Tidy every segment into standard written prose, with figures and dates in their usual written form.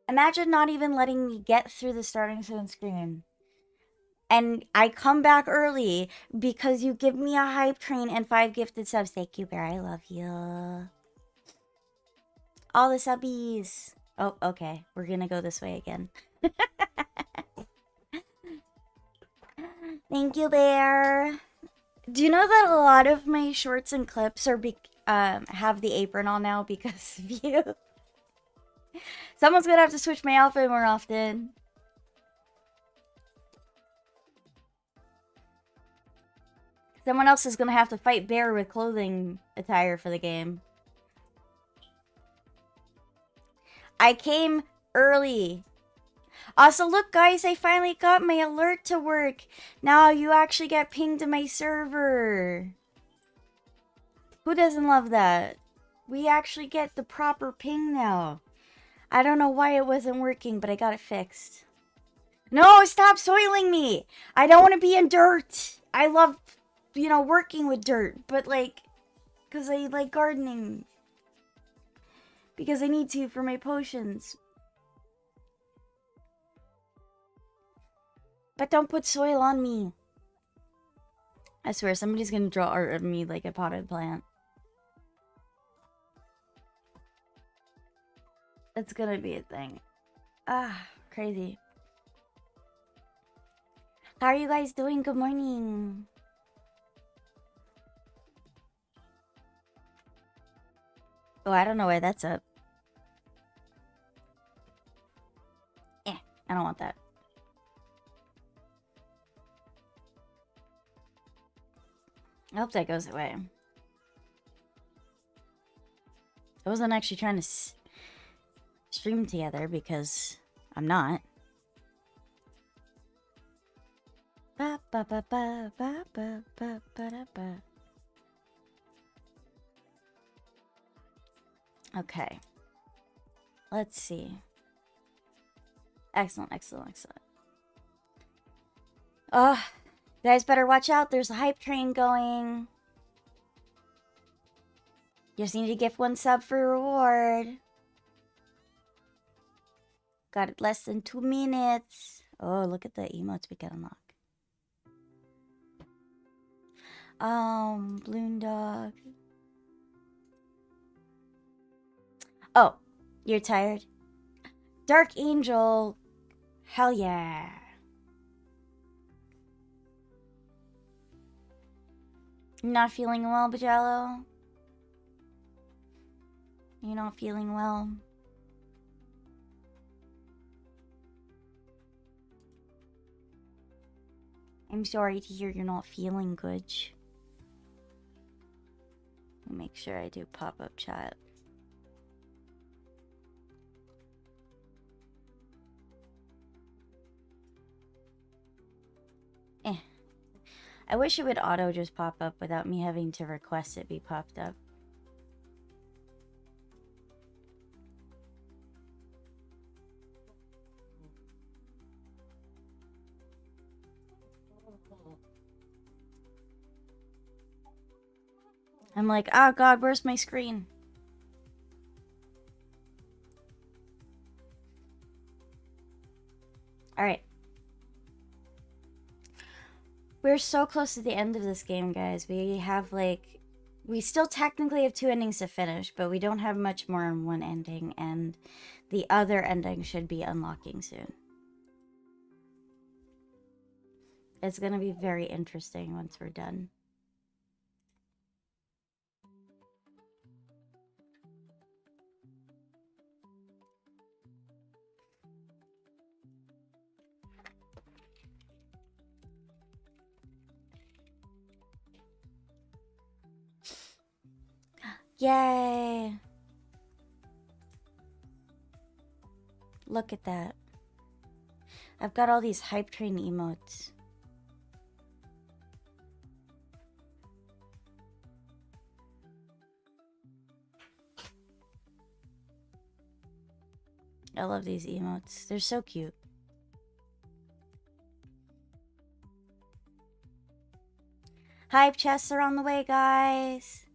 Imagine not even letting me get through the starting soon screen. And I come back early because you give me a hype train and 5 gifted subs. Thank you, Bear. I love you. All the subbies. Oh, okay. We're gonna go this way again. Thank you, Bear. Do you know that a lot of my shorts and clips are have the apron on now because of you? Someone's gonna have to switch my outfit more often. Someone else is gonna have to fight Bear with clothing attire for the game. I came early. Also, look guys, I finally got my alert to work. Now you actually get pinged to my server. Who doesn't love that? We actually get the proper ping now. I don't know why it wasn't working, but I got it fixed. No, stop soiling me! I don't want to be in dirt. I love, you know, working with dirt, but like, because I like gardening. Because I need to for my potions. But don't put soil on me. I swear, somebody's gonna draw art of me like a potted plant. It's gonna be a thing. Ah, crazy. How are you guys doing? Good morning. Oh, I don't know why that's up. I don't want that. I hope that goes away. I wasn't actually trying to stream together because I'm not. Ba ba ba ba ba ba ba ba ba. Okay. Let's see. Excellent, excellent, excellent. Oh, you guys better watch out. There's a hype train going. You just need to gift 1 sub for reward. Got it less than 2 minutes. Oh, look at the emotes we can unlock. Bloom Dog. Oh, you're tired? Dark Angel. Hell yeah. Not feeling well, Bajello? You're not feeling well? I'm sorry to hear you're not feeling good. Make sure I do pop-up chat. I wish it would auto just pop up without me having to request it be popped up. I'm like, oh god, where's my screen? Alright. We're so close to the end of this game, guys. We have, like... We still technically have 2 endings to finish, but we don't have much more than 1 ending, and the other ending should be unlocking soon. It's gonna be very interesting once we're done. Yay! Look at that. I've got all these hype train emotes. I love these emotes. They're so cute. Hype chests are on the way, guys.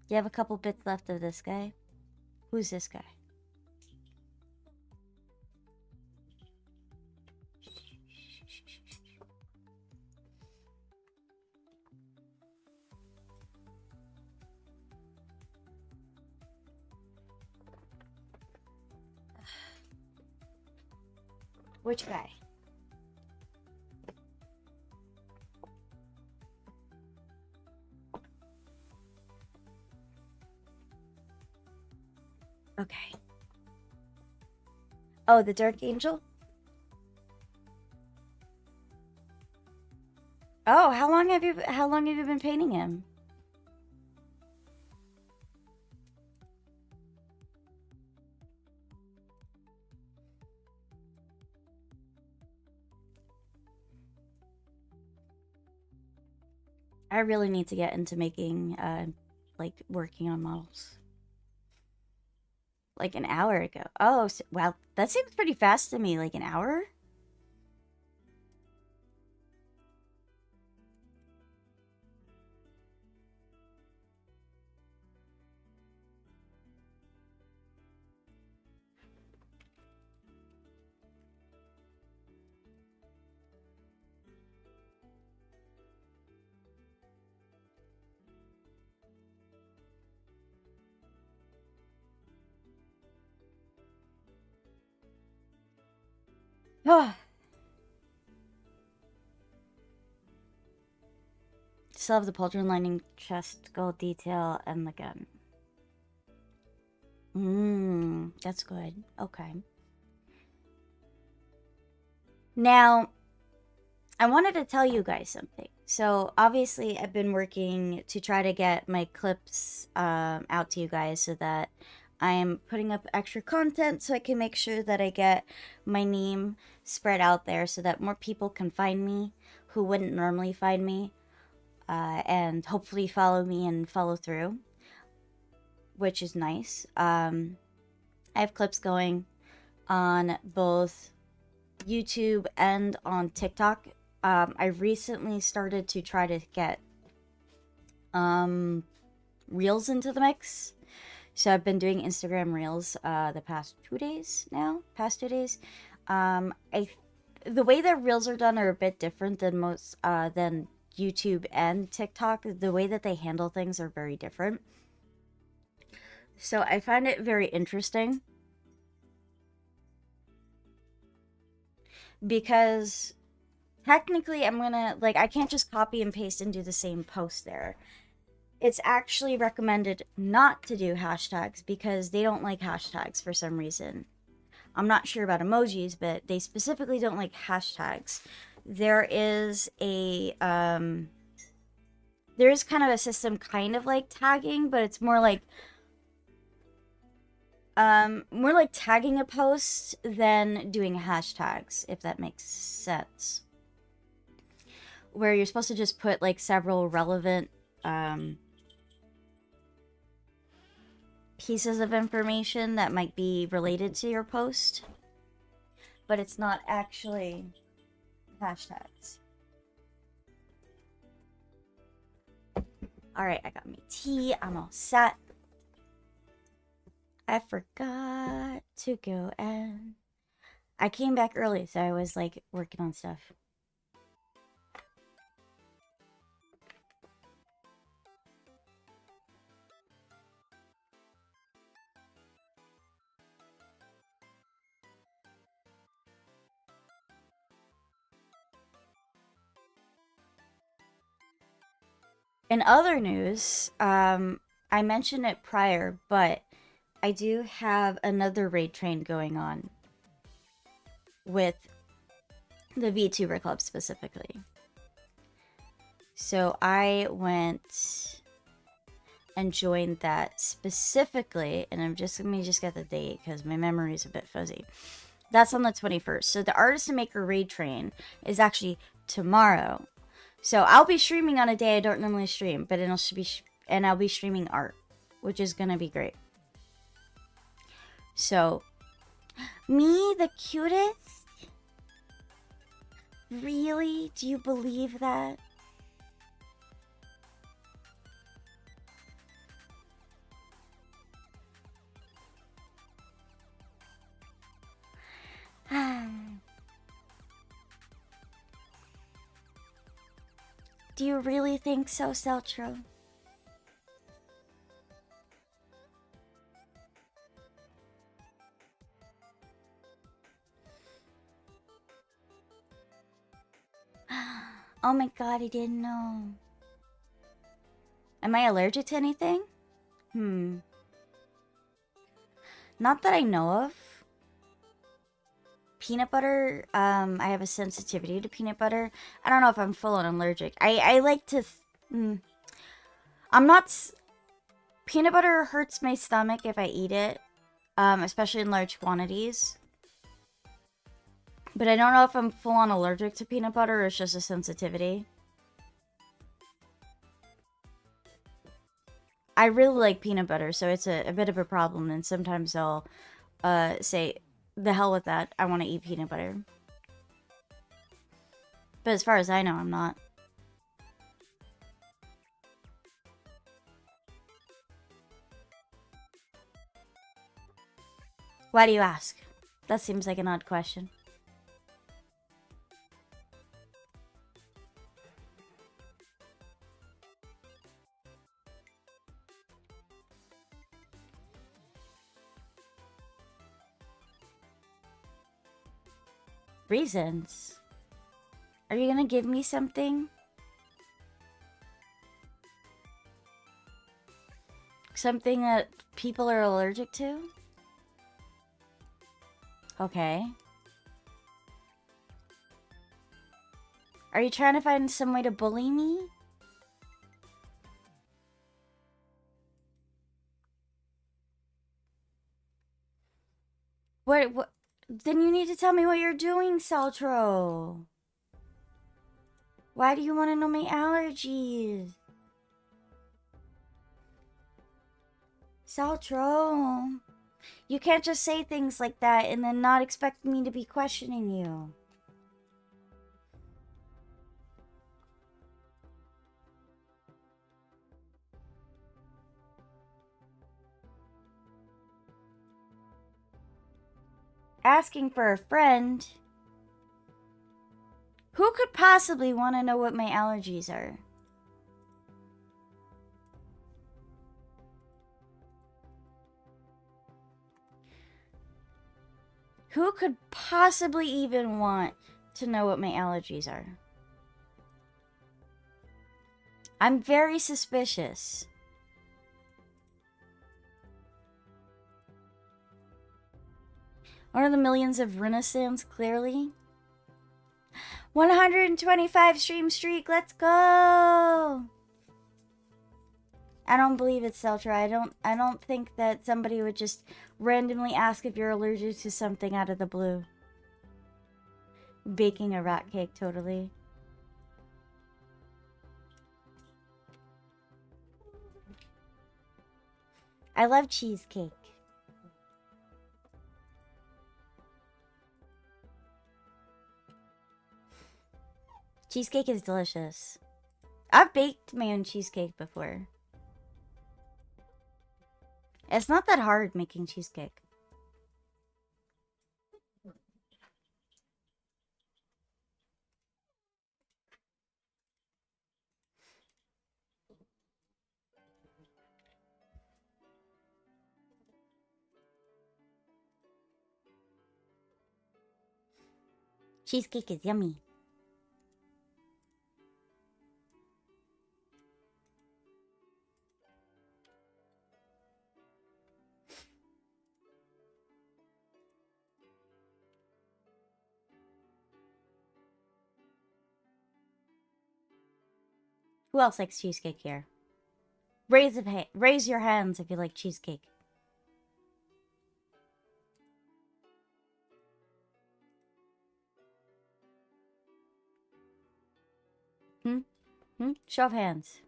You have a couple bits left of this guy. Who's this guy? Which guy? Okay. Oh, the Dark Angel? Oh, how long have you been painting him? I really need to get into making like working on models. Like an hour ago. Oh, so, wow, that seems pretty fast to me. Like an hour? Oh. Still have the pauldron lining chest gold detail and the gun. That's good. Okay. Now, I wanted to tell you guys something. So, obviously, I've been working to try to get my clips out to you guys so that I am putting up extra content so I can make sure that I get my name spread out there so that more people can find me who wouldn't normally find me and hopefully follow me and follow through, which is nice. I have clips going on both YouTube and on TikTok. I recently started to try to get reels into the mix. So I've been doing Instagram reels the past 2 days now. The way that reels are done are a bit different than most than YouTube and TikTok. The way that they handle things are very different. So I find it very interesting because technically I'm gonna, like, I can't just copy and paste and do the same post there. It's actually recommended not to do hashtags because they don't like hashtags for some reason. I'm not sure about emojis, but they specifically don't like hashtags. There is kind of a system kind of like tagging, but it's more like tagging a post than doing hashtags, if that makes sense. Where you're supposed to just put like several relevant pieces of information that might be related to your post, but it's not actually hashtags. Alright, I got me tea. I'm all set. I forgot to go and I came back early, so I was like working on stuff. In other news, I mentioned it prior, but I do have another raid train going on with the VTuber Club specifically. So I went and joined that specifically, and let me just get the date because my memory is a bit fuzzy. That's on the 21st. So the Artist and Maker raid train is actually tomorrow. So I'll be streaming on a day I don't normally stream, but I'll be streaming art, which is gonna be great. So, me, the cutest? Really? Do you believe that? Do you really think so, Seltro? Oh my god, I didn't know. Am I allergic to anything? Not that I know of. Peanut butter, I have a sensitivity to peanut butter. I don't know if I'm full on allergic. I like to... I'm not... Peanut butter hurts my stomach if I eat it. Especially in large quantities. But I don't know if I'm full on allergic to peanut butter or it's just a sensitivity. I really like peanut butter, so it's a bit of a problem. And sometimes I'll say, the hell with that. I want to eat peanut butter. But as far as I know, I'm not. Why do you ask? That seems like an odd question. Reasons? Are you gonna give me something? Something that people are allergic to? Okay. Are you trying to find some way to bully me? What? Then you need to tell me what you're doing, Saltro. Why do you want to know my allergies? Saltro. You can't just say things like that and then not expect me to be questioning you. Asking for a friend? Who could possibly want to know what my allergies are? Who could possibly even want to know what my allergies are? I'm very suspicious. One of the millions of Renaissance, clearly. 125 stream streak, let's go! I don't believe it, Seltra. I don't think that somebody would just randomly ask if you're allergic to something out of the blue. Baking a rat cake, totally. I love cheesecake. Cheesecake is delicious. I've baked my own cheesecake before. It's not that hard making cheesecake. Cheesecake is yummy. Who else likes cheesecake here? Raise your hands if you like cheesecake. Show of hands.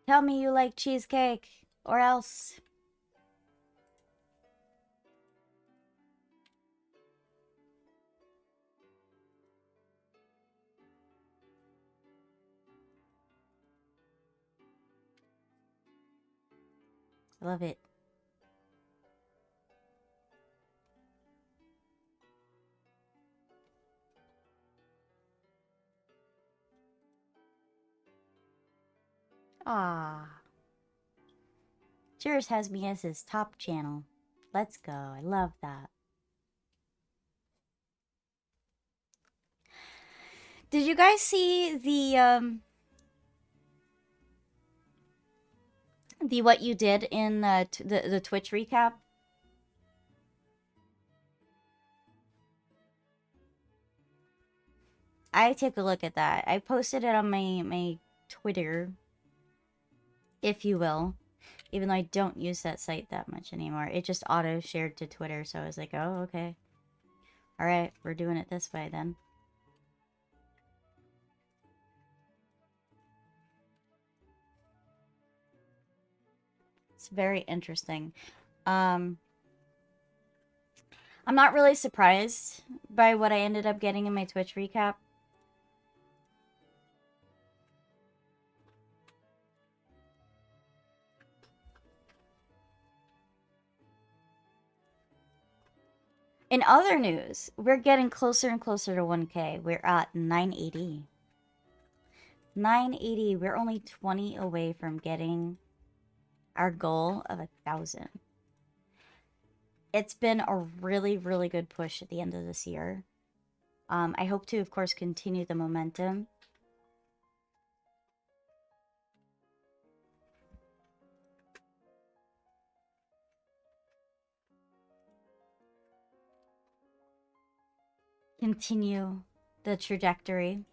Tell me you like cheesecake, or else. I love it. Ah. Cheers has me as his top channel. Let's go. I love that. Did you guys see the what you did in the Twitch recap? I took a look at that. I posted it on my Twitter, if you will. Even though I don't use that site that much anymore. It just auto-shared to Twitter, so I was like, oh, okay. Alright, we're doing it this way then. It's very interesting. I'm not really surprised by what I ended up getting in my Twitch recap. In other news, we're getting closer and closer to 1K. We're at 980. 980. We're only 20 away from getting our goal of 1,000. It's been a really, really good push at the end of this year. I hope to, of course, continue the momentum. Continue the trajectory.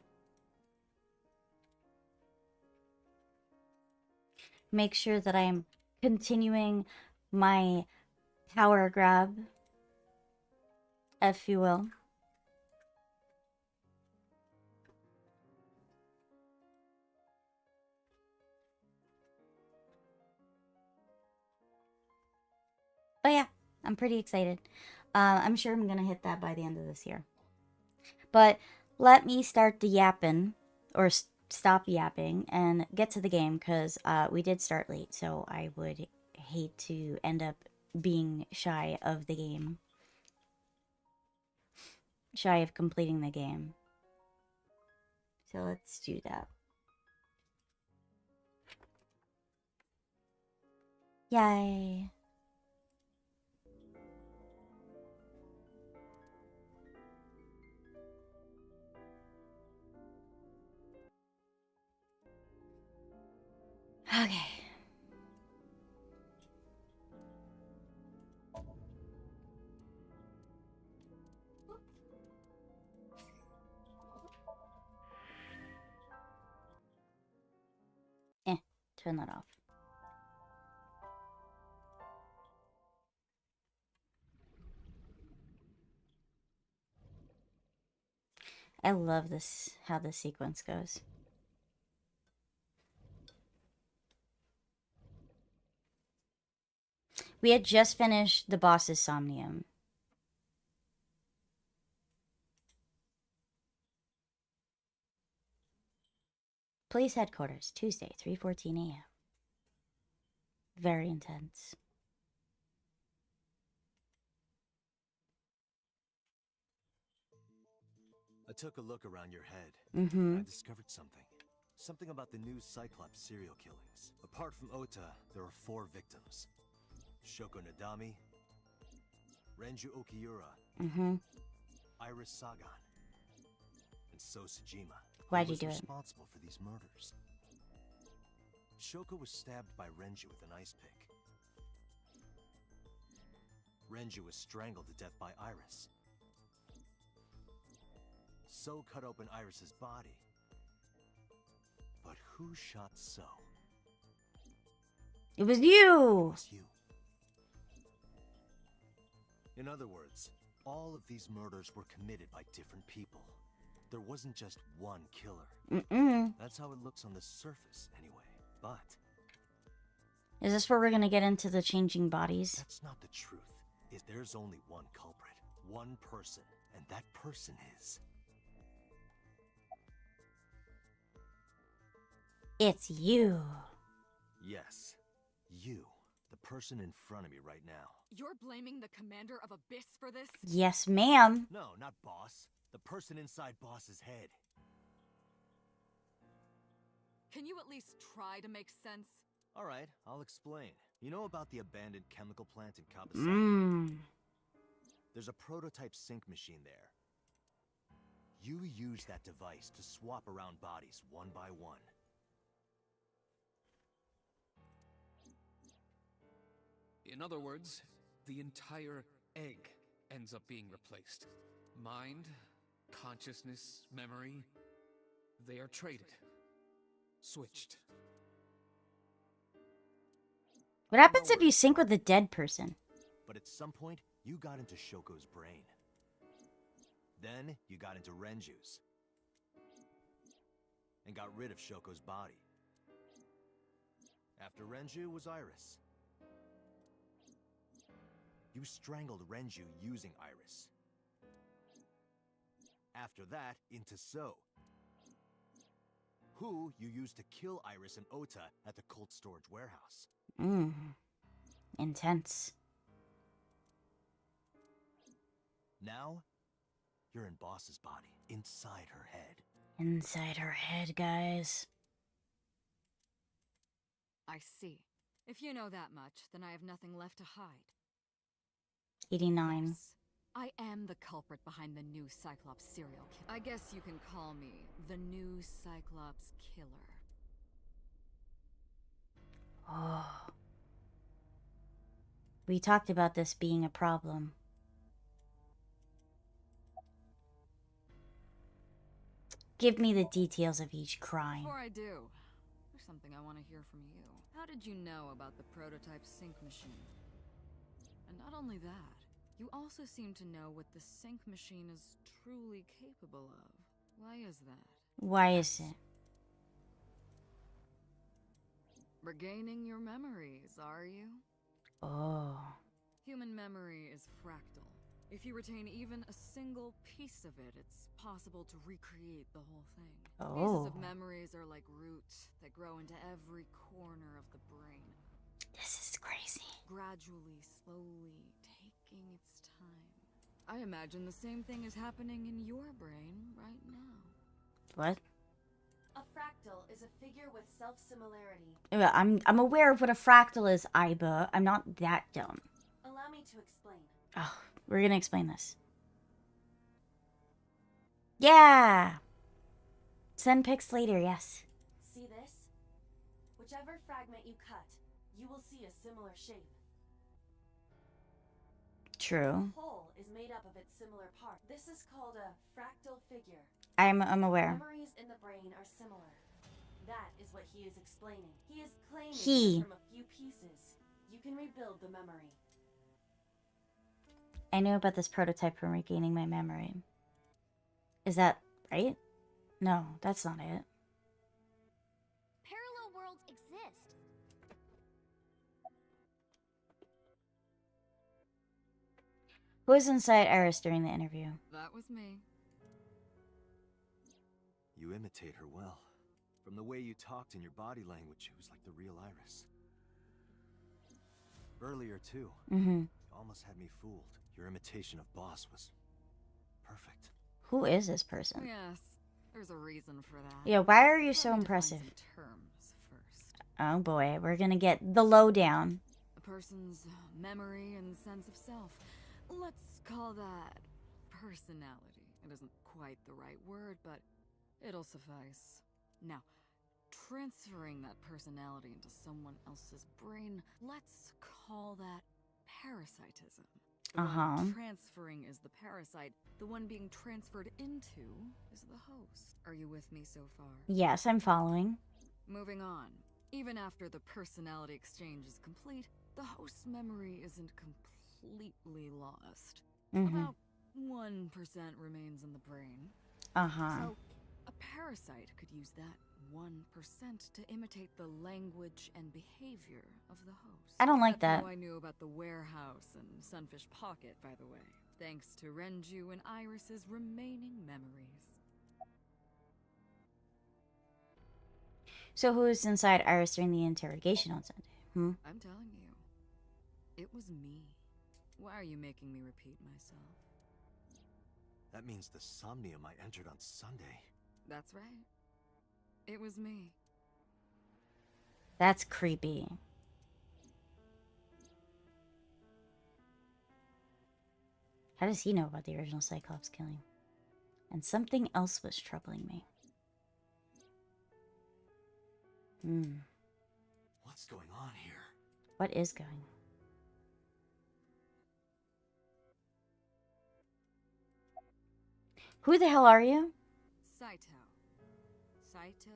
Make sure that I am continuing my power grab, if you will. But yeah, I'm pretty excited. I'm sure I'm going to hit that by the end of this year. But let me start the yapping, or stop yapping, and get to the game, because we did start late, so I would hate to end up being shy of the game. Shy of completing the game. So let's do that. Yay. Okay. Turn that off. I love this, how this sequence goes. We had just finished the boss's Somnium. Police headquarters, Tuesday, 3:14 a.m. Very intense. I took a look around your head. Mm-hmm. I discovered something. Something about the new Cyclops serial killings. Apart from Ota, there are 4 victims. Shoko Nadami, Renju Okiura, Iris Sagan, and So Sejima. Why'd you do it? Responsible for these murders. Shoko was stabbed by Renju with an ice pick. Renju was strangled to death by Iris. So cut open Iris's body. But who shot So? It was you! It was you. In other words, all of these murders were committed by different people. There wasn't just one killer. That's how it looks on the surface, anyway. But is this where we're gonna get into the changing bodies? That's not the truth. There's only one culprit. One person. And that person is... It's you. Yes. You. The person in front of me right now. You're blaming the commander of Abyss for this? Yes, ma'am. No, not Boss. The person inside Boss's head. Can you at least try to make sense? Alright, I'll explain. You know about the abandoned chemical plant in Kawasaki? There's a prototype sync machine there. You use that device to swap around bodies one by one. In other words, the entire egg ends up being replaced. Mind, consciousness, memory, they are traded. Switched. What happens if you sync with a dead person? But at some point, you got into Shoko's brain. Then, you got into Renju's. And got rid of Shoko's body. After Renju was Iris. You strangled Renju using Iris. After that, into So. Who you used to kill Iris and Ota at the cold storage warehouse. Intense. Now, you're in Boss's body, inside her head. Inside her head, guys. I see. If you know that much, then I have nothing left to hide. 89. Yes, I am the culprit behind the new Cyclops serial killer. I guess you can call me the new Cyclops killer. Oh. We talked about this being a problem. Give me the details of each crime. Before I do, there's something I want to hear from you. How did you know about the prototype sync machine? And not only that, you also seem to know what the sync machine is truly capable of. Why is that? Why is it? Regaining your memories, are you? Oh. Human memory is fractal. If you retain even a single piece of it, it's possible to recreate the whole thing. Oh. Pieces of memories are like roots that grow into every corner of the brain. This is crazy. Gradually, slowly, taking its time. I imagine the same thing is happening in your brain right now. What? A fractal is a figure with self-similarity. I'm aware of what a fractal is, Iba. I'm not that dumb. Allow me to explain. Oh, we're gonna explain this. Yeah! Send pics later, yes. See this? Whichever fragment you cut, you will see a similar shape. True. The whole is made up of its similar parts. This is called a fractal figure. I'm aware. Memories in the brain are similar. That is what he is explaining. He is claiming that from a few pieces, you can rebuild the memory. I knew about this prototype from regaining my memory. Is that right? No, that's not it. Parallel worlds exist. Who was inside Iris during the interview? That was me. You imitate her well. From the way you talked in your body language, it was like the real Iris. Earlier, too. You almost had me fooled. Your imitation of Boss was perfect. Who is this person? Yes, there's a reason for that. Yeah, why are you Let so me define impressive? some terms first. Oh boy, we're gonna get the lowdown. A person's memory and sense of self. Let's call that personality. It isn't quite the right word, but it'll suffice. Now, transferring that personality into someone else's brain, let's call that parasitism. The one transferring is the parasite. The one being transferred into is the host. Are you with me so far? Yes, I'm following. Moving on. Even after the personality exchange is complete, the host's memory isn't completely lost. About 1% remains in the brain. So, a parasite could use that 1% to imitate the language and behavior of the host. I don't like That's that. how I knew about the warehouse and Sunfish Pocket, by the way. Thanks to Renju and Iris's remaining memories. So who was inside Iris during the interrogation on Sunday? I'm telling you, It was me. Why are you making me repeat myself? That means the Somnium I entered on Sunday. That's right. It was me. That's creepy. How does he know about the original Cyclops killing? And something else was troubling me. What's going on here? What is going? Who the hell are you? Saito. Saito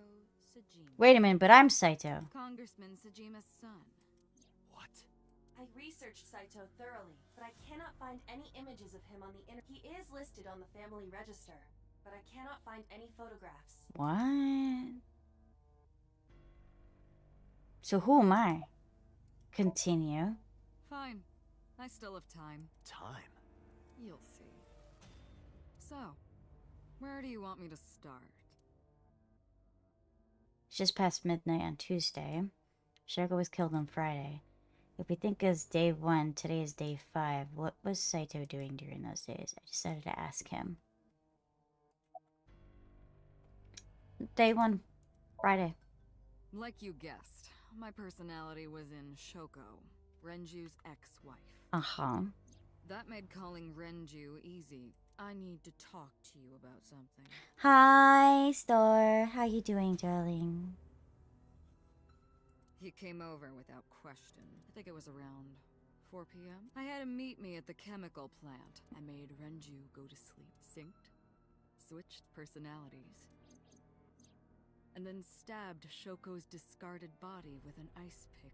Sajima. Wait a minute, but I'm Saito. Congressman Sajima's son. What? I researched Saito thoroughly, but I cannot find any images of him on the internet. He is listed on the family register, but I cannot find any photographs. What? So who am I? Continue. Fine. I still have time. Time? You'll see. So, where do you want me to start? It's just past midnight on Tuesday. Shoko was killed on Friday. If we think it's day 1, today is day 5. What was Saito doing during those days? I decided to ask him. Day 1, Friday. Like you guessed, my personality was in Shoko, Renju's ex-wife. Uh-huh. That made calling Renju easy. I need to talk to you about something. Hi, Star. How you doing, darling? He came over without question. I think it was around 4 p.m. I had him meet me at the chemical plant. I made Renju go to sleep. Synced. Switched personalities. And then stabbed Shoko's discarded body with an ice pick.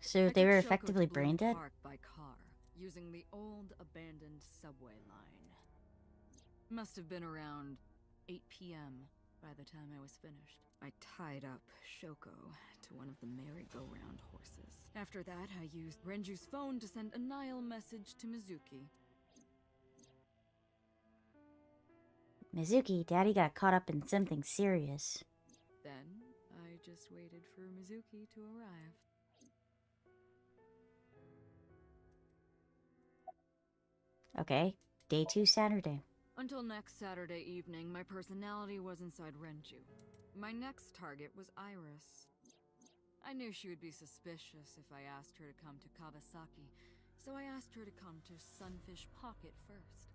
So I they took were Shoko effectively to Bloom brain dead? Park by car, using the old abandoned subway line. Must have been around 8 p.m. by the time I was finished. I tied up Shoko to one of the merry-go-round horses. After that, I used Renju's phone to send a Nile message to Mizuki. Mizuki, Daddy got caught up in something serious. Then, I just waited for Mizuki to arrive. Okay, day 2, Saturday. Until next Saturday evening, my personality was inside Renju. My next target was Iris. I knew she would be suspicious if I asked her to come to Kawasaki, so I asked her to come to Sunfish Pocket first.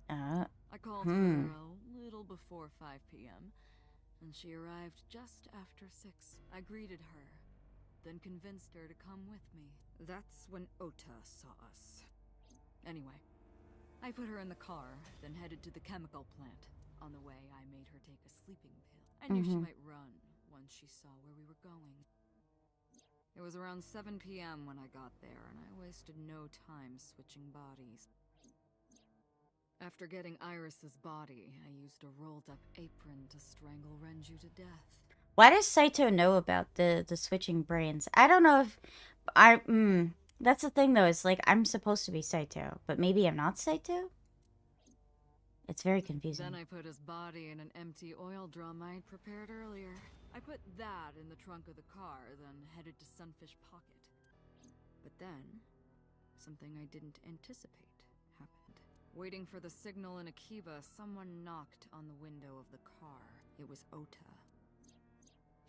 I called her a little before 5 p.m., and she arrived just after 6. I greeted her, then convinced her to come with me. That's when Ota saw us. Anyway, I put her in the car, then headed to the chemical plant. On the way, I made her take a sleeping pill. I knew she might run once she saw where we were going. It was around 7 p.m. when I got there, and I wasted no time switching bodies. After getting Iris's body, I used a rolled-up apron to strangle Renju to death. Why does Saito know about the switching brains? I don't know if that's the thing though. It's like I'm supposed to be Saito, but maybe I'm not Saito. It's very confusing. Then I put his body in an empty oil drum I'd prepared earlier. I put that in the trunk of the car, then headed to Sunfish Pocket. But then, something I didn't anticipate happened. Waiting for the signal in Akiba, someone knocked on the window of the car. It was Ota.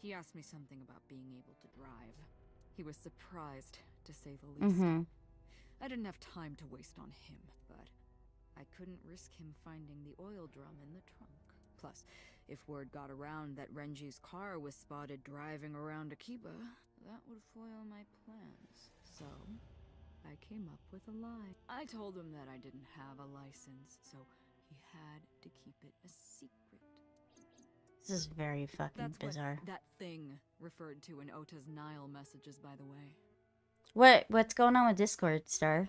He asked me something about being able to drive. He was surprised, to say the least. I didn't have time to waste on him, but I couldn't risk him finding the oil drum in the trunk. Plus, if word got around that Renji's car was spotted driving around Akiba, that would foil my plans. So, I came up with a lie. I told him that I didn't have a license, so he had to keep it a secret. This is very fucking That's bizarre. what that thing referred to in Ota's Nile messages, by the way. What's going on with Discord, Star?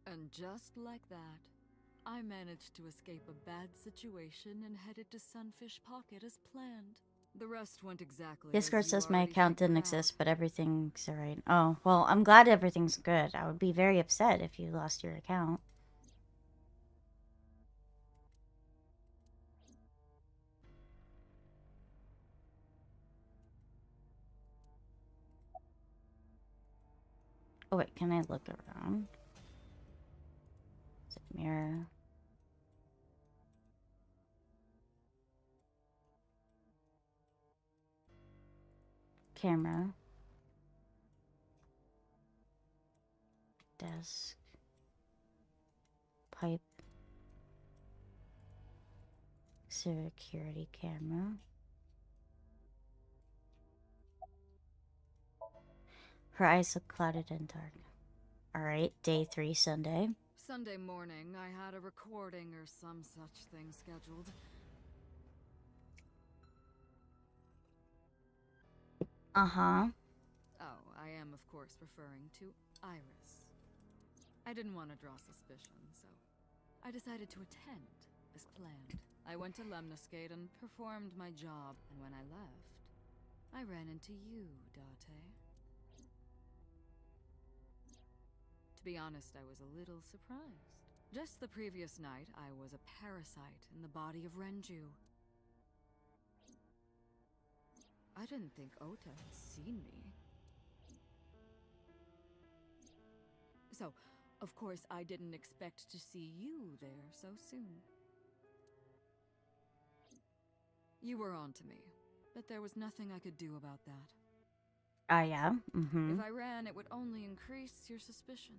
And just like that, I managed to escape a bad situation and headed to Sunfish Pocket as planned. The rest went exactly Discord as you says my already account didn't figured out. exist, but everything's alright. Oh, well, I'm glad everything's good. I would be very upset if you lost your account. Oh wait, can I look around? Is it mirror? Camera. Desk. Pipe. Security camera. Her eyes look clouded and dark. Alright, day 3, Sunday. Sunday morning, I had a recording or some such thing scheduled. Uh-huh. Oh, I am, of course, referring to Iris. I didn't want to draw suspicion, so I decided to attend, as planned. I went to Lemniscate and performed my job, and when I left, I ran into you, Date. To be honest, I was a little surprised. Just the previous night, I was a parasite in the body of Renju. I didn't think Ota had seen me. So, of course, I didn't expect to see you there so soon. You were on to me, but there was nothing I could do about that. Yeah. Mm-hmm. If I ran, it would only increase your suspicion.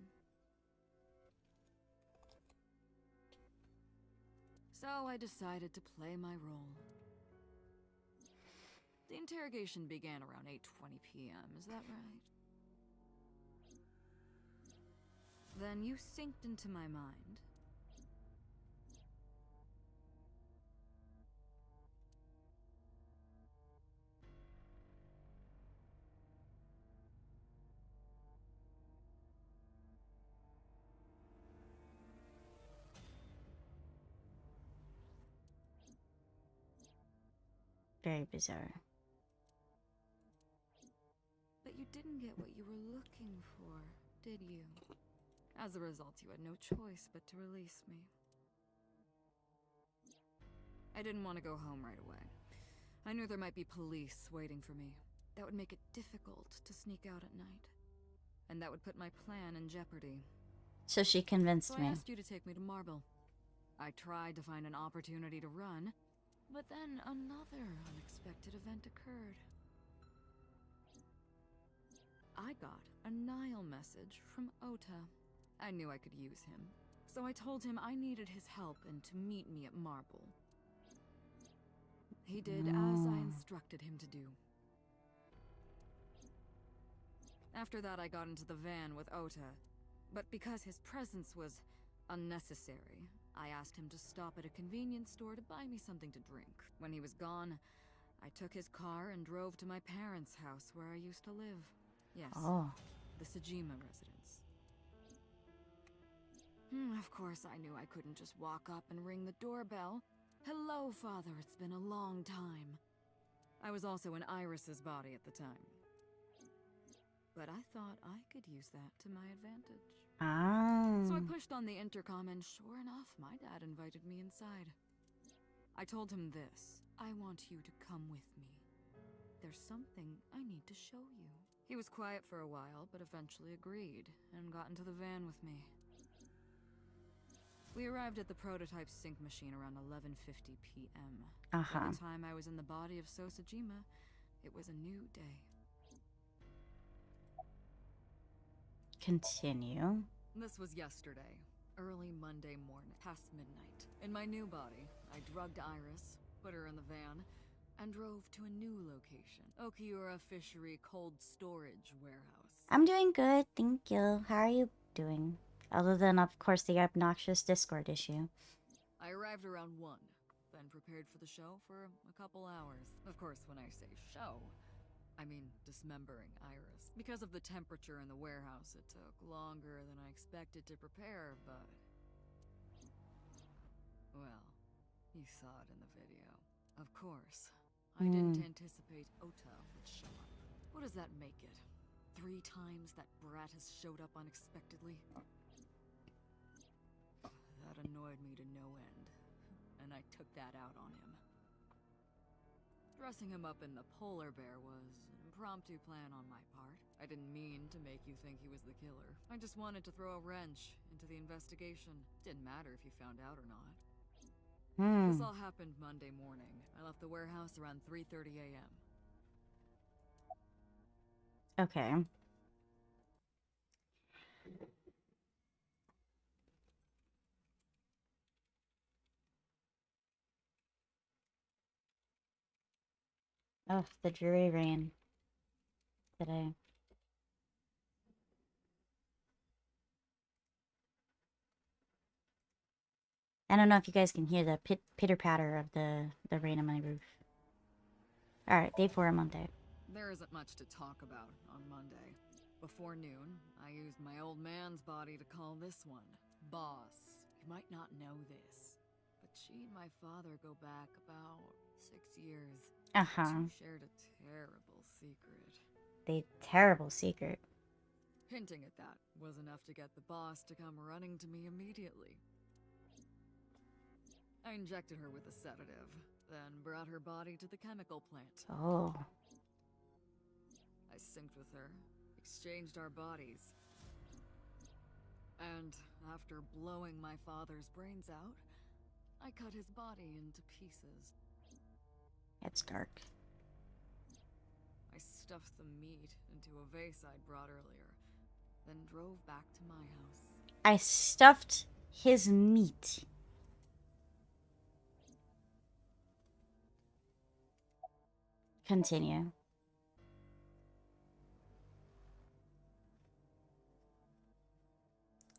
So I decided to play my role. The interrogation began around 8:20 p.m., is that right? Then you synced into my mind. Very bizarre. But you didn't get what you were looking for, did you? As a result, you had no choice but to release me. I didn't want to go home right away. I knew there might be police waiting for me. That would make it difficult to sneak out at night. And that would put my plan in jeopardy. So she convinced So me. I asked you to take me to Marble. I tried to find an opportunity to run, but then another unexpected event occurred. I got a Nile message from Ota. I knew I could use him, so I told him I needed his help and to meet me at Marble. He did as I instructed him to do. After that, I got into the van with Ota, but because his presence was unnecessary, I asked him to stop at a convenience store to buy me something to drink. When he was gone, I took his car and drove to my parents' house where I used to live. Yes, the Sejima residence. Of course, I knew I couldn't just walk up and ring the doorbell. Hello, Father, it's been a long time. I was also in Iris's body at the time. But I thought I could use that to my advantage. So I pushed on the intercom and sure enough, my dad invited me inside. I told him this: I want you to come with me. There's something I need to show you. He was quiet for a while, but eventually agreed and got into the van with me. We arrived at the prototype sync machine around 11:50 p.m. By the time I was in the body of Sosajima, it was a new day. Continue. This was yesterday, early Monday morning, past midnight. In my new body, I drugged Iris, put her in the van, and drove to a new location, Okiura Fishery Cold Storage Warehouse. I'm doing good, thank you. How are you doing? Other than, of course, the obnoxious Discord issue. I arrived around 1, then prepared for the show for a couple hours. Of course, when I say show, I mean dismembering Iris. Because of the temperature in the warehouse, it took longer than I expected to prepare, but... well, you saw it in the video. Of course, I didn't anticipate Ota would show up. What does that make it? 3 times that brat has showed up unexpectedly? That annoyed me to no end, and I took that out on him. Dressing him up in the polar bear was an impromptu plan on my part. I didn't mean to make you think he was the killer. I just wanted to throw a wrench into the investigation. Didn't matter if you found out or not. This all happened Monday morning. I left the warehouse around 3:30 a.m. Okay. Oh, the dreary rain today. I don't know if you guys can hear the pitter-patter of the rain on my roof. Alright, day 4 on Monday. There isn't much to talk about on Monday. Before noon, I used my old man's body to call this one Boss. You might not know this, but she and my father go back about 6 years. Uh-huh. She shared a terrible secret. The terrible secret. Hinting at that was enough to get the boss to come running to me immediately. I injected her with a sedative, then brought her body to the chemical plant. Oh. I synced with her, exchanged our bodies. And after blowing my father's brains out, I cut his body into pieces. It's dark. I stuffed the meat into a vase I'd brought earlier, then drove back to my house. I stuffed his meat. Continue.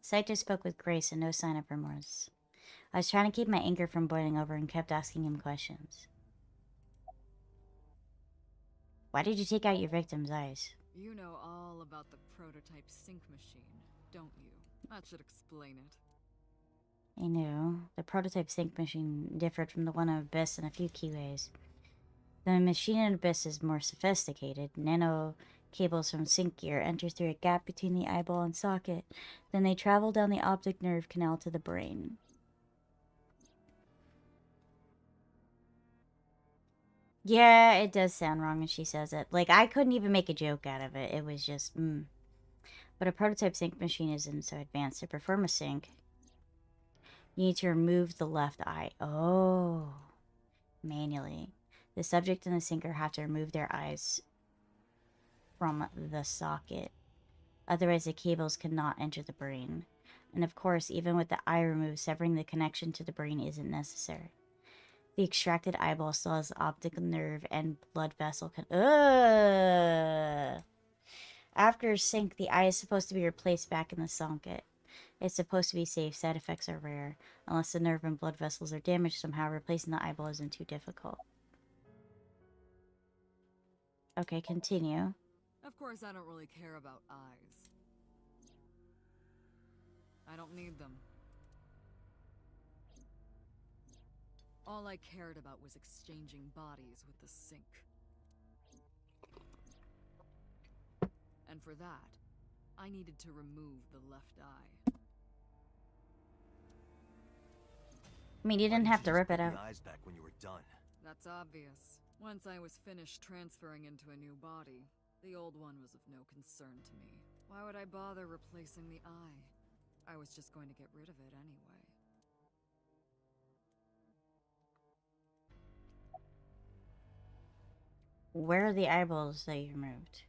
Saito spoke with grace and no sign of remorse. I was trying to keep my anger from boiling over and kept asking him questions. Why did you take out your victim's eyes? You know all about the prototype sync machine, don't you? That should explain it. I knew. The prototype sync machine differed from the one in Abyss in a few key ways. The machine in Abyss is more sophisticated. Nano cables from sync gear enter through a gap between the eyeball and socket. Then they travel down the optic nerve canal to the brain. Yeah, it does sound wrong when she says it. Like, I couldn't even make a joke out of it. It was just, But a prototype sync machine isn't so advanced. To perform a sync, you need to remove the left eye. Oh. Manually. The subject and the sinker have to remove their eyes from the socket. Otherwise, the cables cannot enter the brain. And of course, even with the eye removed, severing the connection to the brain isn't necessary. The extracted eyeball still has optic nerve and blood vessel. After sync, the eye is supposed to be replaced back in the socket. It's supposed to be safe. Side effects are rare. Unless the nerve and blood vessels are damaged somehow, replacing the eyeball isn't too difficult. Okay, continue. Of course, I don't really care about eyes. I don't need them. All I cared about was exchanging bodies with the sync. And for that, I needed to remove the left eye. I mean, you didn't have to rip it Put out. the eyes back when you were done. That's obvious. Once I was finished transferring into a new body, the old one was of no concern to me. Why would I bother replacing the eye? I was just going to get rid of it anyway. Where are the eyeballs that you removed?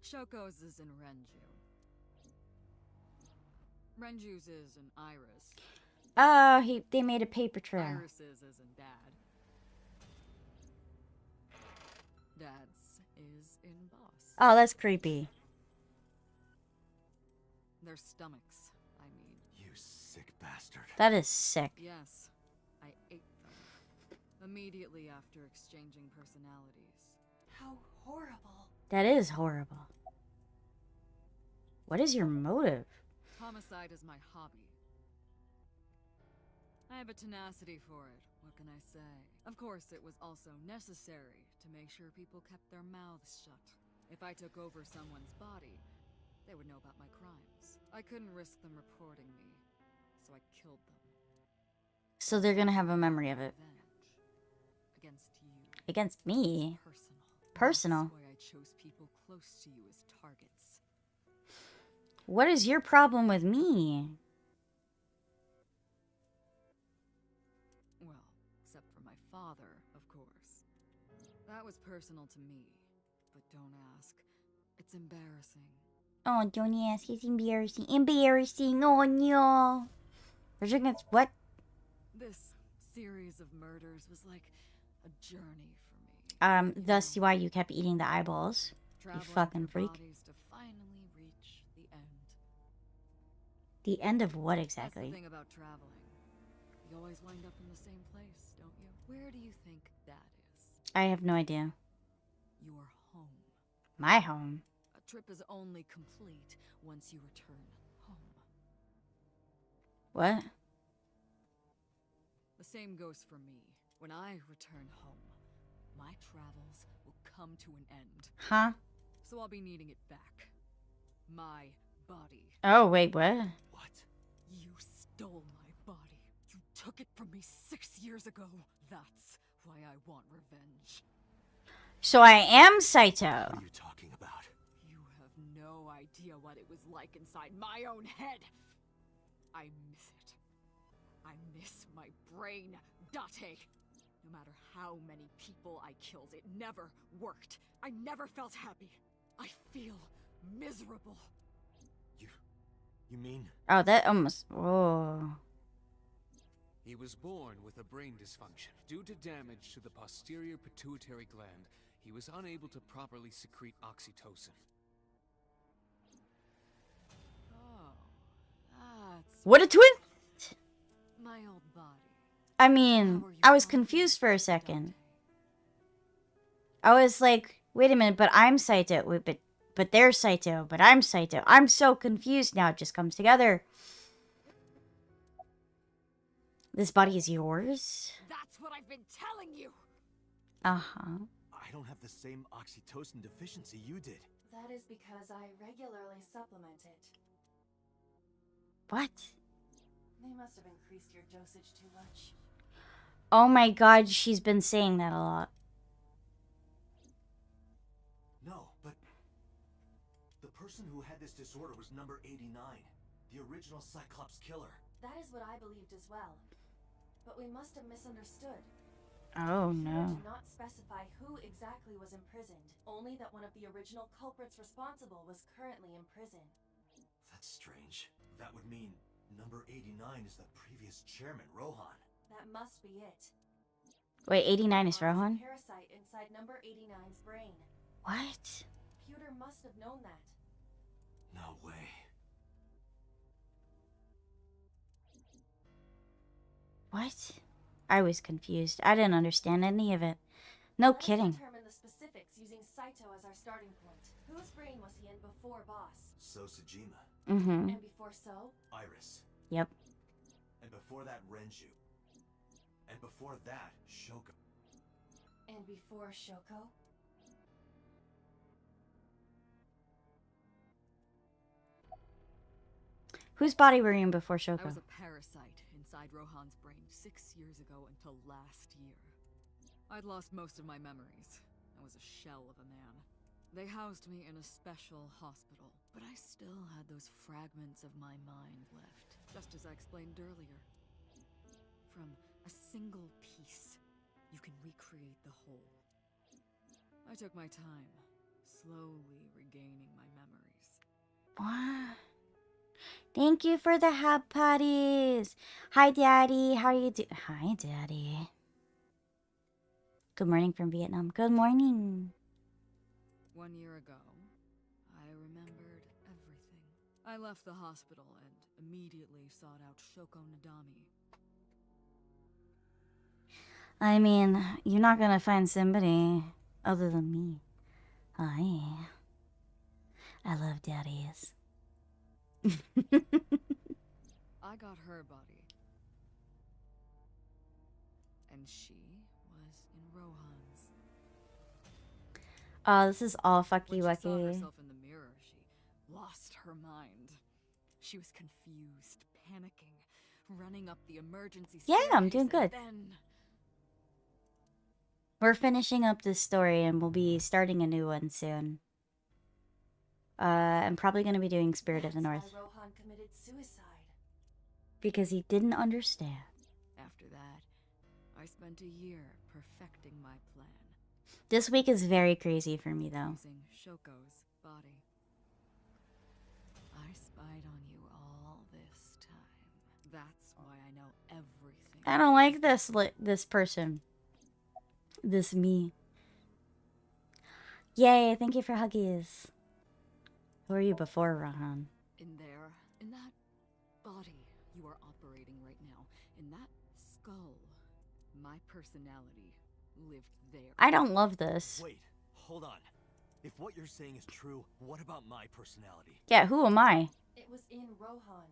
Shoko's is in Renju. Renju's is in Iris. Oh, they made a paper trail. Iris's is in Dad. Dad's is in Boss. Oh, that's creepy. Their stomachs, I mean. You sick bastard. That is sick. Yes, I ate them. Immediately after exchanging personalities. How horrible. That is horrible. What is your motive? Homicide is my hobby. I have a tenacity for it. What can I say? Of course, it was also necessary to make sure people kept their mouths shut. If I took over someone's body, they would know about my crimes. I couldn't risk them reporting me, so I killed them. So they're gonna have a memory of it. Revenge. Against you. Against me? Personal. Personal? That's why I chose people close to you as targets. What is your problem with me? Well, except for my father, of course. That was personal to me. But don't ask. It's embarrassing. Oh, don't ask. It's embarrassing. Embarrassing. Oh, no. What? This series of murders was like a journey for me. Thus why you kept eating the eyeballs. You Traveling fucking through freak. bodies to finally reach the end. The end of what That's the exactly? thing about traveling. You always wind up in the same place, don't you? Where do you think that is? I have no idea. Your home. My home. A trip is only complete once you return home. What? The same goes for me. When I return home, my travels will come to an end. Huh? So I'll be needing it back. My body. Oh, wait, what? What? You stole my body. You took it from me 6 years ago. That's why I want revenge. So I am What Saito. are you talking about? You have no idea what it was like inside my own head. I miss it. I miss my brain, Date. No matter how many people I killed, it never worked. I never felt happy. I feel miserable. You mean? Oh, that almost... Oh. He was born with a brain dysfunction. Due to damage to the posterior pituitary gland, he was unable to properly secrete oxytocin. Oh, that's What a twist! my old body. I mean, I was confused for a second. I was like, wait a minute, but I'm Saito. Wait, but they're Saito, but I'm Saito. I'm so confused now. It just comes together. This body is yours? That's what I've been telling you. Uh-huh. I don't have the same oxytocin deficiency you did. That is because I regularly supplement it. What? They must have increased your dosage too much. Oh my god, she's been saying that a lot. No, but the person who had this disorder was number 89, the original Cyclops killer. That is what I believed as well. But we must have misunderstood. Oh Peter no. did not specify who exactly was imprisoned, only that one of the original culprits responsible was currently in prison. That's strange. That would mean number 89 is the previous chairman, Rohan. That must be it. Wait, 89 is Rohan Rohan? a parasite inside number 89's brain. What? Pewter must have known that. No way. What? I was confused. I didn't understand any of it. No Let us kidding. determine the specifics using Saito as our starting point. Whose brain was he in before Boss? So Sejima. Mm-hmm. And before So? Iris. Yep. And before that, Renju. And before that, Shoko. And before Shoko? Whose body were you in before I Shoko? was a parasite inside Rohan's brain 6 years ago until last year. I'd lost most of my memories. I was a shell of a man. They housed me in a special hospital, but I still had those fragments of my mind left, just as I explained earlier. From a single piece, you can recreate the whole. I took my time, slowly regaining my memories. What? Thank you for the hab patties. Hi, Daddy. How are you doing? Hi, Daddy. Good morning from Vietnam. Good morning. 1 year ago, I remembered everything. I left the hospital and immediately sought out Shoko Nadami. I mean, you're not gonna find somebody other than me. I love daddies. I got her body. And she was in Rohan's. Oh, this is all fucky When she saw wucky. herself in the mirror, she lost her mind. She was confused, panicking, running up the emergency Yeah, I'm staircase, doing and good. then We're finishing up this story and we'll be starting a new one soon. I'm probably going to be doing Spirit of the North. That's why Rohan committed suicide. Because he didn't understand. after that, I spent a year perfecting my plan, This week is very crazy for me, though. using Shoko's body. I spied on you all this time. That's why I know everything. I don't like this person. This me. Yay, thank you for huggies. Who were you before, Rohan? In there, in that body you are operating right now, in that skull, my personality lived there. I don't love this. Wait, hold on. If what you're saying is true, what about my personality? Yeah, who am I? It was in Rohan.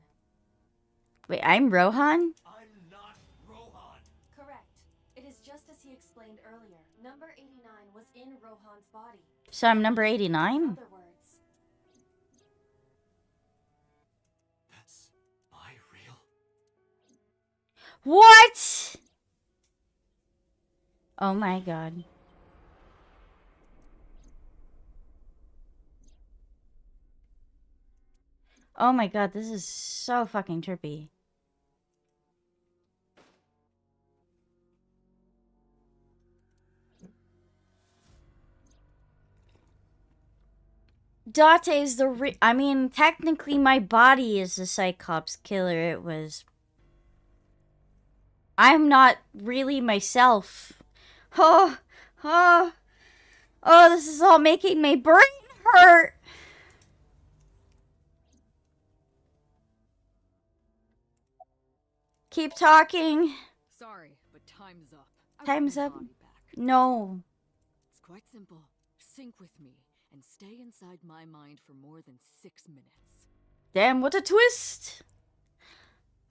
Wait, I'm Rohan? I'm not Rohan. Correct. It is just as he explained earlier. Number 89 was in Rohan's body. So I'm number In 89? other words, That's my real. What? Oh my god. Oh my god, this is so fucking trippy. Date is I mean, technically my body is the Cyclops killer. It was... I'm not really myself. Oh, oh, oh, this is all making my brain hurt. Keep talking. Sorry, but time's up. I want Time's my up. body back. No. It's quite simple. Sync with me and stay inside my mind for more than 6 minutes. Damn, what a twist.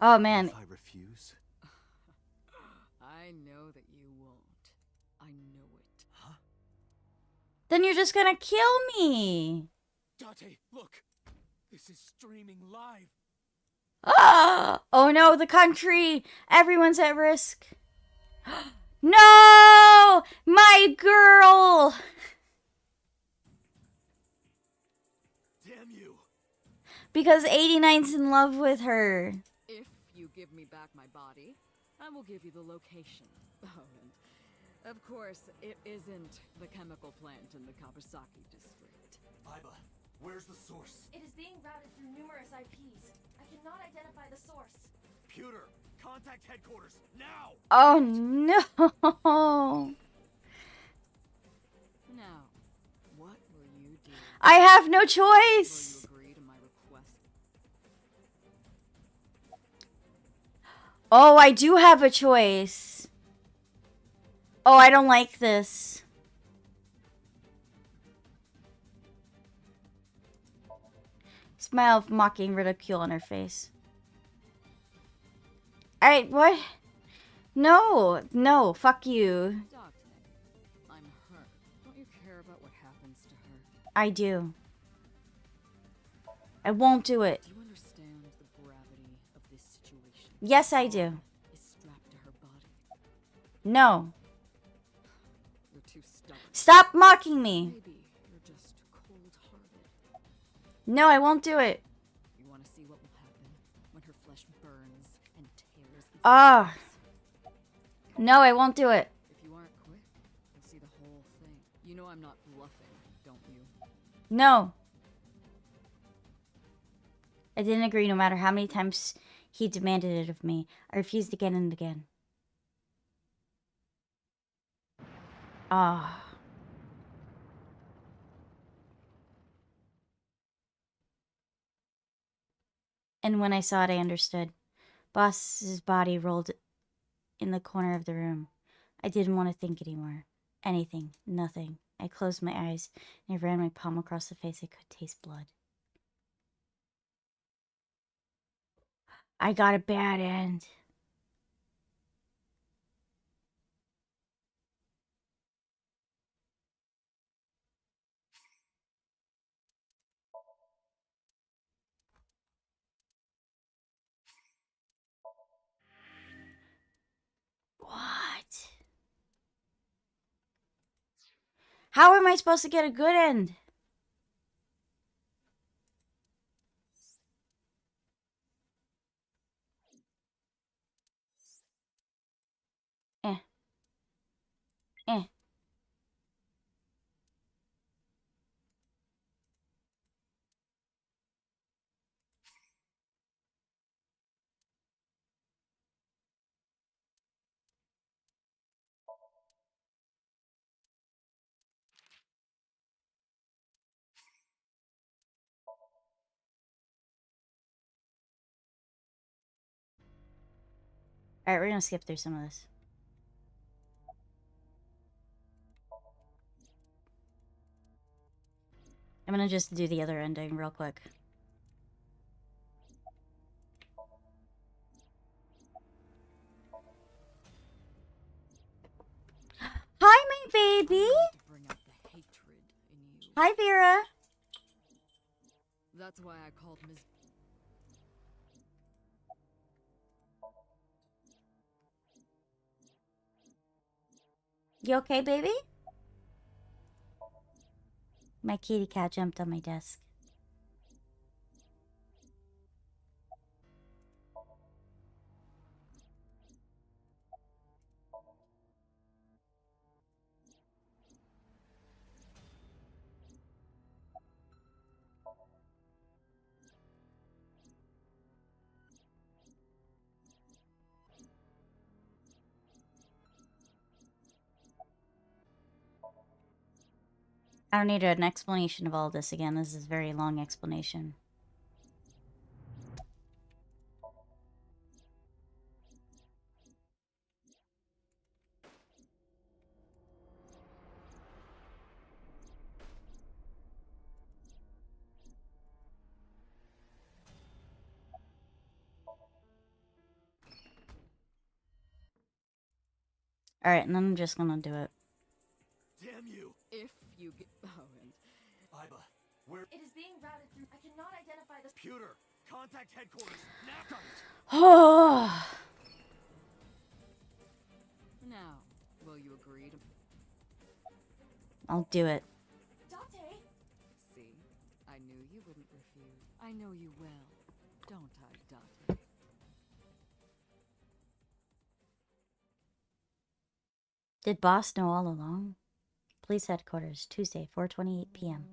Oh man. If I refuse? I know that you won't. I know it. Huh? Then you're just gonna kill me. Date, look! This is streaming live! Ah! Oh no, the country! Everyone's at risk. No! My girl! Damn you! Because 89's in love with her. If you give me back my body, I will give you the location. Oh, and of course, it isn't the chemical plant in the Kawasaki district. Iba, where's the source? it is being routed through numerous IPs. I cannot identify the source. Computer, contact headquarters, now! Oh no! Now, what will you do? I have no Will choice! you agree to my request? Oh, I do have a choice. Oh, I don't like this. Smile of mocking ridicule on her face. Alright, what? No, no, fuck you. Doctor, I'm hurt. Don't you care about what happens to her? I do. I won't do it. Do you understand the gravity of this situation? Yes, I do. Is strapped to her body. No. You're too stubborn. Stop mocking me. Maybe you're just cold-hearted. No, I won't do it. You want to see what will happen when her flesh burns and tears? its Ah. layers? No, I won't do it. If you aren't quick, you'll see the whole thing. You know I'm not bluffing, don't you? No. I didn't agree no matter how many times he demanded it of me. I refused again and again. Ah. And when I saw it, I understood. Boss's body rolled in the corner of the room. I didn't want to think anymore. Anything. Nothing. I closed my eyes and I ran my palm across the face. I could taste blood. I got a bad end. How am I supposed to get a good end? Eh. Eh. Alright, we're gonna skip through some of this. I'm gonna just do the other ending real quick. Hi, my baby! To bring out the hatred in you. Hi, Vera! That's why I called Ms. You okay, baby? My kitty cat jumped on my desk. I don't need an explanation of all this again. This is a very long explanation. Alright, and then I'm just gonna do it. Damn you! If you get... Oh, and... Iba, where? It is being routed through. I cannot identify this. Computer! Contact headquarters! Now! Oh! Now, will you agree to... I'll do it. Date! See? I knew you wouldn't refuse. I know you well. Don't I, Date? Did boss know all along? Police headquarters, Tuesday, 4:28 p.m.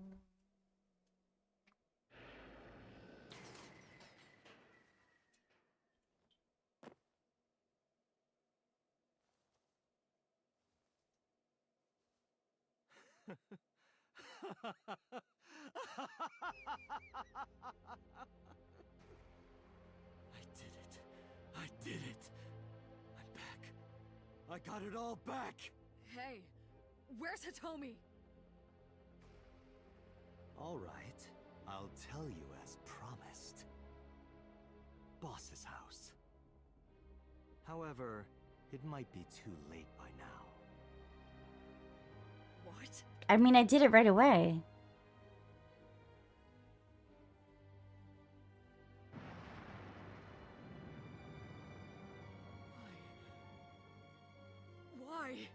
I did it! I'm back. I got it all back! Hey, where's Hitomi? Alright, I'll tell you as promised. Boss's house. However, it might be too late by now. What? I mean, I did it right away. Why?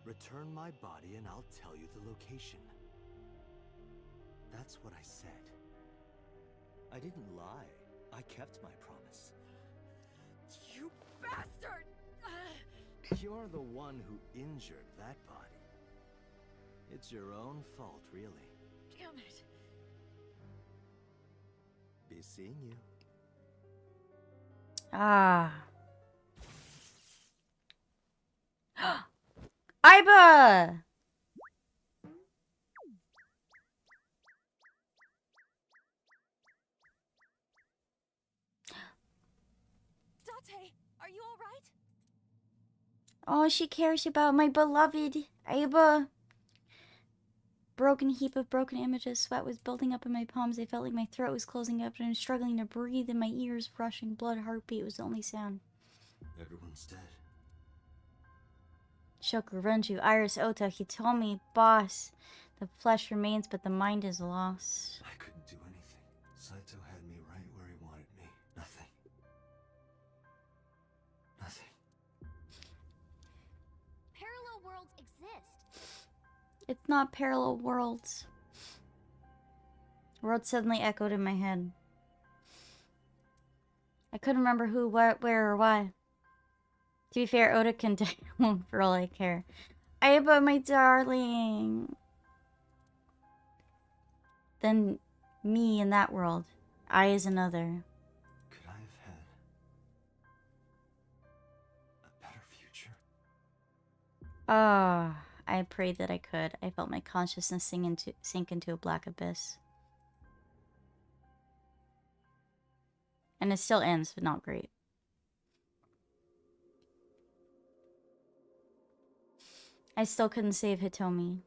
Return my body and I'll tell you the location. That's what I said. I didn't lie. I kept my promise. You bastard! You're the one who injured that body. It's your own fault, really. Damn it. Be seeing you. Ah. Iba! Date, are you alright? Oh, she cares about my beloved Iba. Broken heap of broken images. Sweat was building up in my palms. I felt like my throat was closing up and I was struggling to breathe, and my ears rushing. Blood heartbeat was the only sound. Everyone's dead. Shoko, Renju, Iris, Ota, Hitomi, boss. The flesh remains, but the mind is lost. I couldn't do anything. Saito had me right where he wanted me. Nothing. Nothing. Parallel worlds exist. It's not parallel worlds. World suddenly echoed in my head. I couldn't remember who, what, where, or why. To be fair, Oda can die for all I care. Aiba, my darling. Then me in that world. I is another. Could I have had a better future? Ah, I prayed that I could. I felt my consciousness sink into a black abyss. And it still ends, but not great. I still couldn't save Hitomi.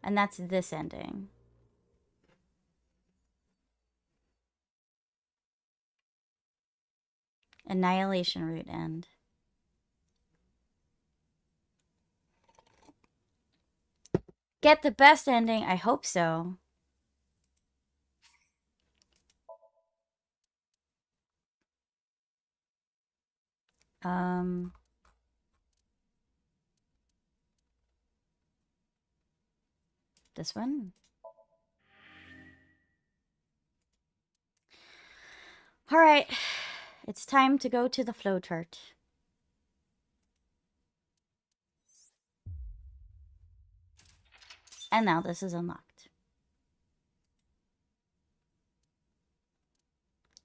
And that's this ending. Annihilation route end. Get the best ending? I hope so. This one? Alright. It's time to go to the flowchart. And now this is unlocked.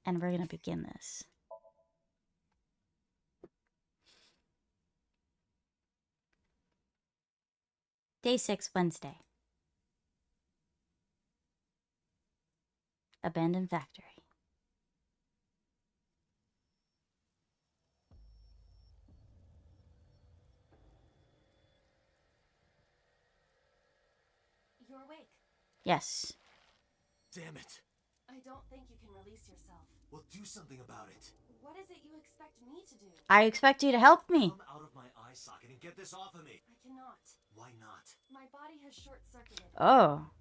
And we're gonna begin this. Day 6, Wednesday. Abandoned factory. You're awake. Yes. Damn it! I don't think you can release yourself. Well, do something about it. What is it you expect me to do? I expect you to help me. Come out of my eye socket and get this off of me. I cannot. Why not? My body has short-circuited. Oh.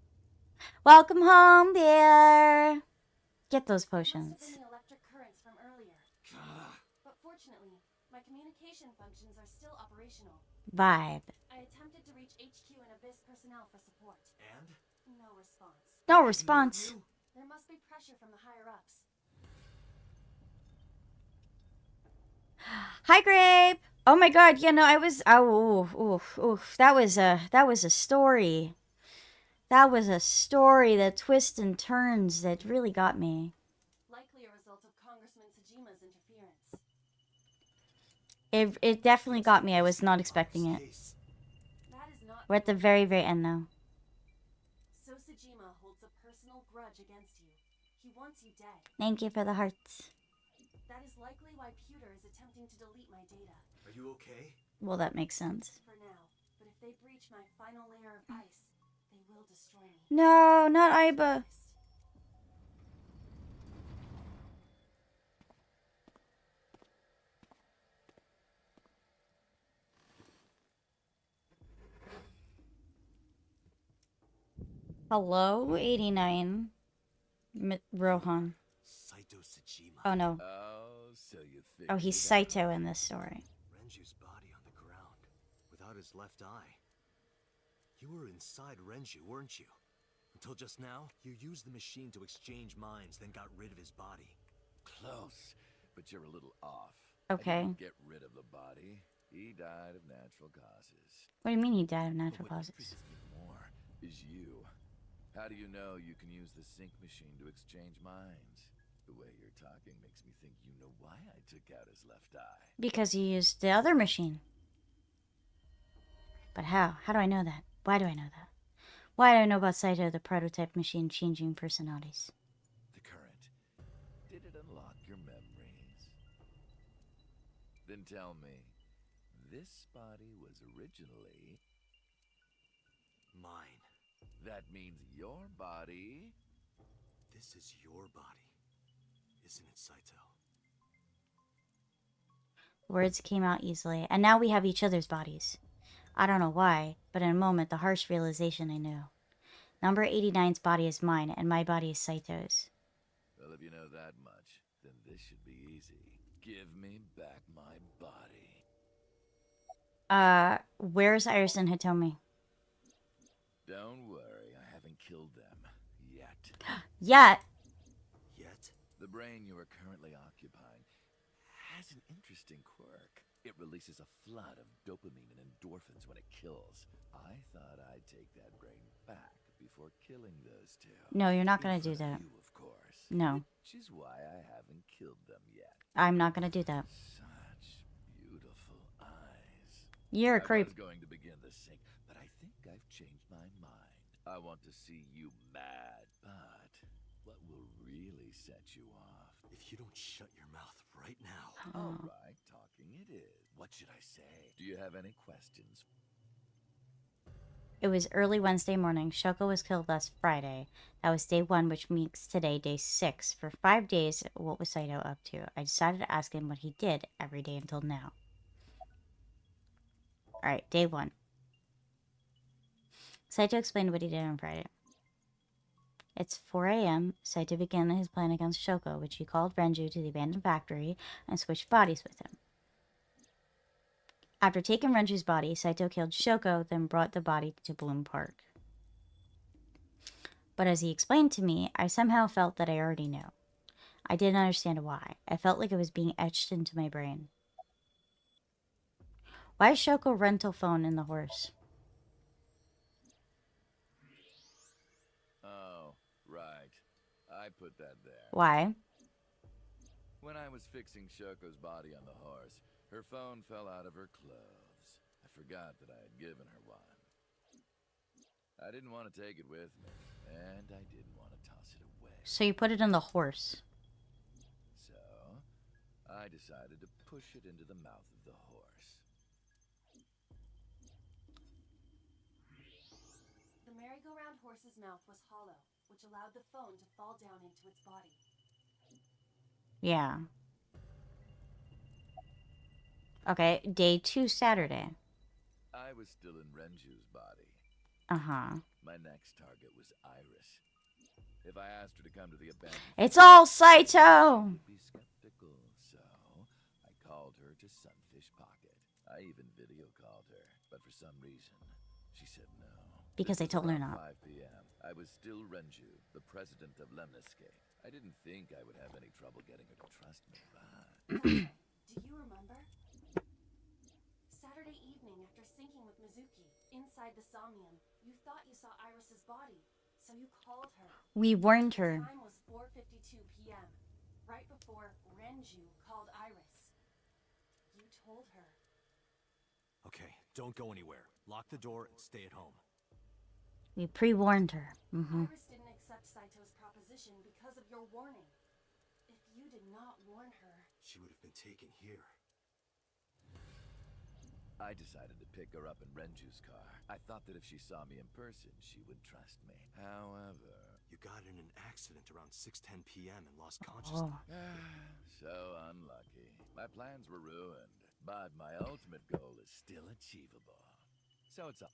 Welcome home, dear. Get those Must have potions. been the electric currents from earlier. But fortunately, my communication functions are still operational. Vibe. I attempted to reach HQ and Abyss personnel for support. And? No response. No response. There must be pressure from the higher-ups. Hi, Grape. Oh my God. Yeah, no, I was. That was a story. That was a story that twists and turns that really got me. Likely a result of Congressman Tsujima's interference. It definitely got me. I was not expecting it. That is not. We're at the very, very end now. So Tsujima holds a personal grudge against you. He wants you dead. Thank you for the hearts. That is likely why Pewter is attempting to delete my data. Are you okay? Well, that makes sense. For now. But if they breach my final layer of ice, they will destroy me. No, not Aiba. Hello, 89. Rohan. Saito Tsuchima. Oh no. Oh, so you Oh, he's figured out. Saito in this story. Renju's body on the ground, without his left eye. You were inside Renju, weren't you? Until just now, you used the machine to exchange minds, then got rid of his body. Close, but you're a little off. Okay. I didn't get rid of the body. He died of natural causes. What do you mean he died of But natural what causes? intrigues me more is you. How do you know you can use the sync machine to exchange minds? The way you're talking makes me think you know why I took out his left eye. Because he used the other machine. But how? How do I know that? Why do I know that? Why do I know about Saito, the prototype machine changing personalities? The current. Did it unlock your memories? Then tell me, this body was originally... Mine. That means your body... This is your body, isn't it, Saito? Words came out easily, and now we have each other's bodies. I don't know why, but in a moment, the harsh realization I knew. Number 89's body is mine, and my body is Saito's. Well, if you know that much, then this should be easy. Give me back my body. Where's Iris and Hitomi? Don't worry, I haven't killed them yet. Yet. Yet? The brain you are currently occupying has an interesting quirk. It releases a flood of dopamine and endorphins when it kills. I thought I'd take that brain back before killing those two. No, you're not In gonna do front that. of you, of course. No. Which is why I haven't killed them yet. I'm not gonna do that. Such beautiful eyes. You're a I creep. was going to begin the sync, but I think I've changed my mind. I want to see you mad, but what will really set you off? If you don't shut your mouth right now. All right, talking it is. What should I say? Do you have any questions? It was early Wednesday morning. Shoko was killed last Friday. That was day 1, which makes today day 6. For 5 days, what was Saito up to? I decided to ask him what he did every day until now. Alright, day 1. Saito explained what he did on Friday. It's 4 a.m. Saito began his plan against Shoko, which he called Renju to the abandoned factory and switched bodies with him. After taking Renju's body, Saito killed Shoko, then brought the body to Bloom Park. But as he explained to me, I somehow felt that I already knew. I didn't understand why. I felt like it was being etched into my brain. Why is Shoko rental phone in the horse? Oh, right. I put that there. Why? When I was fixing Shoko's body on the horse, her phone fell out of her clothes. I forgot that I had given her one. I didn't want to take it with me, and I didn't want to toss it away. So you put it in the horse. So, I decided to push it into the mouth of the horse. The merry-go-round horse's mouth was hollow, which allowed the phone to fall down into its body. Yeah. Okay, day 2, Saturday. I was still in Renju's body. Uh-huh. My next target was Iris. If I asked her to come to the abandoned... It's all Saito! She'd be skeptical, so I called her to Sunfish Pocket. I even video called her, but for some reason, she said no. Because I This was told her around not. 5 p.m. I was still Renju, the president of Lemniscape. I didn't think I would have any trouble getting her to trust me, but... Do you remember? Saturday evening, after syncing with Mizuki, inside the Somnium, you thought you saw Iris's body, so you called her. We warned her. The time was 4:52 p.m., right before Renju called Iris. You told her. Okay, don't go anywhere. Lock the door and stay at home. We pre-warned her. Mm-hmm. Iris didn't accept Saito's proposition because of your warning. If you did not warn her... She would have been taken here. I decided to pick her up in Renju's car. I thought that if she saw me in person, she would trust me. However... You got in an accident around 6:10 p.m. and lost consciousness. Oh. So unlucky. My plans were ruined, but my ultimate goal is still achievable. So it's up.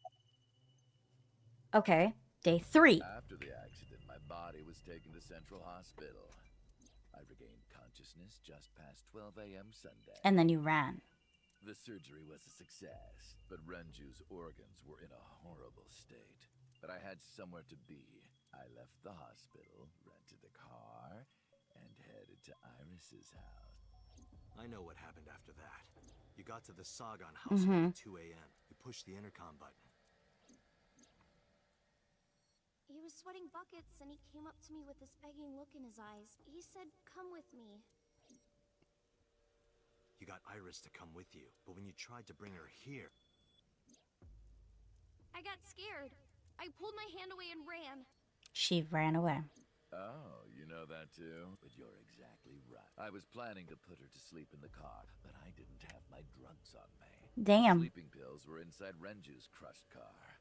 Okay, day 3. After the accident, my body was taken to Central Hospital. I regained consciousness just past 12 a.m. Sunday. And then you ran. The surgery was a success, but Renju's organs were in a horrible state. But I had somewhere to be. I left the hospital, rented a car, and headed to Iris's house. I know what happened after that. You got to the Sagan house at 2 a.m. You pushed the intercom button. He was sweating buckets and he came up to me with this begging look in his eyes. He said, "Come with me." You got Iris to come with you, but when you tried to bring her here... I got scared. I pulled my hand away and ran. She ran away. Oh, you know that too? But you're exactly right. I was planning to put her to sleep in the car, but I didn't have my drugs on me. Damn. Sleeping pills were inside Renju's crushed car.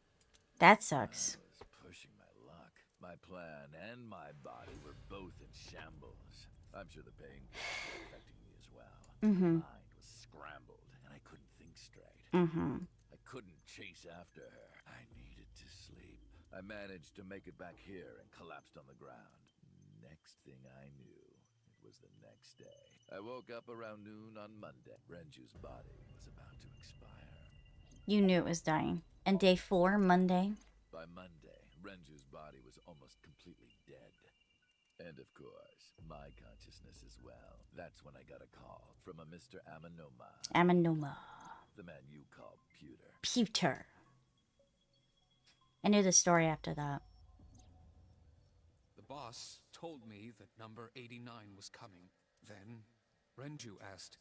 That sucks. I was pushing my luck. My plan and my body were both in shambles. I'm sure the pain was affecting me as well. Mm-hmm. My mind was scrambled, and I couldn't think straight. Mm-hmm. I couldn't chase after her. I needed to sleep. I managed to make it back here and collapsed on the ground. Next thing I knew, it was the next day. I woke up around noon on Monday. Renju's body was about to expire. You knew it was dying. And day 4, Monday. By Monday, Renju's body was almost completely dead. And of course, my consciousness as well. That's when I got a call from a Mr. Amanoma. Amanoma. The man you call Pewter. Pewter. I knew the story after that. The boss told me that number 89 was coming. Then, Renju asked,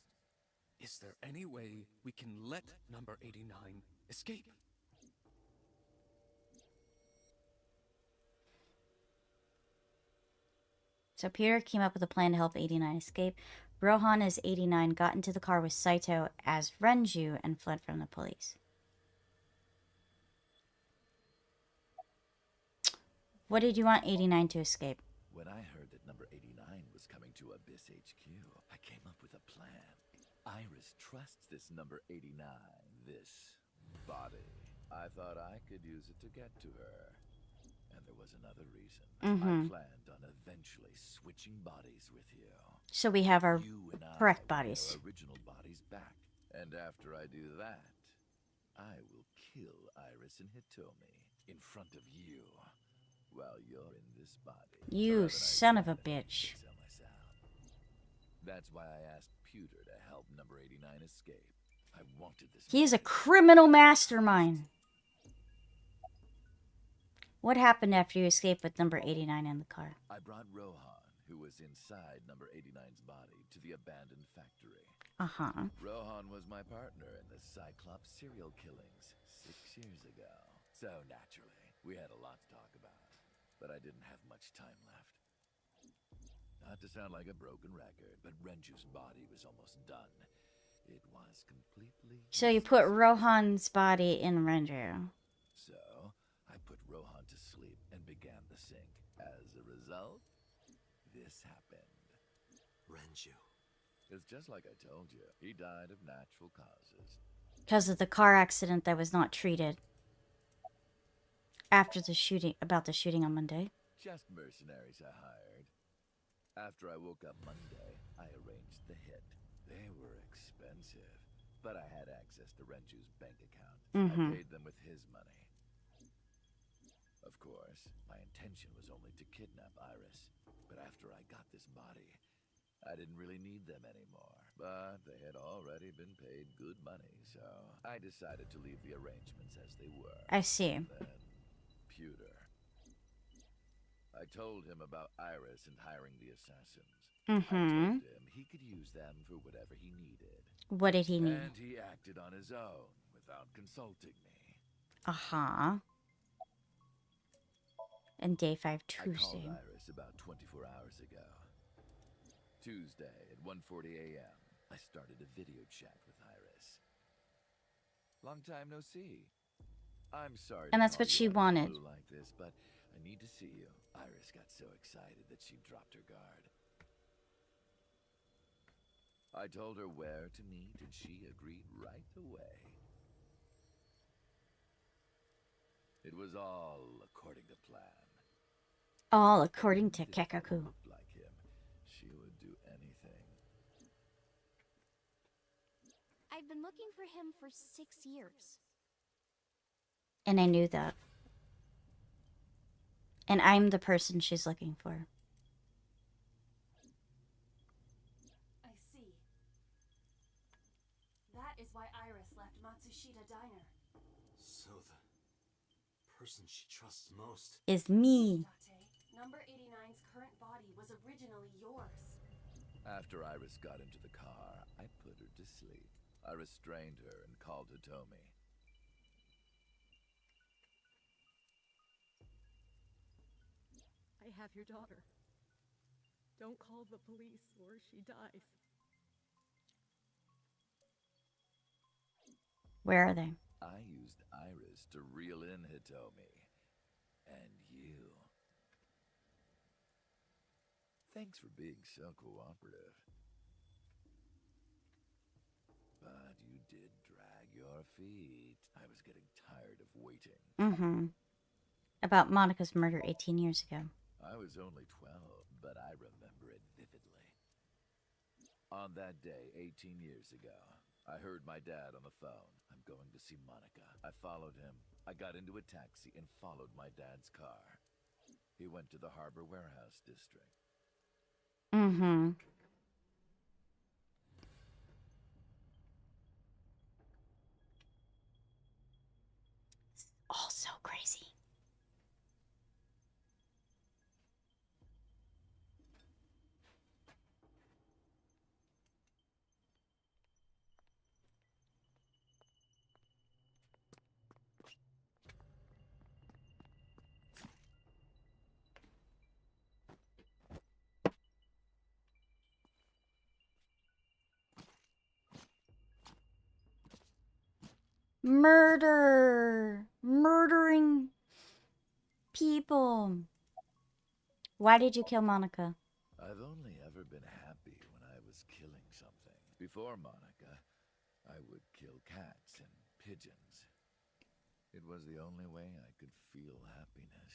"Is there any way we can let number 89 escape?" So Peter came up with a plan to help 89 escape. Rohan as 89 got into the car with Saito as Renju and fled from the police. What did you want 89 to escape? When I heard that number 89 was coming to Abyss HQ, I came up with a plan. Iris trusts this number 89, this body. I thought I could use it to get to her. And there was another reason. I planned on eventually switching bodies with you. So we have our You and I correct will get bodies. our original bodies back. And after I do that, I will kill Iris and Hitomi in front of you while you're in this body. You son of a bitch. That's why I asked Pewter to help number 89 escape. I wanted this. He's a criminal mastermind. What happened after you escaped with number 89 in the car? I brought Rohan, who was inside number 89's body, to the abandoned factory. Uh-huh. Rohan was my partner in the Cyclops serial killings 6 years ago. So naturally, we had a lot to talk about, but I didn't have much time left. Not to sound like a broken record, but Renju's body was almost done. It was completely... So you put Rohan's body in Renju. So, I put Rohan to sleep and began the sync. As a result, this happened. Renju. It's just like I told you. He died of natural causes. Because of the car accident that was not treated. After the shooting, about the shooting on Monday. Just mercenaries I hired. After I woke up Monday, I arranged the hit. They were expensive, but I had access to Renju's bank account. I paid them with his money. Of course, my intention was only to kidnap Iris, but after I got this body, I didn't really need them anymore. But they had already been paid good money, so I decided to leave the arrangements as they were. I see. Then, Pewter. I told him about Iris and hiring the assassins. I told him he could use them for whatever he needed. What did he need? And he acted on his own, without consulting me. Uh-huh. And day 5, I Tuesday. called Iris about 24 hours ago. Tuesday at 1:40 a.m., I started a video chat with Iris. Long time no see. I'm sorry. And to that's call what you she out of the wanted. blue like this, but I need to see you. Iris got so excited that she dropped her guard. I told her where to meet, and she agreed right away. It was all according to plan. All according to If I Kekaku. looked like him, she would do anything. I've been looking for him for 6 years. And I knew that. And I'm the person she's looking for. I see. That is why Iris left Matsushita Diner. So the person she trusts most. Is me. Date, number 89's current body was originally yours. After Iris got into the car, I put her to sleep. I restrained her and called Hitomi. I have your daughter. Don't call the police or she dies. Where are they? I used Iris to reel in Hitomi. And you. Thanks for being so cooperative. But you did drag your feet. I was getting tired of waiting. About Monica's murder 18 years ago. I was only 12, but I remember it vividly. On that day, 18 years ago, I heard my dad on the phone. I'm going to see Monica. I followed him. I got into a taxi and followed my dad's car. He went to the Harbor Warehouse District. Mm-hmm. All so crazy. Murder! Murdering people. Why did you kill Monica? I've only ever been happy when I was killing something. Before Monica, I would kill cats and pigeons. It was the only way I could feel happiness.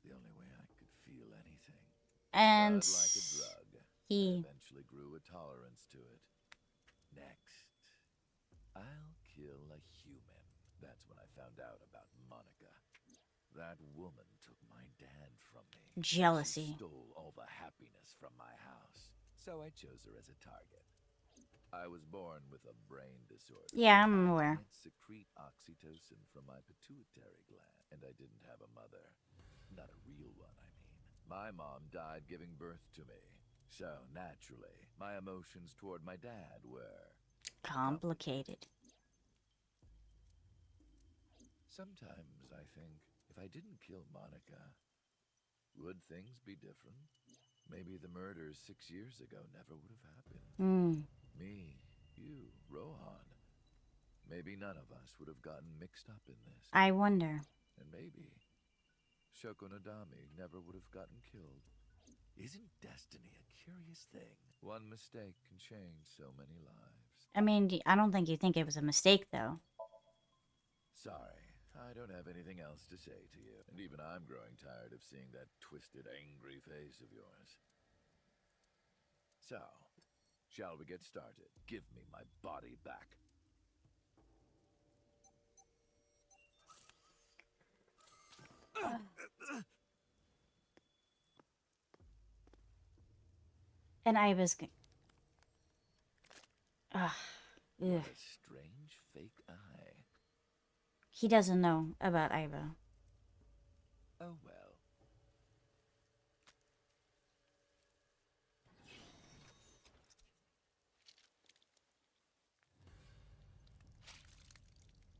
The only way I could feel anything. And But like a drug, I he... eventually grew a tolerance to it. Next, I'll kill a human. That's when I found out about Monica. That woman took my dad from me. Jealousy. She stole all the happiness from my house. So I chose her as a target. I was born with a brain disorder. Yeah, I'm aware. I can't secrete oxytocin from my pituitary gland, and I didn't have a mother. Not a real one, I mean. My mom died giving birth to me. So, naturally, my emotions toward my dad were... complicated. Sometimes I think, if I didn't kill Monica, would things be different? Maybe the murders 6 years ago never would have happened. Me, you, Rohan. Maybe none of us would have gotten mixed up in this. I wonder. And maybe Shoko Nadami never would have gotten killed. Isn't destiny a curious thing? One mistake can change so many lives. I mean, I don't think you think it was a mistake, though. Sorry, I don't have anything else to say to you. And even I'm growing tired of seeing that twisted, angry face of yours. So, shall we get started? Give me my body back. And I was... Ugh. What a strange fake eye. He doesn't know about Iva. Oh well.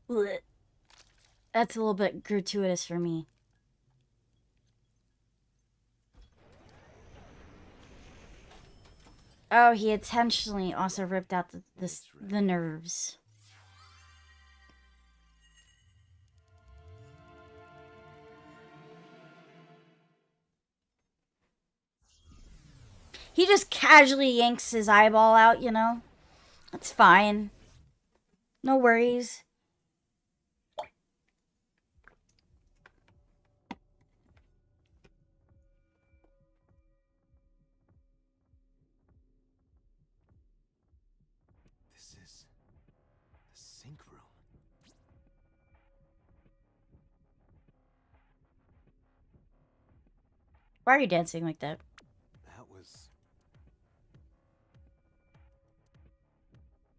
Blech. That's a little bit gratuitous for me. Oh, he intentionally also ripped out the nerves. He just casually yanks his eyeball out, you know? That's fine. No worries. This is the sink room. Why are you dancing like that? That was...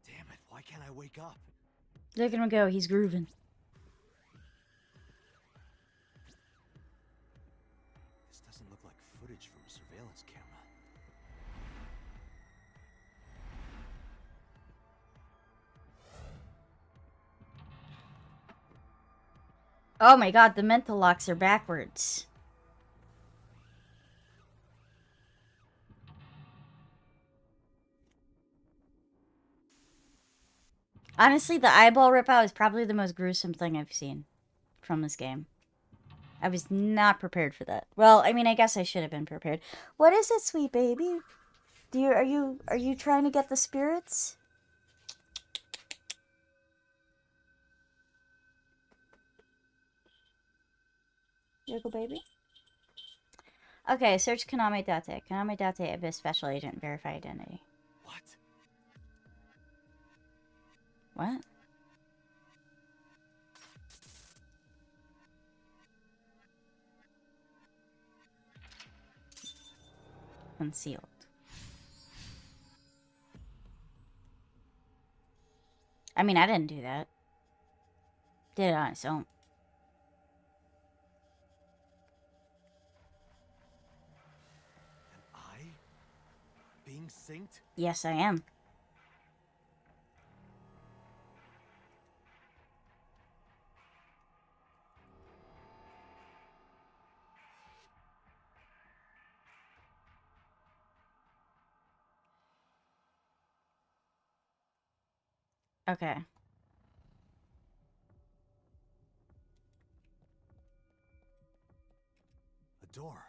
Damn it, why can't I wake up? Look at him go, he's grooving. This doesn't look like footage from a surveillance camera. Oh my god, the mental locks are backwards. Honestly, the eyeball rip out is probably the most gruesome thing I've seen from this game. I was not prepared for that. Well, I mean, I guess I should have been prepared. What is it, sweet baby? Are you trying to get the spirits? Yogo baby? Okay, search Kaname Date. Kaname Date, Abyss Special Agent, verify identity. What? What? Concealed. I mean, I didn't do that. Did it on its own. Am I being synced? Yes, I am. Okay. A door.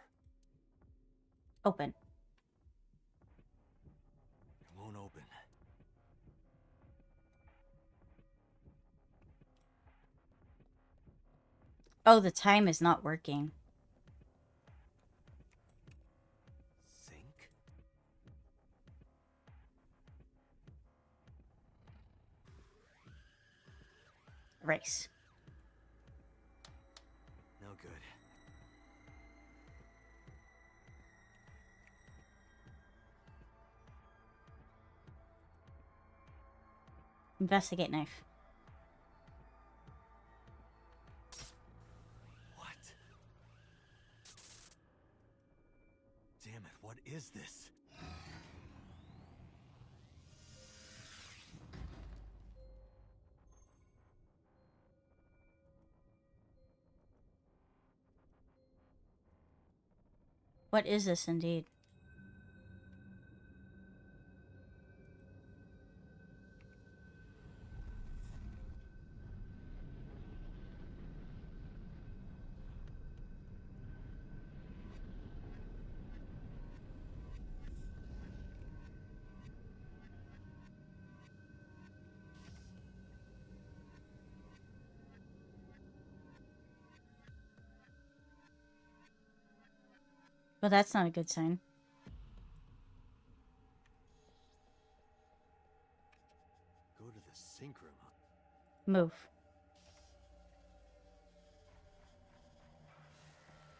Open. It won't open. Oh, the time is not working. Sync? Race. No good. Investigate knife. What? Damn it, what is this? What is this indeed? Well, that's not a good sign. Go to the sync room. Move.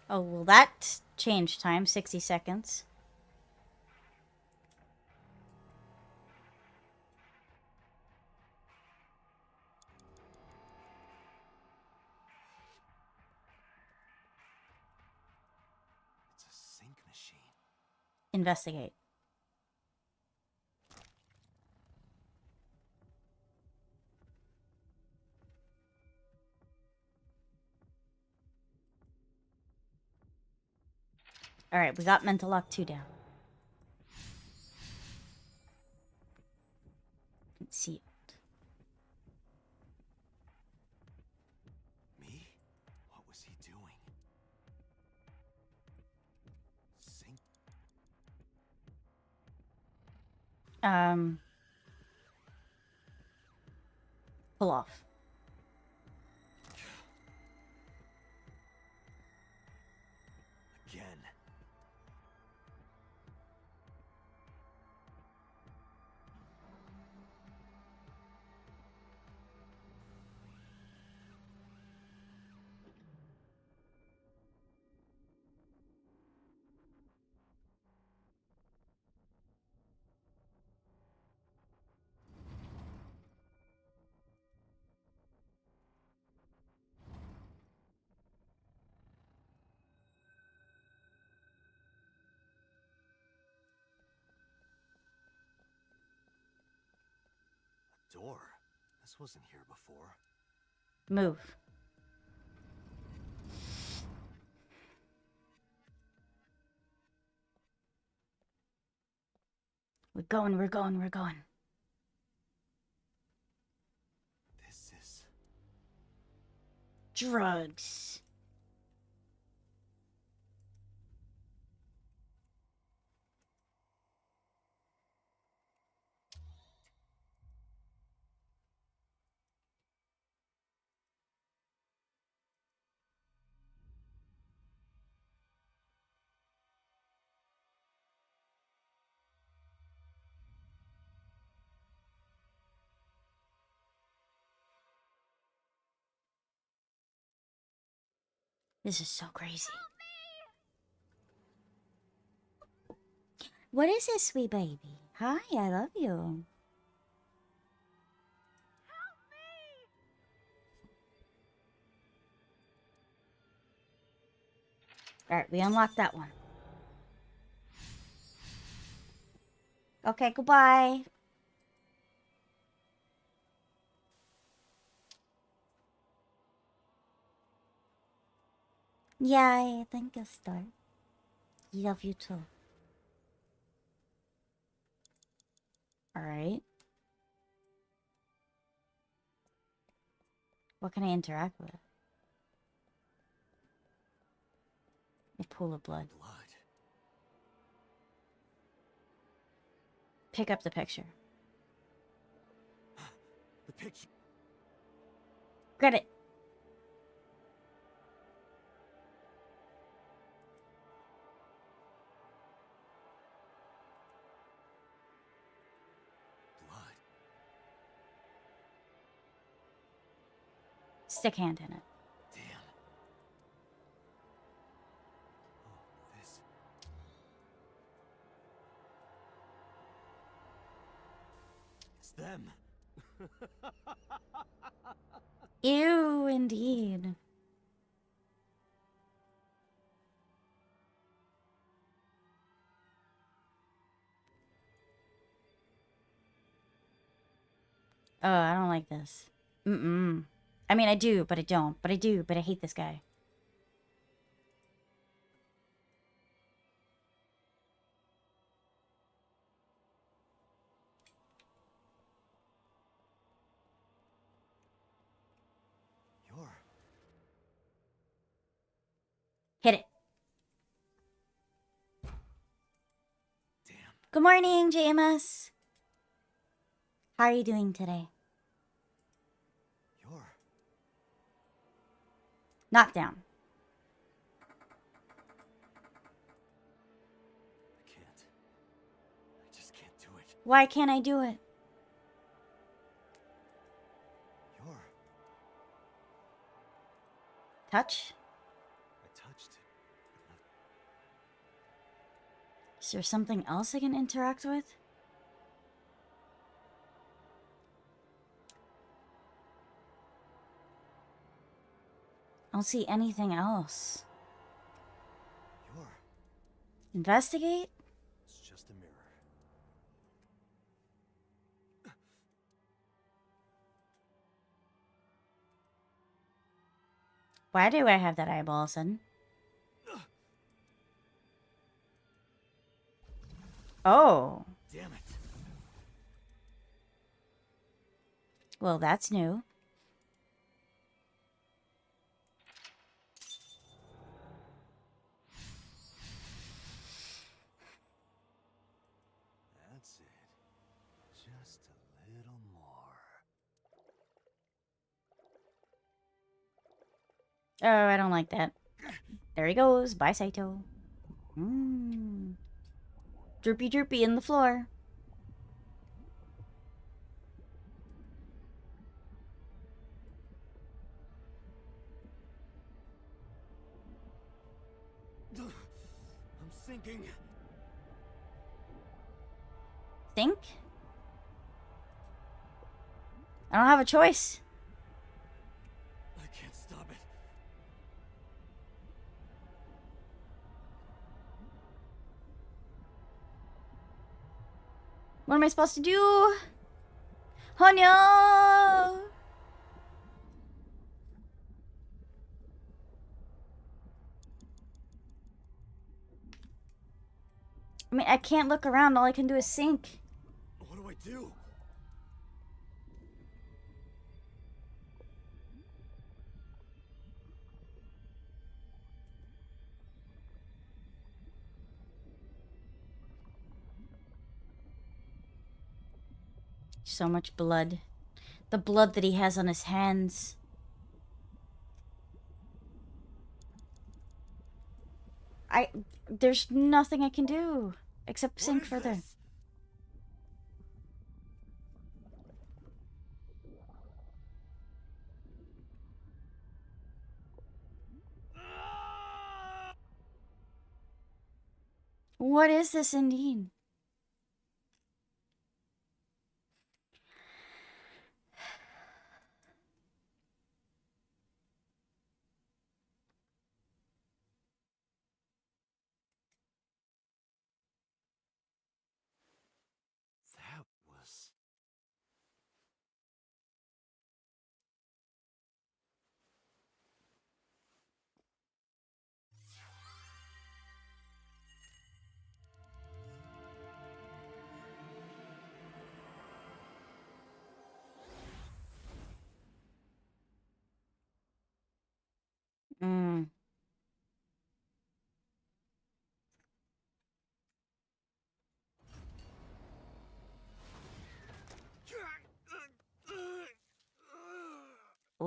Oh, well, that changed time. 60 seconds. It's a sync machine. Investigate. Alright, we got Mental Lock 2 down. Concealed. Me? What was he doing? Sync? Pull off. Again. A door? This wasn't here before. Move. We're going, we're going, we're going. This is... Drugs. This is so crazy. What is it, sweet baby? Hi, I love you. Alright, we unlocked that one. Okay, goodbye. Yeah, I think I'll start. Love you too. Alright. What can I interact with? A pool of blood. Blood. Pick up the picture. The picture. Get it. Blood. Stick hand in it. Damn. Oh, this. It's them. Ew, indeed. Oh, I don't like this. Mm-mm. I mean, I do, but I don't. But I do, but I hate this guy. You're. Hit it. Damn. Good morning, JMS. How are you doing today? You're. Knock down. I can't. I just can't do it. Why can't I do it? You're. Touch? I touched it. Is there something else I can interact with? I don't see anything else. You're. Investigate? It's just a mirror. Why do I have that eyeball all of a sudden? Oh. Damn it. Well, that's new. That's it. Just a little more. Oh, I don't like that. There he goes. Bye, Saito. Mmm. Droopy droopy in the floor. I'm sinking. Think? I don't have a choice. I can't stop it. What am I supposed to do? Oh no! I mean, I can't look around. All I can do is sink. What do I do? So much blood. The blood that he has on his hands. There's nothing I can do except sink further. This? What is this indeed?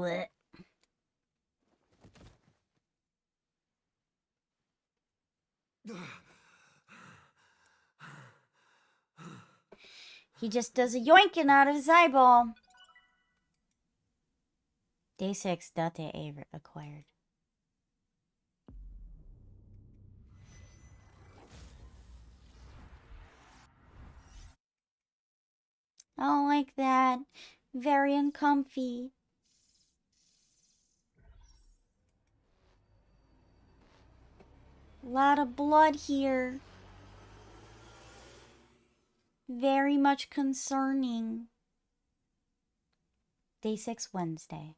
Blech. He just does a yoinking out of his eyeball. Day 6, data acquired. I don't like that. Very uncomfy. A lot of blood here. Very much concerning. Day 6, Wednesday.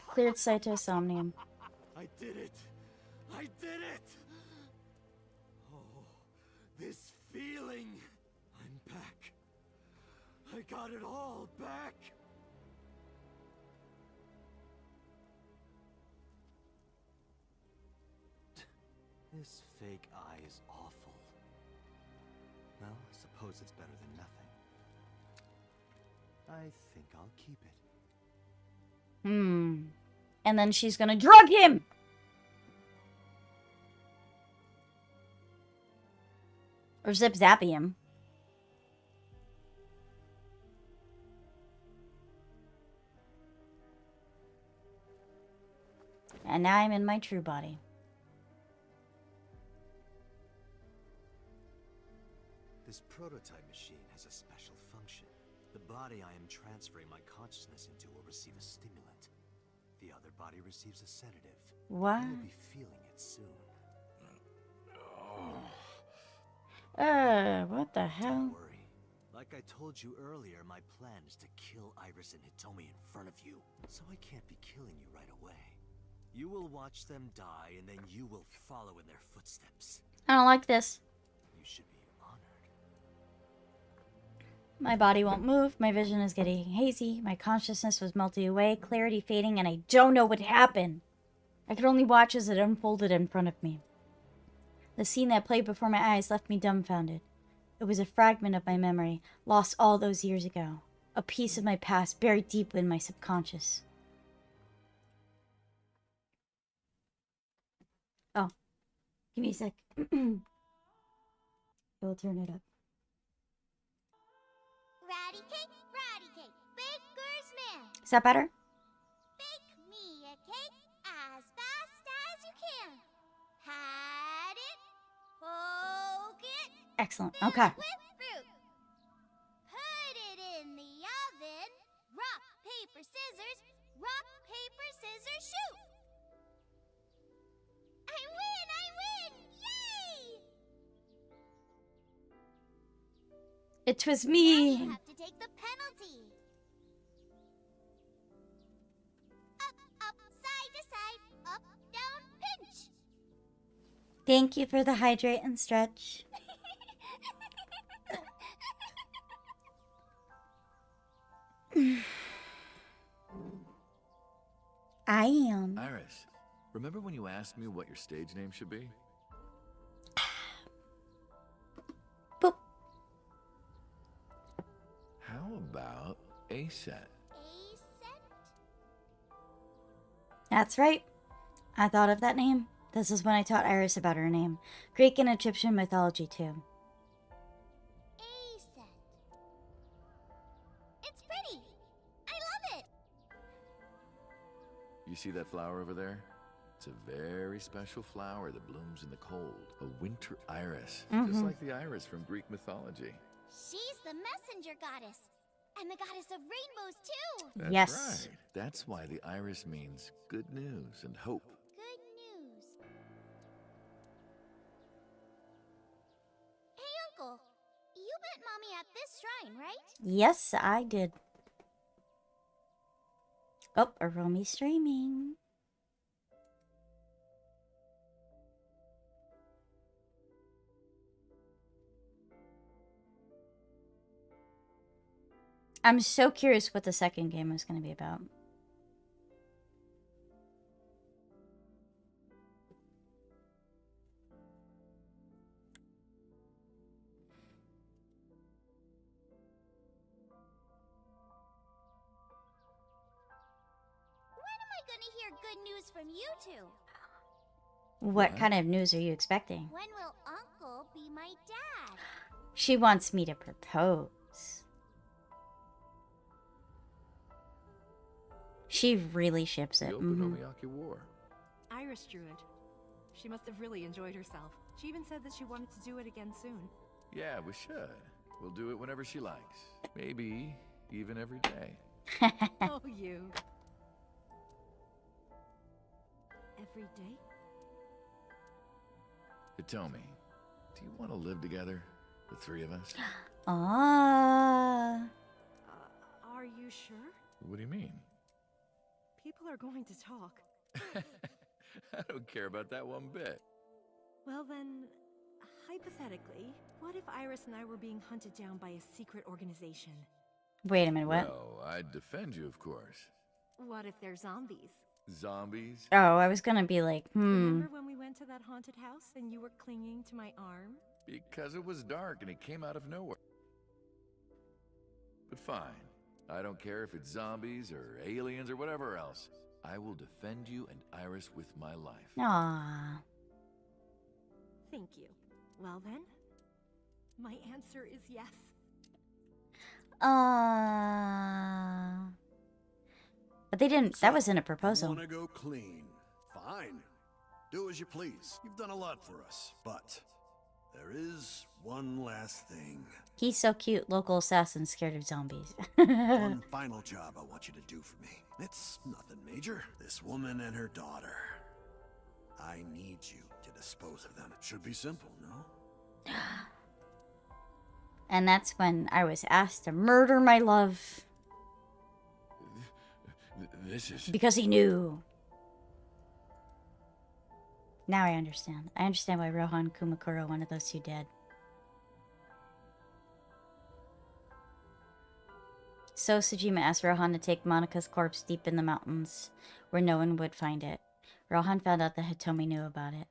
Cleared Saito Somnium. I did it! I did it! Oh, this feeling! I'm back. I got it all back! This fake eye is awful. Well, I suppose it's better than nothing. I think I'll keep it. And then she's gonna drug him! Or zip-zappy him. And now I'm in my true body. This prototype machine has a special function. The body I am transferring my consciousness into will receive a stimulant. The other body receives a sedative. What? You'll be feeling it soon. What the hell? Don't worry. Like I told you earlier, my plan is to kill Iris and Hitomi in front of you. So I can't be killing you right away. You will watch them die, and then you will follow in their footsteps. I don't like this. You should be honored. My body won't move, my vision is getting hazy, my consciousness was melting away, clarity fading, and I don't know what happened. I could only watch as it unfolded in front of me. The scene that played before my eyes left me dumbfounded. It was a fragment of my memory, lost all those years ago. A piece of my past buried deep in my subconscious. Oh. Give me a sec. I will turn it up. Ratty cake, baker's man. Is that better? Bake me a cake as fast as you can. Pat it, poke it, Excellent. fill Okay. it with fruit. Put it in the oven. Rock, paper, scissors. Rock, paper, scissors, shoot. I win! Yay! It was Now me. you have to take the penalty. Up, side to side, up, down, pinch. Thank you for the hydrate and stretch. I am. Iris, remember when you asked me what your stage name should be? Boop. How about A-Set? A-set? That's right. I thought of that name. This is when I taught Iris about her name. Greek and Egyptian mythology, too. A-set. It's pretty. I love it. You see that flower over there? It's a very special flower that blooms in the cold. A winter iris. Just like the iris from Greek mythology. She's the messenger goddess. And the goddess of rainbows, too. That's Yes. right. That's why the iris means good news and hope. Good news. Hey, Uncle. You met Mommy at this shrine, right? Yes, I did. Oh, Aromi streaming. I'm so curious what the second game is going to be about. good news from you two. What kind of news are you expecting? When will Uncle be my dad? She wants me to propose. She really ships it. Yokonomiyaki War. Iris drew it. She must have really enjoyed herself. She even said that she wanted to do it again soon. Yeah, we should. We'll do it whenever she likes. Maybe even every day. Oh, you. Every day? Hitomi, do you want to live together? The three of us? Ah. Are you sure? What do you mean? People are going to talk. I don't care about that one bit. Well then, hypothetically, what if Iris and I were being hunted down by a secret organization? Wait a minute, what? Well, I'd defend you, of course. What if they're zombies? Zombies? Oh, I was gonna be like, Remember when we went to that haunted house and you were clinging to my arm? Because it was dark and it came out of nowhere. But fine. I don't care if it's zombies or aliens or whatever else. I will defend you and Iris with my life. Aww. Thank you. Well then, my answer is yes. But they didn't, that wasn't a proposal. Want to go clean? Fine. Do as you please. You've done a lot for us. But there is one last thing. He's so cute, local assassin scared of zombies. One final job I want you to do for me. It's nothing major. This woman and her daughter. I need you to dispose of them. Should be simple, no? And that's when I was asked to murder my love. This is... Because he knew. Now I understand. I understand why Rohan Kumakura wanted those two dead. So Sejima asked Rohan to take Monika's corpse deep in the mountains, where no one would find it. Rohan found out that Hitomi knew about it.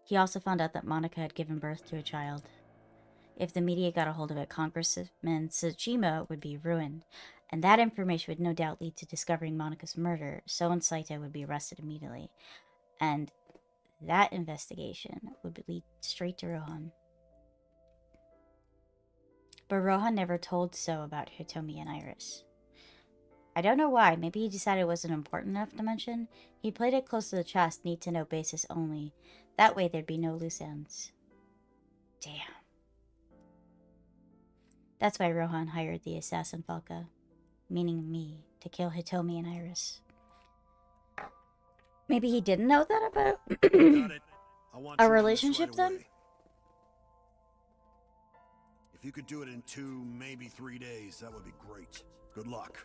He also found out that Monika had given birth to a child. If the media got a hold of it, Congressman Sejima would be ruined, and that information would no doubt lead to discovering Monika's murder. So and Saito would be arrested immediately, and that investigation would lead straight to Rohan. But Rohan never told So about Hitomi and Iris. I don't know why. Maybe he decided it wasn't important enough to mention. He played it close to the chest, need-to-know basis only. That way there'd be no loose ends. Damn. That's why Rohan hired the assassin Falca, meaning me, to kill Hitomi and Iris. Maybe he didn't know that about Got it. I want a you on this relationship right then? away. If you could do it in 2, maybe 3 days, that would be great. Good luck.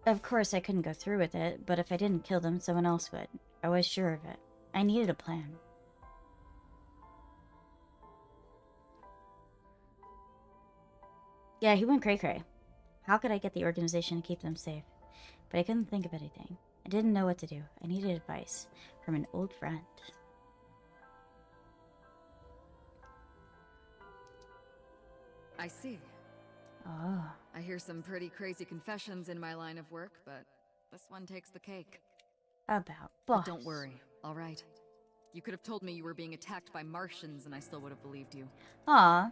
Of course I couldn't go through with it, but if I didn't kill them, someone else would. I was sure of it. I needed a plan. Yeah, he went cray-cray. How could I get the organization to keep them safe? But I couldn't think of anything. I didn't know what to do. I needed advice from an old friend. I see. Oh. I hear some pretty crazy confessions in my line of work, but this one takes the cake. About But boss. don't worry, all right? You could have told me you were being attacked by Martians and I still would have believed you. Aw.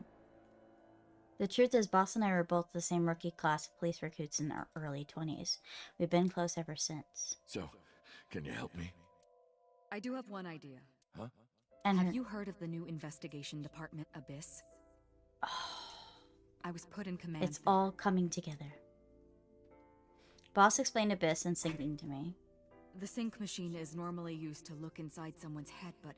The truth is, Boss and I were both the same rookie class of police recruits in our early 20s. We've been close ever since. So, can you help me? I do have one idea. Huh? And Have you heard of the new investigation department, Abyss? I was put in command. It's all coming together. Boss explained Abyss and syncing to me. The sync machine is normally used to look inside someone's head, but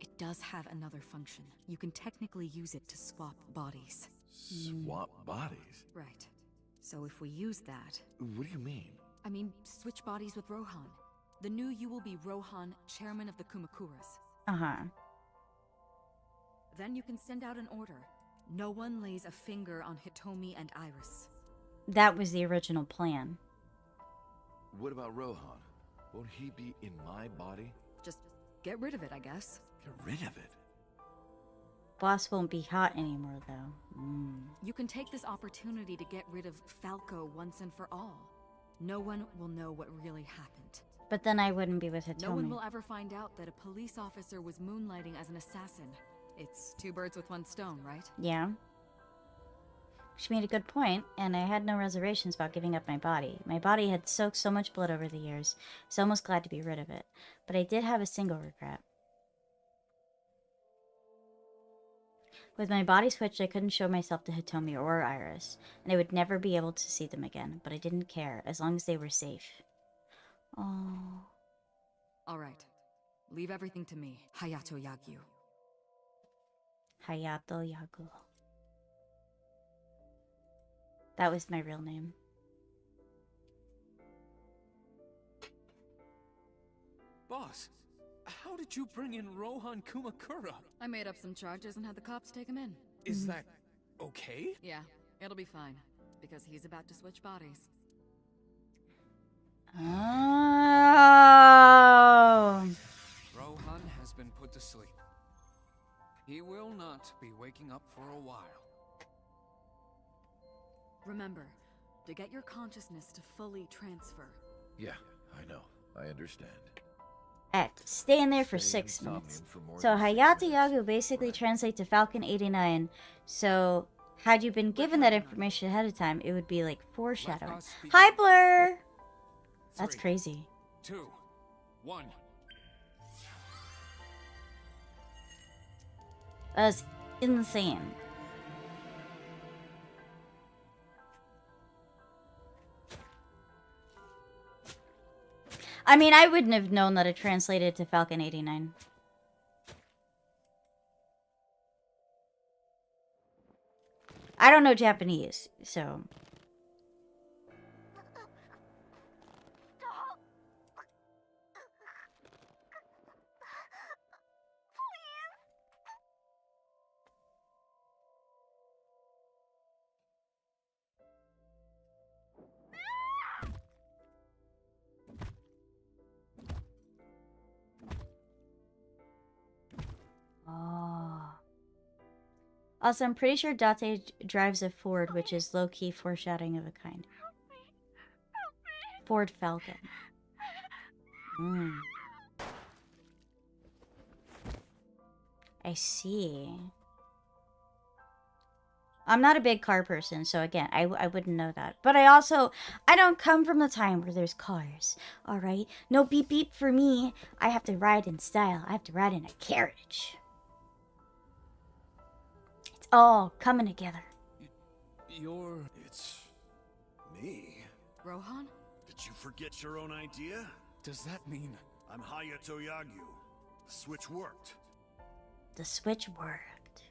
it does have another function. You can technically use it to swap bodies. Swap bodies? Right. So if we use that... What do you mean? I mean, switch bodies with Rohan. The new you will be Rohan, chairman of the Kumakuras. Uh-huh. Then you can send out an order. No one lays a finger on Hitomi and Iris. That was the original plan. What about Rohan? Won't he be in my body? Just get rid of it, I guess. Get rid of it? boss won't be hot anymore, though. You can take this opportunity to get rid of Falco once and for all. No one will know what really happened. But then I wouldn't be with Hitomi. No one will ever find out that a police officer was moonlighting as an assassin. It's 2 birds with 1 stone, right? Yeah. She made a good point, and I had no reservations about giving up my body. My body had soaked so much blood over the years, so almost glad to be rid of it. But I did have a single regret. With my body switched, I couldn't show myself to Hitomi or Iris, and I would never be able to see them again, but I didn't care, as long as they were safe. Oh. Alright. Leave everything to me, Hayato Yagyu. Hayato Yagu. That was my real name. Boss, how did you bring in Rohan Kumakura? I made up some charges and had the cops take him in. Is that okay? Yeah, it'll be fine, because he's about to switch bodies. Oh. Rohan has been put to sleep. He will not be waking up for a while. Remember, to get your consciousness to fully transfer. Yeah, I know. I understand. Stay in there for Stay in 6 Somnium minutes. for more So than 6 Hayato minutes. Yagu basically translates to Falcon 89. So had you been given that information ahead of time, it would be like foreshadowing. Let us begin. Hi, Blur! That's 3, crazy. 2, 1. That's insane. I mean, I wouldn't have known that it translated to Falcon 89. I don't know Japanese, so... Stop. Oh. Also, I'm pretty sure Date drives a Ford, which is low-key foreshadowing of a kind. Ford Falcon. I see. I'm not a big car person, so again, I wouldn't know that. But I don't come from the time where there's cars, alright? No beep beep for me. I have to ride in style. I have to ride in a carriage. It's all coming together. You're... It's me. Rohan? Did you forget your own idea? Does that mean... I'm Hayato Yagyu. The switch worked. The switch worked.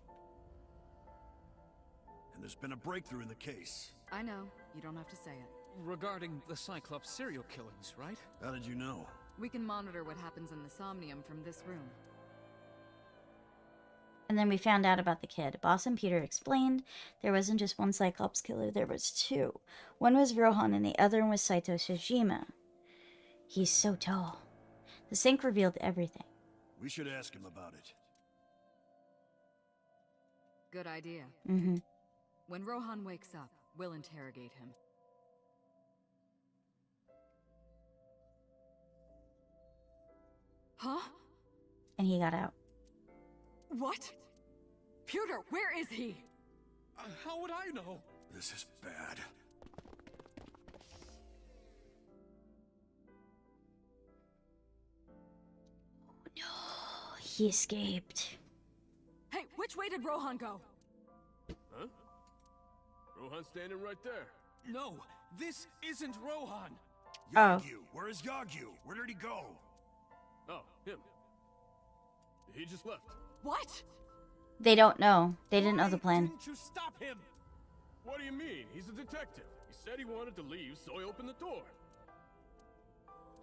And there's been a breakthrough in the case. I know. You don't have to say it. regarding the Cyclops serial killings, right? How did you know? We can monitor what happens in the Somnium from this room. And then we found out about the kid. Boss and Peter explained there wasn't just one Cyclops killer, there was two. One was Rohan and the other one was Saito Shojima. He's so tall. The sync revealed everything. We should ask him about it. Good idea. Mm-hmm. When Rohan wakes up, we'll interrogate him. Huh? And he got out. What? Peter, where is he? How would I know? This is bad. No, he escaped. Hey, which way did Rohan go? Huh? Rohan's standing right there. No, this isn't Rohan. Yagyu! Where is Yagyu? Where did he go? Oh, him. He just left. What? They don't know. They didn't know the plan. Didn't you stop him? What do you mean? He's a detective. He said he wanted to leave, so I opened the door.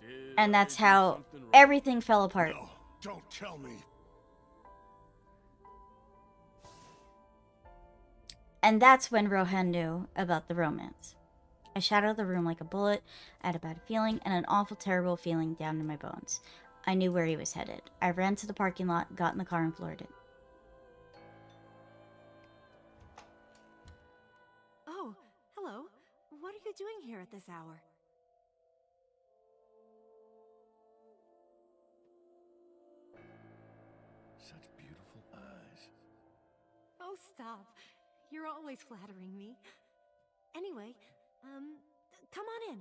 Did And that's I do how something wrong? everything fell apart. No, don't tell me. And that's when Rohan knew about the romance. I shot out of the room like a bullet. I had a bad feeling and an awful, terrible feeling down in my bones. I knew where he was headed. I ran to the parking lot, got in the car, and floored it. Hello. What are you doing here at this hour? Such beautiful eyes. Oh, stop. You're always flattering me. Anyway, come on in.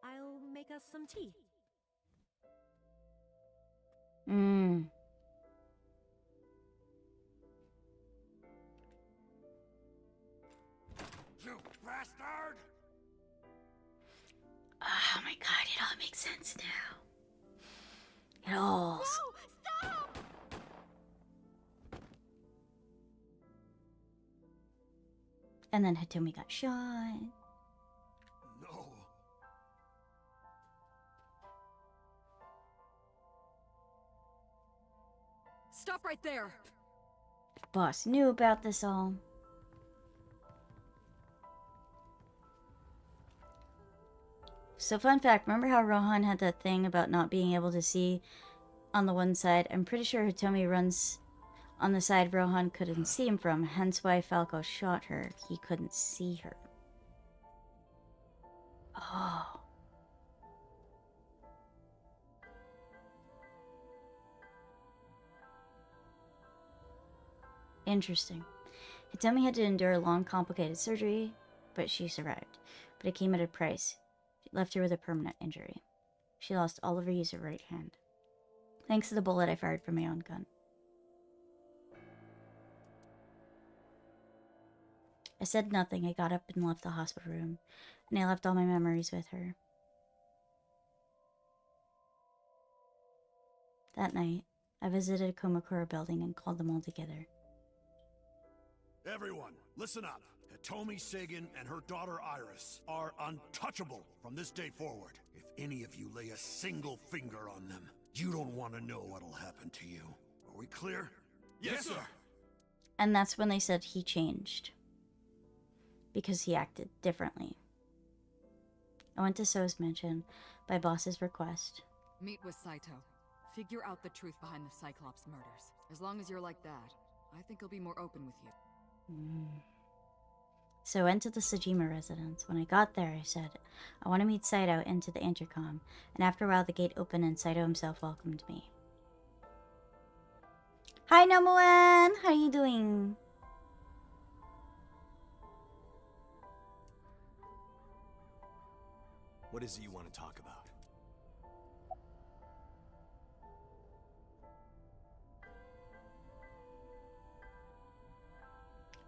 I'll make us some tea. Mmm. You bastard! Oh my god, it all makes sense now. It all. No! Stop! And then Hitomi got shot. No. Stop right there! Boss knew about this all. So fun fact, remember how Rohan had that thing about not being able to see on the one side? I'm pretty sure Hitomi runs on the side Rohan couldn't see him from, hence why Falco shot her. He couldn't see her. Oh. Interesting. Hitomi had to endure a long, complicated surgery, but she survived. But it came at a price. It left her with a permanent injury. She lost all of her use of her right hand. Thanks to the bullet I fired from my own gun. I said nothing. I got up and left the hospital room, and I left all my memories with her. That night, I visited Komakura building and called them all together. Everyone, listen up. Hitomi Sagan and her daughter Iris are untouchable from this day forward. If any of you lay a single finger on them, you don't want to know what'll happen to you. Are we clear? Yes, sir. And that's when they said he changed. Because he acted differently. I went to So's mansion by boss's request. Meet with Saito. Figure out the truth behind the Cyclops murders. As long as you're like that, I think he'll be more open with you. So I went to the Sajima residence. When I got there, I said, I want to meet Saito into the intercom. And after a while, the gate opened and Saito himself welcomed me. Hi, Nomoan! How are you doing? What is it you want to talk about?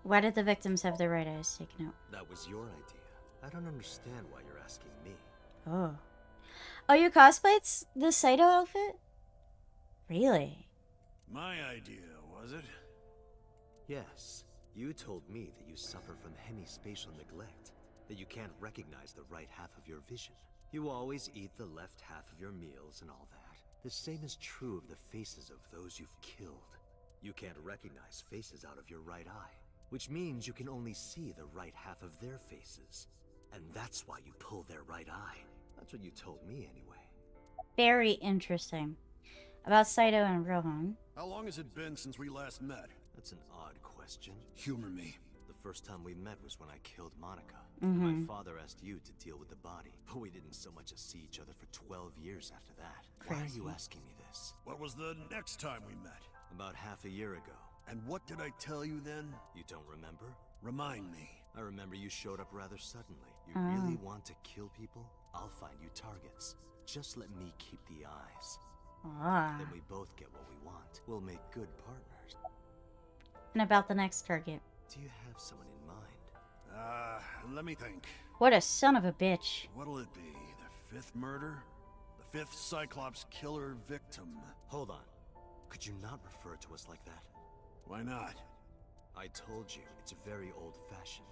Why did the victims have their right eyes taken out? That was your idea. I don't understand why you're asking me. Oh. Oh, you cosplayed the Saito outfit? Really? My idea, was it? Yes. You told me that you suffer from hemispatial neglect, that you can't recognize the right half of your vision. You always eat the left half of your meals and all that. The same is true of the faces of those you've killed. You can't recognize faces out of your right eye, which means you can only see the right half of their faces. And that's why you pull their right eye. That's what you told me anyway. Very interesting. About Saito and Rohan. How long has it been since we last met? That's an odd question. Humor me. The first time we met was when I killed Monica. Mm-hmm. My father asked you to deal with the body, but we didn't so much as see each other for 12 years after that. Why are you asking me this? What was the next time we met? About half a year ago. And what did I tell you then? You don't remember? Remind me. I remember you showed up rather suddenly. You really want to kill people? I'll find you targets. Just let me keep the eyes. Then we both get what we want. We'll make good partners. And about the next target. Do you have someone in mind? Let me think. What a son of a bitch. What'll it be? The fifth murder? The fifth Cyclops killer victim? Hold on. Could you not refer to us like that? Why not? I told you, it's very old-fashioned.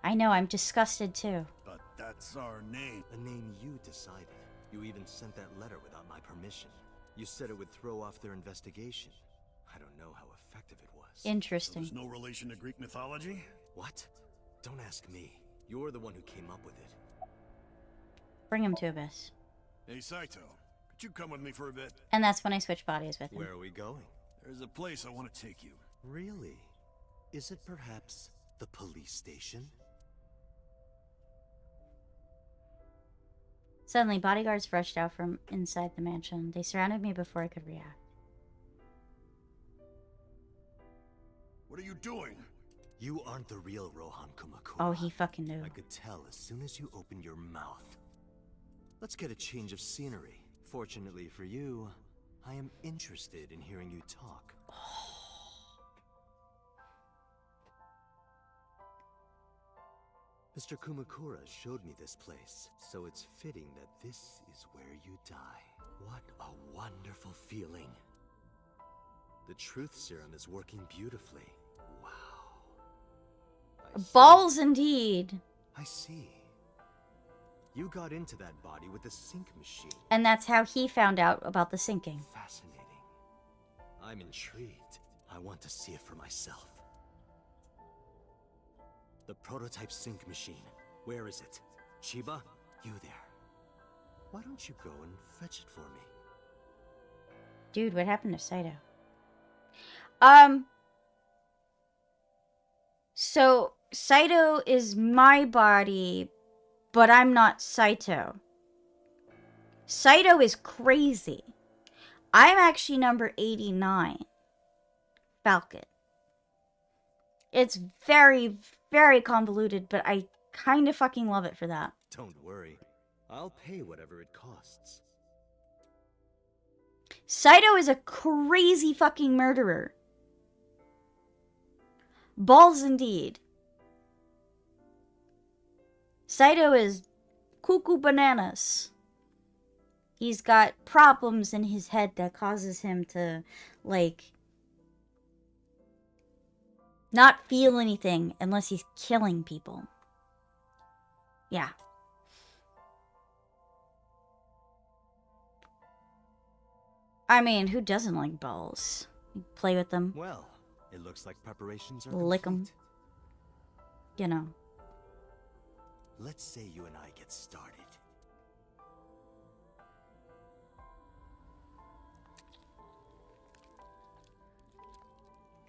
I know, I'm disgusted too. But that's our name. A name you decided. You even sent that letter without my permission. You said it would throw off their investigation. I don't know how effective it was. So Interesting. there's no relation to Greek mythology? What? Don't ask me. You're the one who came up with it. Bring him to Abyss. Hey, Saito. Could you come with me for a bit? And that's when I switch bodies with him. Where are we going? There's a place I want to take you. Really? Is it perhaps The police station? Suddenly, bodyguards rushed out from inside the mansion. They surrounded me before I could react. What are you doing? You aren't the real Rohan Kumakura. Oh, he fucking knew. I could tell as soon as you opened your mouth. Let's get a change of scenery. Fortunately for you, I am interested in hearing you talk. Mr. Kumakura showed me this place, so it's fitting that this is where you die. What a wonderful feeling. The truth serum is working beautifully. Wow. I see. Balls indeed. I see. You got into that body with the sync machine. And that's how he found out about the sinking. Fascinating. I'm intrigued. I want to see it for myself. The prototype sync machine. Where is it? Chiba? You there. Why don't you go and fetch it for me? Dude, what happened to Saito? So Saito is my body, but I'm not Saito. Saito is crazy. I'm actually number 89. Falcon. It's very, very convoluted, but I kind of fucking love it for that. Don't worry. I'll pay whatever it costs. Saito is a crazy fucking murderer. Balls indeed. Saito is cuckoo bananas. He's got problems in his head that causes him to, like, not feel anything unless he's killing people. Yeah. I mean, who doesn't like balls? You play with them. Well, it looks like preparations are Lick complete. 'em. You know. Let's say you and I get started.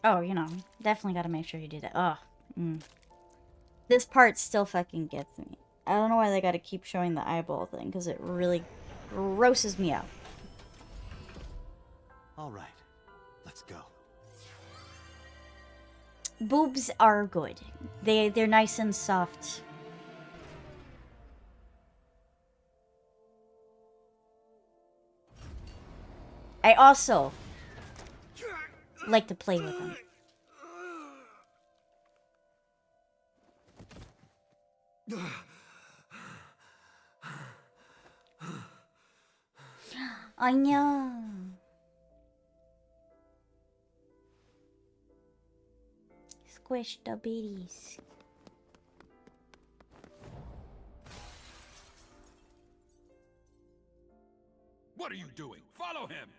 Oh, you know, definitely gotta make sure you do that. Oh, This part still fucking gets me. I don't know why they gotta keep showing the eyeball thing, because it really grosses me out. All right, let's go. Boobs are good. They're nice and soft. I also like to play with them. Anya. Squish the bitties. What are you doing? Follow him!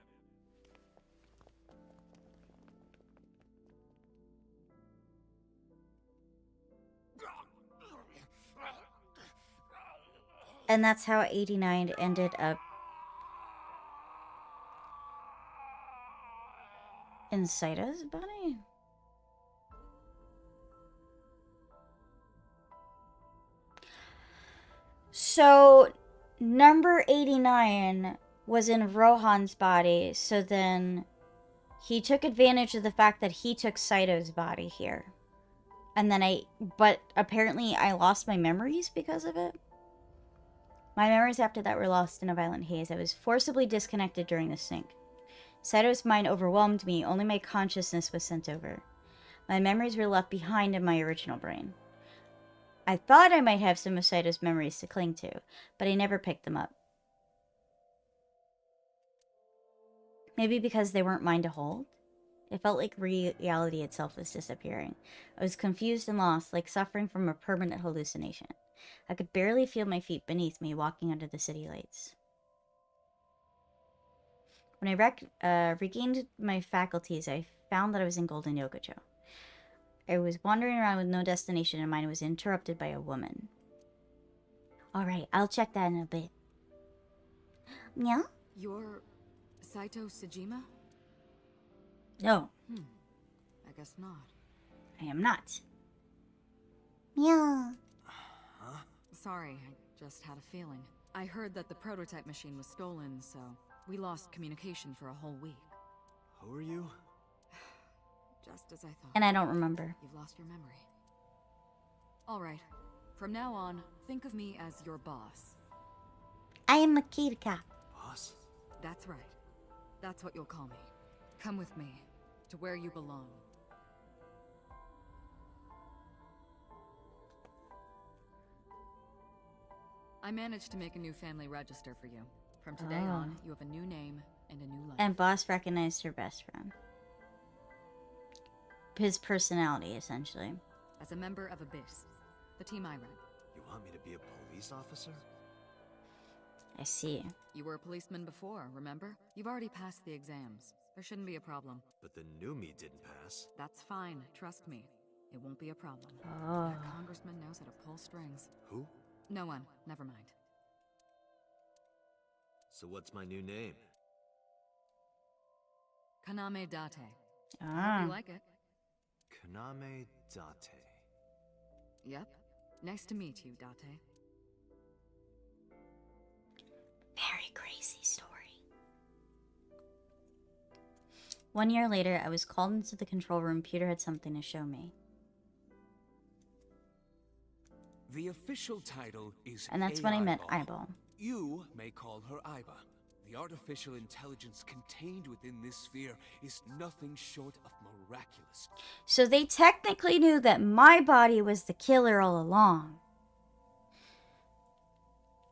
And that's how 89 ended up in Saito's body. So, number 89 was in Rohan's body, so then he took advantage of the fact that he took Saito's body here. And then but apparently I lost my memories because of it. My memories after that were lost in a violent haze. I was forcibly disconnected during the sync. Saito's mind overwhelmed me, only my consciousness was sent over. My memories were left behind in my original brain. I thought I might have some of Saito's memories to cling to, but I never picked them up. Maybe because they weren't mine to hold? It felt like reality itself was disappearing. I was confused and lost, like suffering from a permanent hallucination. I could barely feel my feet beneath me walking under the city lights. When I regained my faculties, I found that I was in Golden Yokocho. I was wandering around with no destination in mind and was interrupted by a woman. Alright, I'll check that in a bit. Yeah? You're Saito Sejima? No, I guess not. I am not. Meow. Huh? Sorry, I just had a feeling. I heard that the prototype machine was stolen, so we lost communication for a whole week. Who are you? Just as I thought. And I don't remember. You've lost your memory. All right. From now on, think of me as your boss. I am Makita. Boss? That's right. That's what you'll call me. Come with me to where you belong. I managed to make a new family register for you. From today on, you have a new name and a new life. And boss recognized her best friend. His personality, essentially. As a member of Abyss, the team I run. You want me to be a police officer? I see. You were a policeman before, remember? You've already passed the exams. There shouldn't be a problem. But the new me didn't pass. That's fine, trust me. It won't be a problem. Oh. That congressman knows how to pull strings. Who? No one, never mind. So what's my new name? Kaname Date. Hope Ah. you like it. Kaname Date. Yep. Nice to meet you, Date. Very crazy story. 1 year later, I was called into the control room. Peter had something to show me. The official title is And that's when I met Eyeball. Eyeball. You may call her Iba. The artificial intelligence contained within this sphere is nothing short of miraculous. So they technically knew that my body was the killer all along.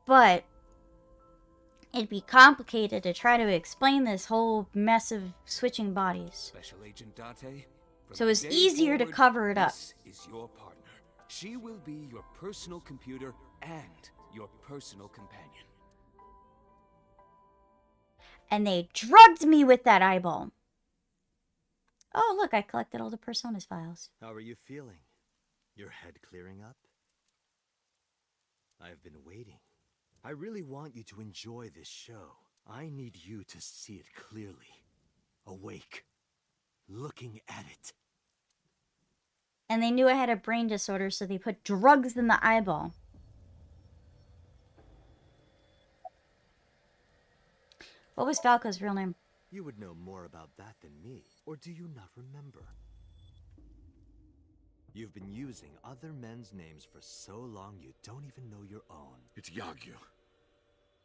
But it'd be complicated to try to explain this whole mess of switching bodies. Special Agent Date. from So it's today easier to forward, cover it up. This is your partner. She will be your personal computer and your personal companion. And they drugged me with that eyeball. Oh, look, I collected all the Personas files. How are you feeling? Your head clearing up? I've been waiting. I really want you to enjoy this show. I need you to see it clearly. Awake. Looking at it. And they knew I had a brain disorder, so they put drugs in the eyeball. What was Falco's real name? You would know more about that than me, or do you not remember? You've been using other men's names for so long you don't even know your own. It's Yagyu.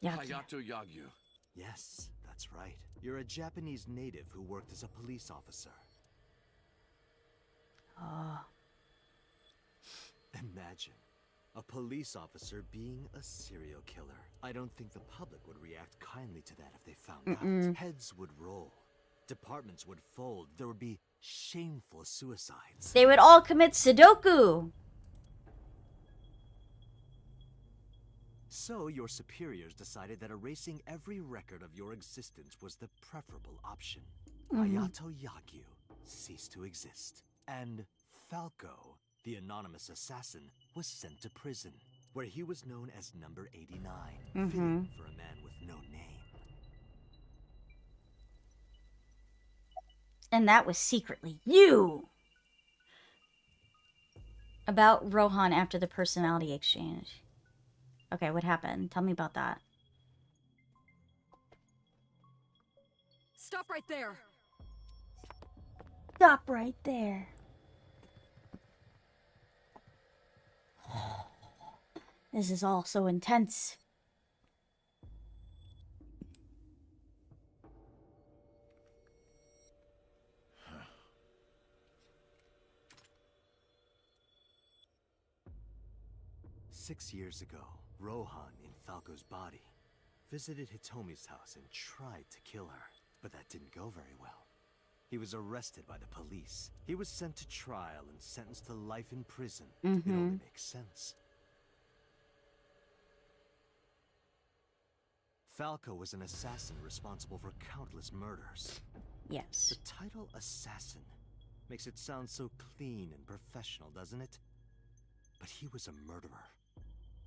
Yaki. Hayato Yagyu. Yes, that's right. You're a Japanese native who worked as a police officer. Oh. Imagine a police officer being a serial killer. I don't think the public would react kindly to that if they found out. Heads would roll. Departments would fold. There would be shameful suicides. They would all commit Sudoku. So your superiors decided that erasing every record of your existence was the preferable option. Hayato Yagyu ceased to exist. And Falco, the anonymous assassin, was sent to prison, where he was known as Number 89, fitting for a man with no name. And that was secretly you. About Rohan after the personality exchange. Okay, what happened? Tell me about that. Stop right there! Stop right there. This is all so intense. Six years ago, Rohan, in Falco's body, visited Hitomi's house and tried to kill her, but that didn't go very well. He was arrested by the police. He was sent to trial and sentenced to life in prison. It only makes sense. Falco was an assassin responsible for countless murders. Yes. The title assassin makes it sound so clean and professional, doesn't it? But he was a murderer.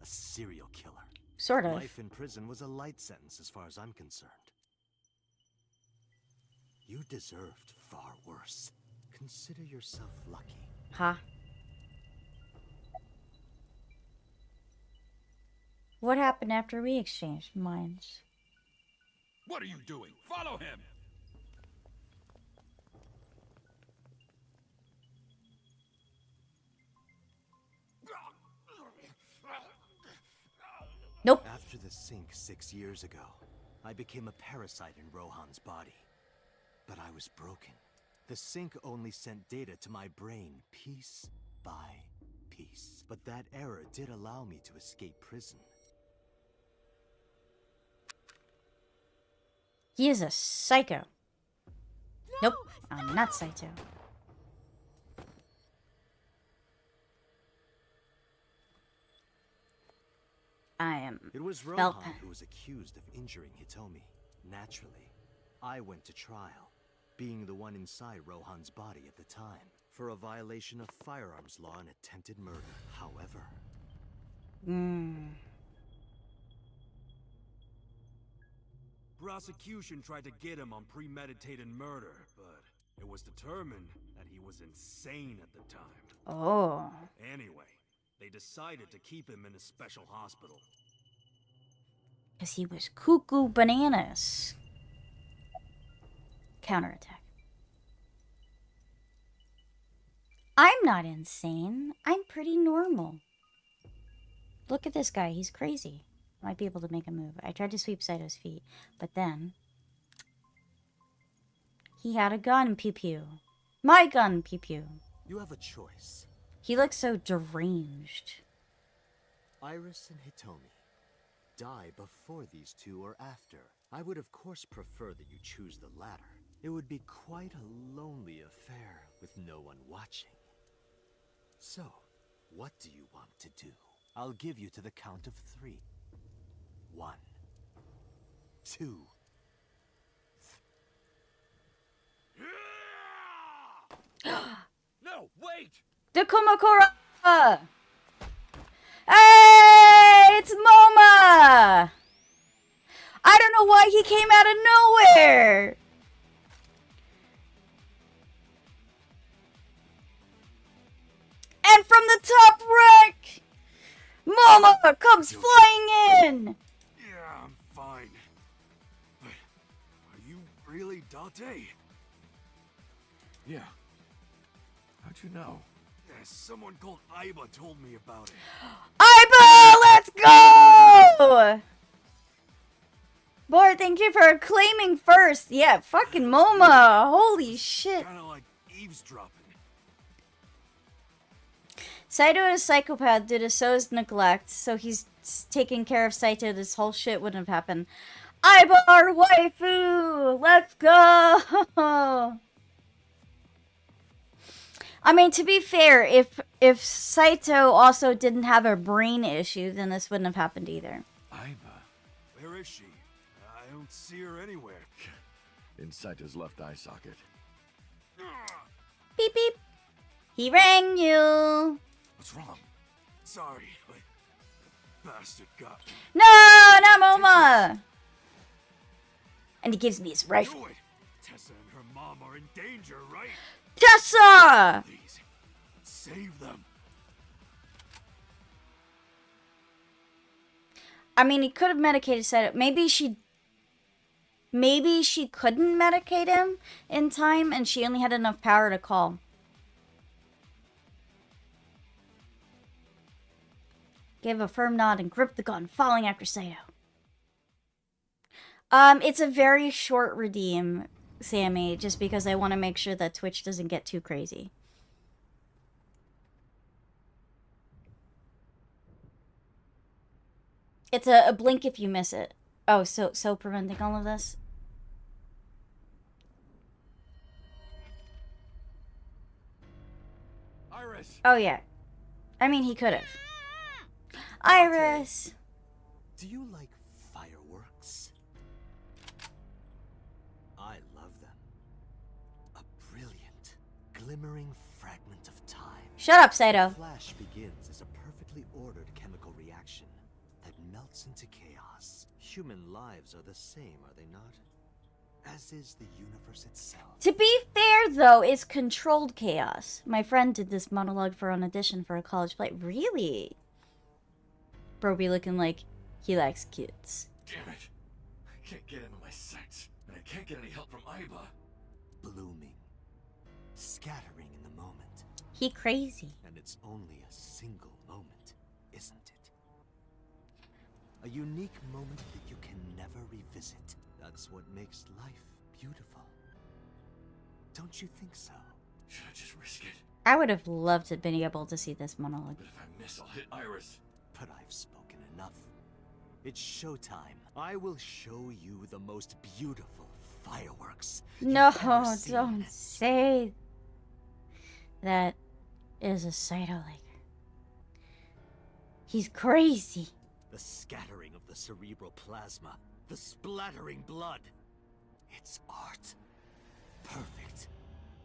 A serial killer. Sort of. Life in prison was a light sentence as far as I'm concerned. You deserved far worse. Consider yourself lucky. Huh? What happened after we exchanged minds? What are you doing? Follow him! Nope. After the sink 6 years ago, I became a parasite in Rohan's body. But I was broken. The sink only sent data to my brain piece by piece. But that error did allow me to escape prison. He is a psycho. Nope, I'm not Saito. I am It was Rohan Falcon. who was accused of injuring Hitomi. Naturally, I went to trial, being the one inside Rohan's body at the time, for a violation of firearms law and attempted murder. However, Prosecution tried to get him on premeditated murder, but it was determined that he was insane at the time. Oh. Anyway, they decided to keep him in a special hospital. Because he was cuckoo bananas. Counterattack. I'm not insane. I'm pretty normal. Look at this guy. He's crazy. Might be able to make a move. I tried to sweep Saito's feet, but then he had a gun, pew pew. My gun, pew pew. you have a choice. He looks so deranged. Iris and Hitomi. Die before these two or after. I would of course prefer that you choose the latter. It would be quite a lonely affair with no one watching. So, what do you want to do? I'll give you to the count of 3. 1, 2. No, wait! The Kumakura! Hey, it's Moma! I don't know why he came out of nowhere! And from the top rack, Moma comes flying in! Yeah, I'm fine. But are you really Dante? Yeah. How'd you know? Yeah, someone called Aiba told me about it. Aiba, let's go! Boy, thank you for claiming first. Yeah, fucking Moma. Holy shit. Kinda like eavesdropping. Saito is a psychopath due to So's neglect, so he's taking care of Saito. This whole shit wouldn't have happened. Aiba, our waifu! Let's go! I mean, to be fair, if Saito also didn't have a brain issue, then this wouldn't have happened either. Aiba? Where is she? I don't see her anywhere. In Saito's left eye socket. Beep beep. He rang you. What's wrong? Sorry, but bastard got me. No, not Moma. And he gives me his rifle. Do it! Tessa and her mom are in danger, right? Tessa! Please, save them. I mean, he could have medicated Saito. Maybe she couldn't medicate him in time, and she only had enough power to call. Gave a firm nod and gripped the gun, falling after Saito. It's a very short redeem, Sammy, just because I want to make sure that Twitch doesn't get too crazy. It's a blink if you miss it. Oh, so preventing all of this? Iris! Oh, yeah. I mean, he could have. Iris! Do you like fireworks? I love them. A brilliant, glimmering fragment of time. Shut up, Saito. Flash begins as a perfectly ordered chemical reaction that melts into chaos. Human lives are the same, are they not? As is the universe itself. To be fair, though, it's controlled chaos. My friend did this monologue for an audition for a college play. Really? Bro be looking like, He likes kids. Damn it! I can't get into my sights, and I can't get any help from Aiba. Blooming. Scattering in the moment. He crazy. And it's only a single moment, isn't it? A unique moment that you can never revisit. That's what makes life beautiful. Don't you think so? Should I just risk it? I would have loved to have been able to see this monologue. But if I miss, I'll hit Iris. But I've spoken enough. It's showtime. I will show you the most beautiful fireworks No, you've ever seen. don't say that is a Saito like. He's crazy. The scattering of the cerebral plasma, the splattering blood. It's art. Perfect,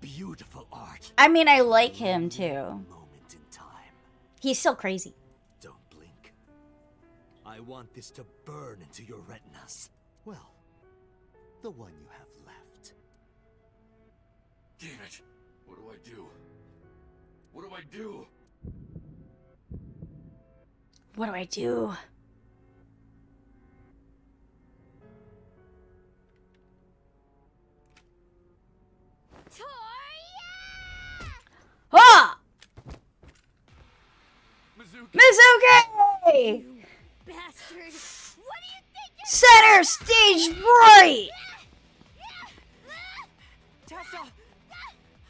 beautiful art. I mean, I like him too. Moment in time. He's still crazy. Don't blink. I want this to burn into your retinas. Well, the one you have left. Damn it! What do I do? What do I do? What do I do? Ah! Mizuki! Bastard! What do you think you're— Center stage right! Tessa!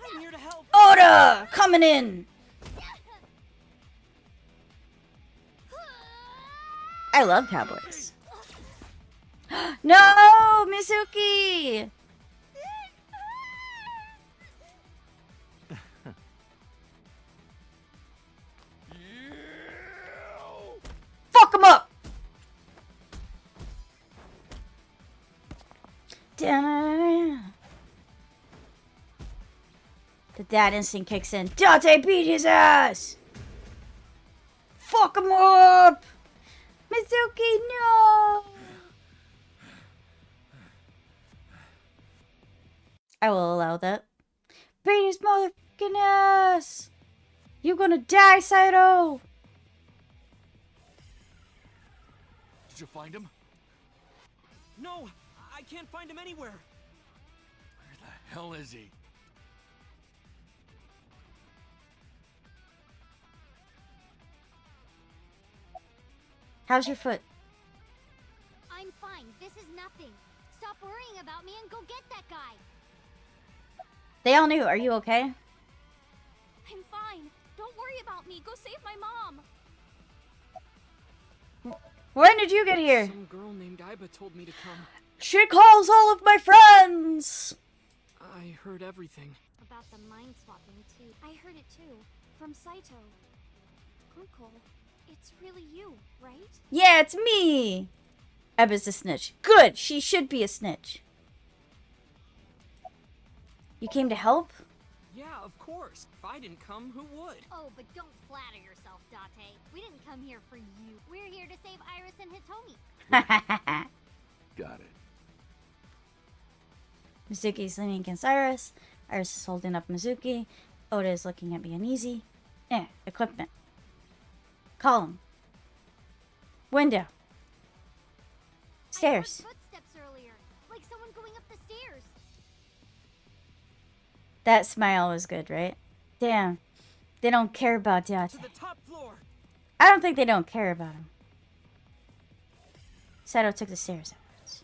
I'm here to help! Oda! Coming in! I love cowboys. No! Mizuki! Fuck him up! Da-na-na-na. The dad instinct kicks in. Date beat his ass! Fuck him up! Mizuki, no! I will allow that. Beat his motherfucking ass! You gonna die, Saito! Did you find him? No! I can't find him anywhere! Where the hell is he? How's your foot? I'm fine. This is nothing. Stop worrying about me and go get that guy. They all knew. Are you okay? I'm fine. Don't worry about me. Go save my mom. When did you get here? Some girl named Aiba told me to come. She calls all of my friends! I heard everything. About the mind swapping, too. I heard it, too. From Saito. Uncle, it's really you, right? Yeah, it's me! Ebba's a snitch. Good! She should be a snitch. You came to help? Yeah, of course. If I didn't come, who would? Oh, but don't flatter yourself, Date. We didn't come here for you. We're here to save Iris and Hitomi. Got it. Mizuki's leaning against Iris. Iris is holding up Mizuki. Oda is looking at me uneasy. Equipment. Column. Window. Stairs. I heard footsteps earlier, like someone going up the stairs. That smile was good, right? Damn. They don't care about Date. To the top floor. I don't think they don't care about him. Saito took the stairs afterwards.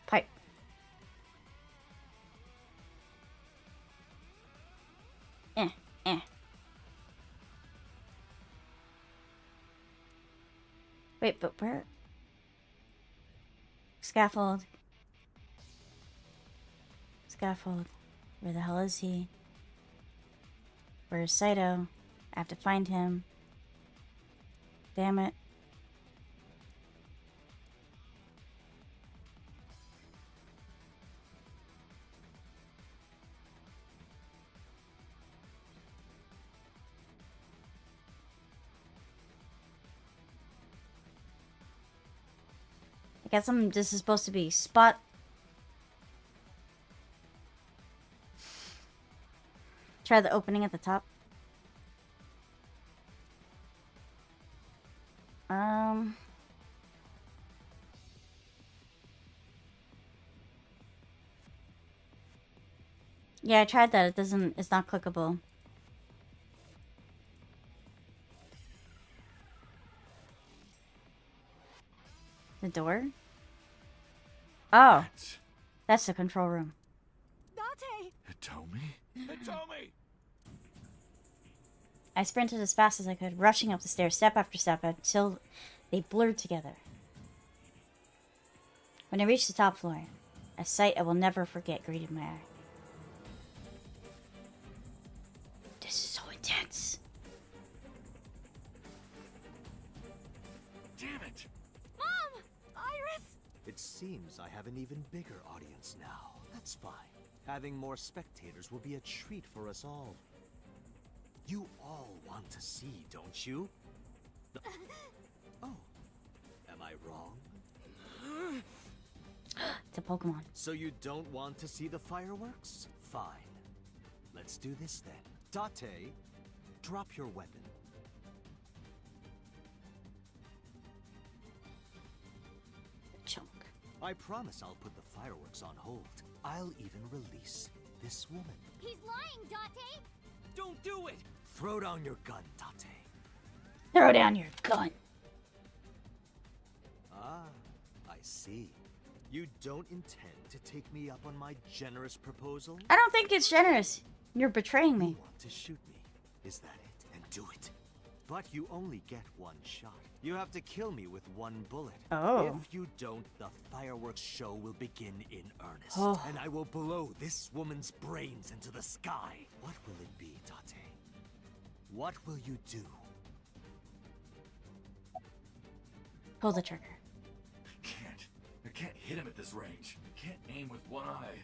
Pipe. Wait, but where? Scaffold. Scaffold. Where the hell is he? Where's Saito? I have to find him. Damn it. I guess this is supposed to be spot. Try the opening at the top. Yeah, I tried that. It's not clickable. The door? Oh. That's the control room. Date! Hitomi? Hitomi! I sprinted as fast as I could, rushing up the stairs step after step until they blurred together. When I reached the top floor, a sight I will never forget greeted my eye. This is so intense. Damn it! Mom! Iris! It seems I have an even bigger audience now. That's fine. Having more spectators will be a treat for us all. You all want to see, don't you? Oh, am I wrong? It's a Pokemon. So you don't want to see the fireworks? Fine. Let's do this then. Date, drop your weapon. Chunk. I promise I'll put the fireworks on hold. I'll even release this woman. He's lying, Date! Don't do it! Throw down your gun, Date. Throw down your gun. Ah, I see. You don't intend to take me up on my generous proposal? I don't think it's generous. You're betraying me. You want to shoot me, is that it? And do it. But you only get one shot. You have to kill me with one bullet. Oh. If you don't, the fireworks show will begin in earnest. Oh. And I will blow this woman's brains into the sky. What will it be, Date? What will you do? Pull the trigger. I can't hit him at this range. I can't aim with one eye.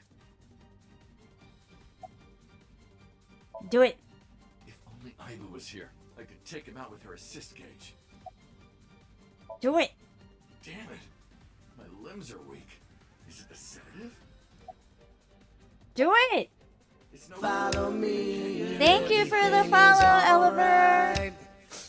Do it. If only Aiba was here, I could take him out with her assist gauge. Do it. Damn it. My limbs are weak. Is it the sedative? Do it. It's no Follow me. Thank you for the follow, Oliver.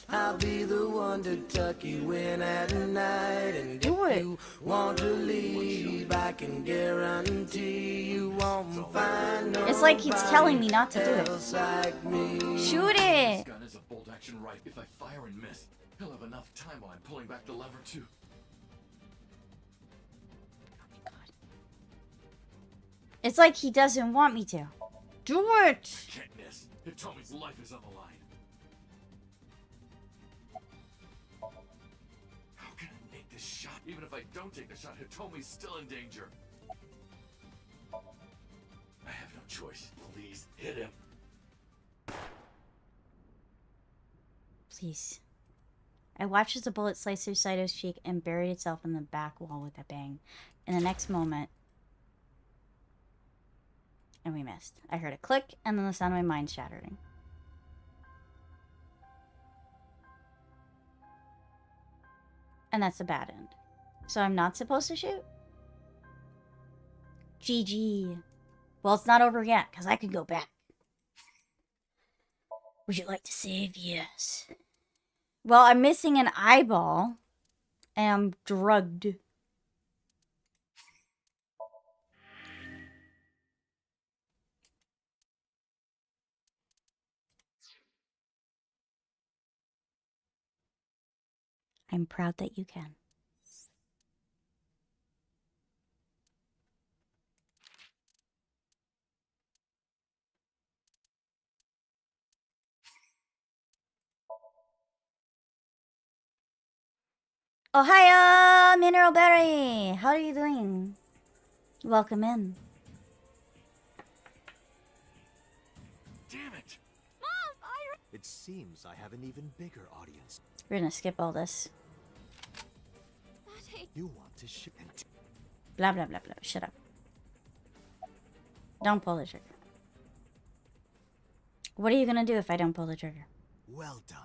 I'll be the one to tuck you in at night. And Do if it. you want to leave, I can guarantee you won't find no. It's like he's telling me not to do it. Like me. Shoot This it. gun is a bolt action rifle. If I fire and miss, he'll have enough time while I'm pulling back the lever too. It's like he doesn't want me to. Do it. Can't miss. Hitomi's life is on the line. How can I make this shot? Even if I don't take the shot, Hitomi's still in danger. I have no choice. Please hit him. Please. I watched as the bullet sliced through Saito's cheek and buried itself in the back wall with a bang. In the next moment, and we missed. I heard a click, and then the sound of my mind shattering. And that's a bad end. So I'm not supposed to shoot? GG. Well, it's not over yet, because I could go back. Would you like to save? Yes. Well, I'm missing an eyeball, and I'm drugged. I'm proud that you can. Ohio, Mineral Berry! How are you doing? Welcome in. Damn it! It seems I have an even bigger audience. We're gonna skip all this. You want to shoot and Blah, blah, blah, blah. Shut up. Don't pull the trigger. What are you gonna do if I don't pull the trigger? well done.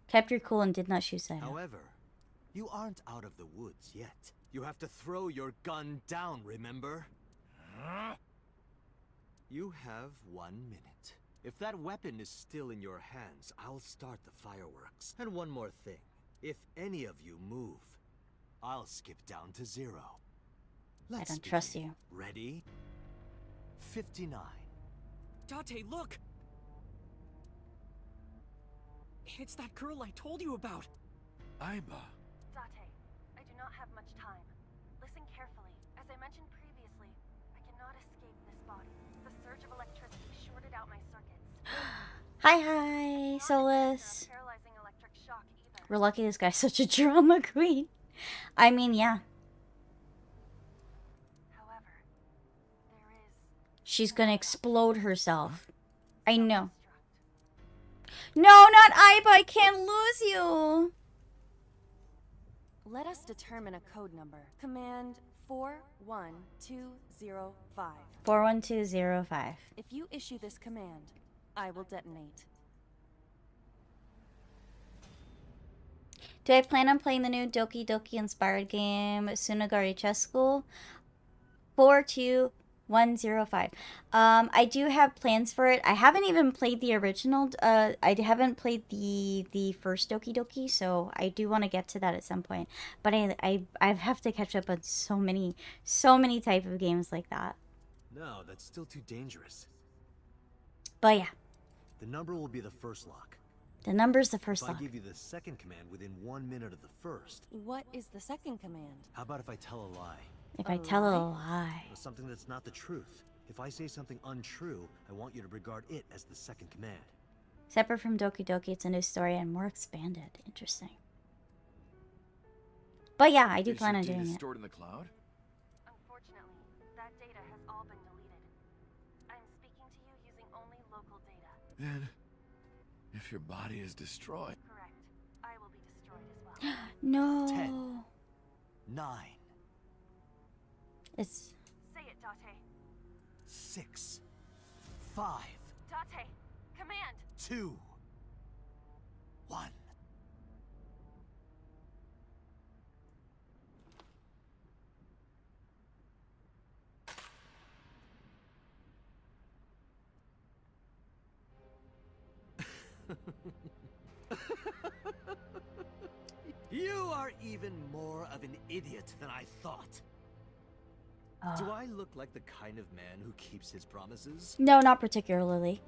Kept your cool and did not shoot Saito. However, you aren't out of the woods yet. You have to throw your gun down, remember? You have 1 minute. If that weapon is still in your hands, I'll start the fireworks. And one more thing. If any of you move, I'll skip down to 0. I don't trust you. Ready? 59. Date, look! It's that girl I told you about. Aiba. Date, I do not have much time. Listen carefully. As I mentioned previously, I cannot escape this body. The surge of electricity shorted out my circuits. Hi, Solus. Paralyzing electric shock either. We're lucky this guy's such a drama queen. I mean, yeah. However, there is... She's gonna explode herself. I know. No, not Aiba. I can't lose you. Let us determine a code number. Command 41205. 41205. If you issue this command, I will detonate. Do I plan on playing the new Doki Doki inspired game Sunagari Chess School? 42105. I do have plans for it. I haven't even played the original. I haven't played the first Doki Doki, so I do want to get to that at some point. But I have to catch up on so many type of games like that. No, that's still too dangerous. But yeah, The number will be the first lock. the number's the first If I lock. give you the second command within 1 minute of the first, What is the second command? how about if I tell a lie? If I tell a lie. Or something that's not the truth. If I say something untrue, I want you to regard it as the second command. Separate from Doki Doki, it's a new story and more expanded. Interesting. But yeah, I do plan on doing it. Stored in the cloud? Unfortunately, that data has all been deleted. I'm speaking to you using only local data. Then, if your body is destroyed... Correct. I will be destroyed as well. No. 10. 9. It's... Say it, Date. 6. 5. Date, command! 2. 1. You are even more of an idiot than I thought. Do I look like the kind of man who keeps his promises? No, not particularly.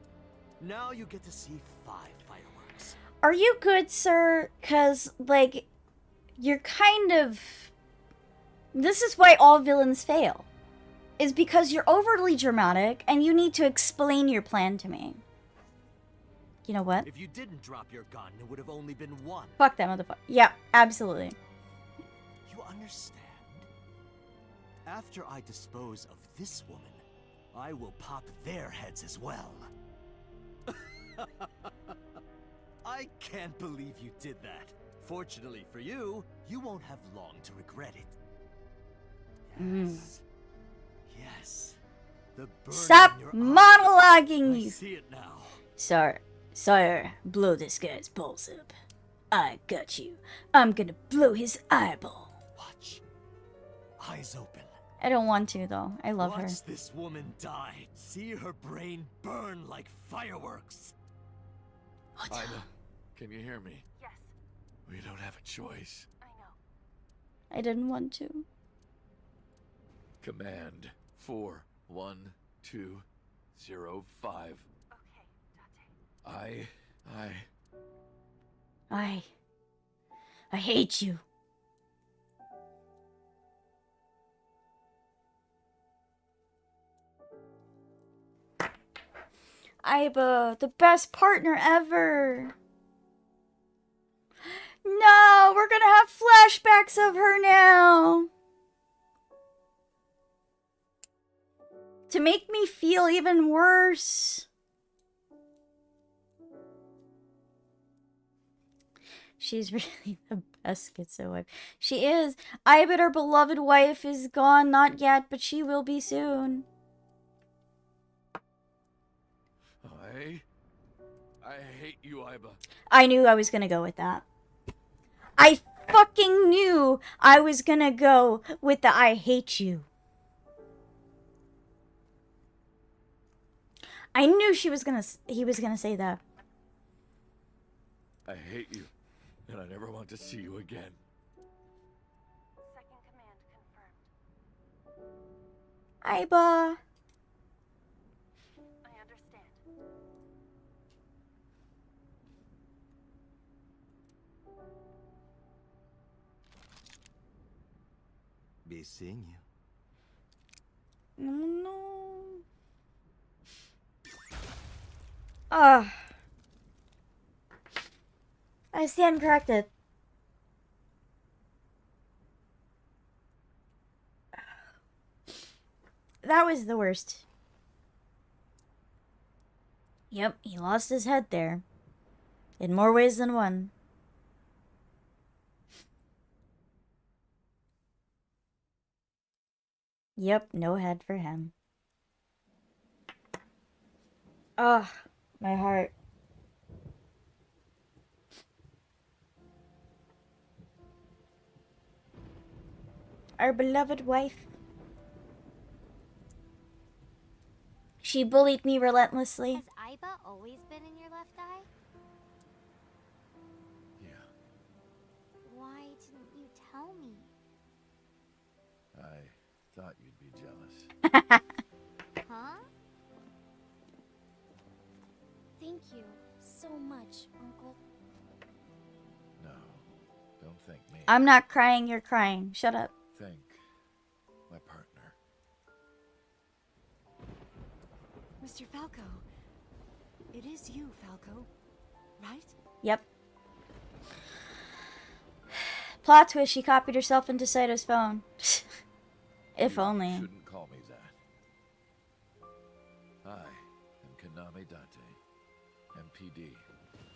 Now you get to see 5 fireworks. Are you good, sir? Because, like, you're kind of... This is why all villains fail. Is because you're overly dramatic and you need to explain your plan to me. You know what? If you didn't drop your gun, it would have only been 1. Fuck that motherfucker. Yeah, absolutely. You understand? After I dispose of this woman, I will pop their heads as well. I can't believe you did that. Fortunately for you, you won't have long to regret it. Yes. Yes. The burn Stop in your monologuing, I you. see it now. Sire, blow this guy's balls up. I got you. I'm gonna blow his eyeball. Watch. Eyes open. I don't want to, though. I love her. Watch this woman die. See her brain burn like fireworks. Ida, can you hear me? Yes, We don't have a choice. I know. I didn't want to. Command 41205. Okay, Date. I hate you. Aiba, the best partner ever. No, we're gonna have flashbacks of her now. To make me feel even worse. She's really the best schizo wife. She is. I bet her beloved wife is gone. Not yet, but she will be soon. I hate you, Aiba. I knew I was gonna go with that. I fucking knew I was gonna go with the I hate you. I knew he was gonna say that. I hate you, and I never want to see you again. Second command confirmed. Aiba. I understand. Be seeing you. No. Ugh. I stand corrected. That was the worst. Yep, he lost his head there. In more ways than one. Yep, no head for him. Ugh, my heart. Our beloved wife. She bullied me relentlessly. Has Aiba always been in your left eye? Yeah, Why didn't you tell me? I thought you'd be jealous. Huh? Thank you so much, Uncle. No, don't thank me. I'm not crying, you're crying. Shut up. Thank my partner. Mr. Falco. It is you, Falco. Right? Yep. Plot twist, she copied herself into Saito's phone. If You only. shouldn't call me that. I am Kaname Date, MPD,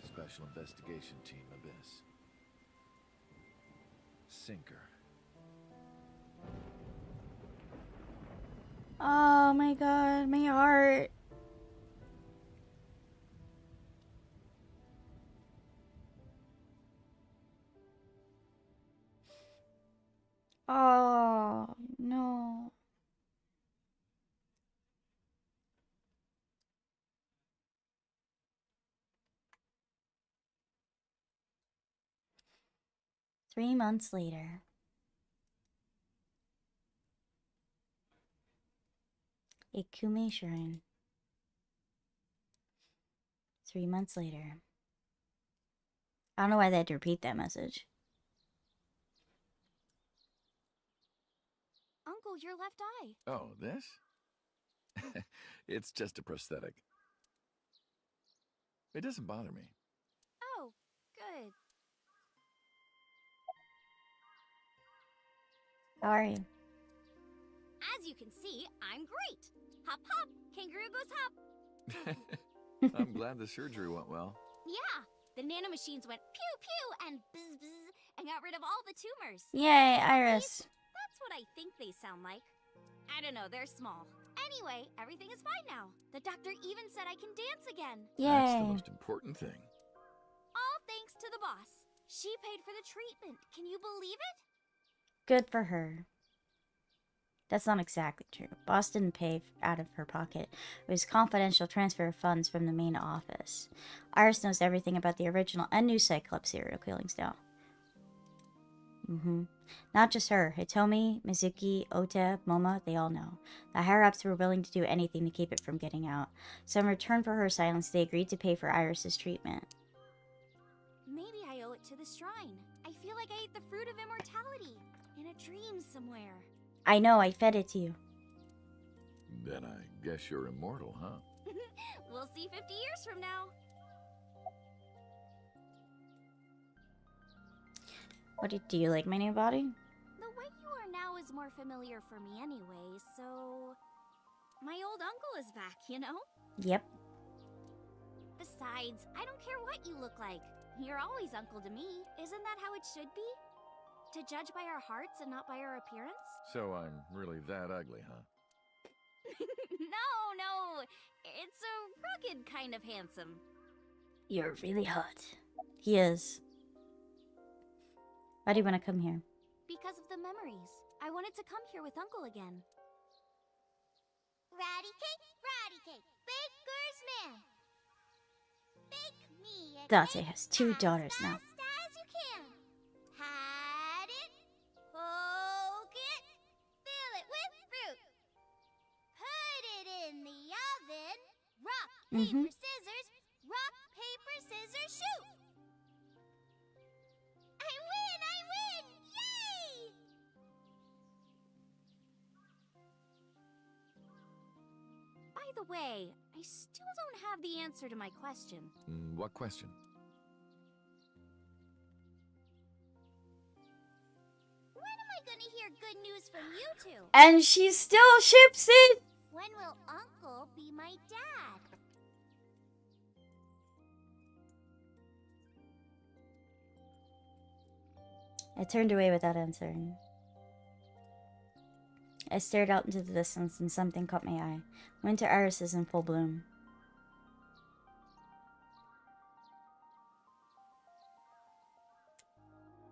Special Investigation Team Abyss. Sinker. Oh my god, my heart. Oh, no. Three months later. Ikume Shrine. 3 months later. I don't know why they had to repeat that message. Uncle, your left eye. Oh, this? It's just a prosthetic. It doesn't bother me. Oh, good. How are you? As you can see, I'm great. Hop, hop. Kangaroo goes hop. I'm glad the surgery went well. Yeah, the nanomachines went pew pew and bzz bzz and got rid of all the tumors. Yay, Iris. That's what I think they sound like. I don't know, they're small. Anyway, everything is fine now. The doctor even said I can dance again. That's the Yay. most important thing. All thanks to the boss. She paid for the treatment. Can you believe it? Good for her. That's not exactly true. Boss didn't pay out of her pocket. It was confidential transfer of funds from the main office. Iris knows everything about the original and new Cyclops serial killings now. Not just her. Hitomi, Mizuki, Ota, Moma, they all know. The higher-ups were willing to do anything to keep it from getting out. So in return for her silence, they agreed to pay for Iris's treatment. Maybe I owe it to the shrine. I feel like I ate the fruit of immortality in a dream somewhere. I know, I fed it to you. Then I guess you're immortal, huh? We'll see 50 years from now. Do you like my new body? The way you are now is more familiar for me anyway, so... My old uncle is back, you know? Yep. Besides, I don't care what you look like. You're always uncle to me. Isn't that how it should be? To judge by our hearts and not by our appearance? So I'm really that ugly, huh? No. It's a rugged kind of handsome. You're really hot. He is. Why do you want to come here? Because of the memories. I wanted to come here with Uncle again. Ratty cake, baker's man. Bake me a Date cake has 2 daughters as now. fast as you can. Pat it, poke it, fill it with fruit. Put it in the oven. Rock, paper, scissors. Rock, paper, scissors, shoot. I win! Yay! By the way, I still don't have the answer to my question. What question? When am I gonna hear good news from you two? And she still ships it! When will Uncle be my dad? I turned away without answering. I stared out into the distance and something caught my eye. Winter iris is in full bloom.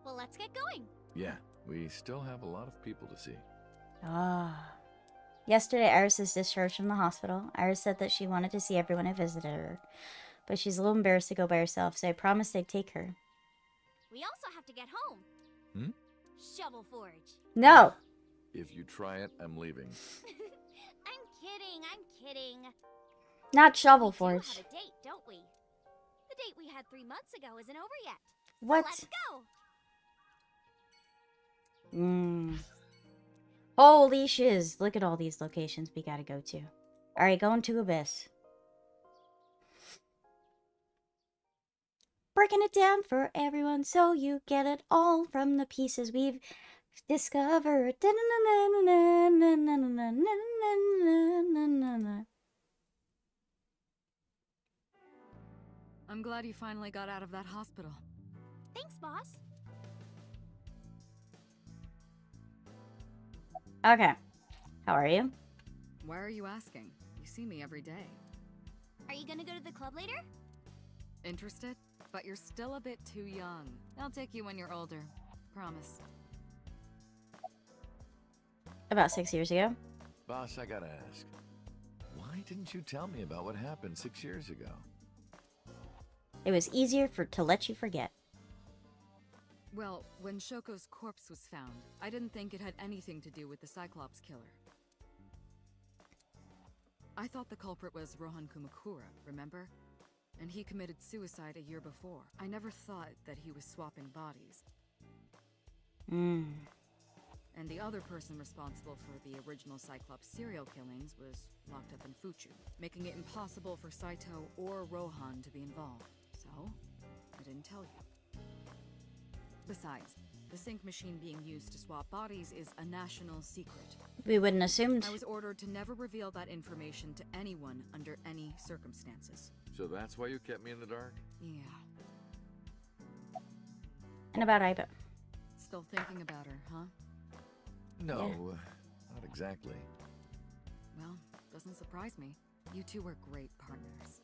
Well, let's get going. Yeah, we still have a lot of people to see. Ah. Yesterday, Iris was discharged from the hospital. Iris said that she wanted to see everyone who visited her, but she's a little embarrassed to go by herself, so I promised I'd take her. We also have to get home. Shovel Forge. No! If you try it, I'm leaving. I'm kidding. Not Shovel We do Forge. have a date, don't we? The date we had 3 months ago isn't over yet. So What? let's go. Holy shiz. Look at all these locations we gotta go to. Alright, going to Abyss. Breaking it down for everyone so you get it all from the pieces we've discovered. I'm glad you finally got out of that hospital. Thanks, boss. Okay. How are you? Why are you asking? You see me every day. Are you gonna go to the club later? Interested? But you're still a bit too young. I'll take you when you're older. Promise. About 6 years ago. Boss, I gotta ask. Why didn't you tell me about what happened 6 years ago? It was easier to let you forget. Well, when Shoko's corpse was found, I didn't think it had anything to do with the Cyclops killer. I thought the culprit was Rohan Kumakura, remember? And he committed suicide a year before. I never thought that he was swapping bodies. And the other person responsible for the original Cyclops serial killings was locked up in Fuchu, making it impossible for Saito or Rohan to be involved. So, I didn't tell you. Besides, the sync machine being used to swap bodies is a national secret. We wouldn't assumed. I was ordered to never reveal that information to anyone under any circumstances. So that's why you kept me in the dark? Yeah. And about Aiba. Still thinking about her, huh? No, not exactly. Well, doesn't surprise me. You two were great partners.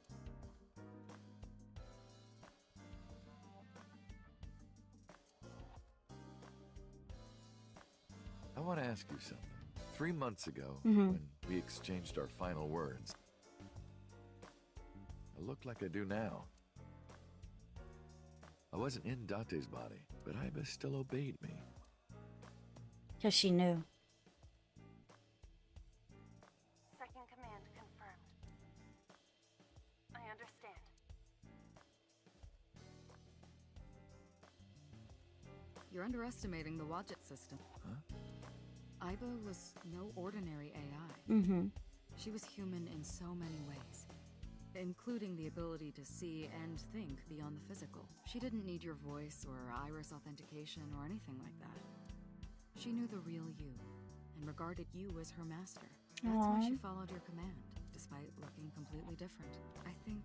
I want to ask you something. 3 months ago, when we exchanged our final words, I look like I do now. I wasn't in Date's body, but Aiba still obeyed me. Because she knew. Second command confirmed. I understand. You're underestimating the Wadjet system. Huh? Aiba was no ordinary AI. She was human in so many ways, including the ability to see and think beyond the physical. She didn't need your voice or iris authentication or anything like that. She knew the real you and regarded you as her master. That's why she followed your command, despite looking completely different. I think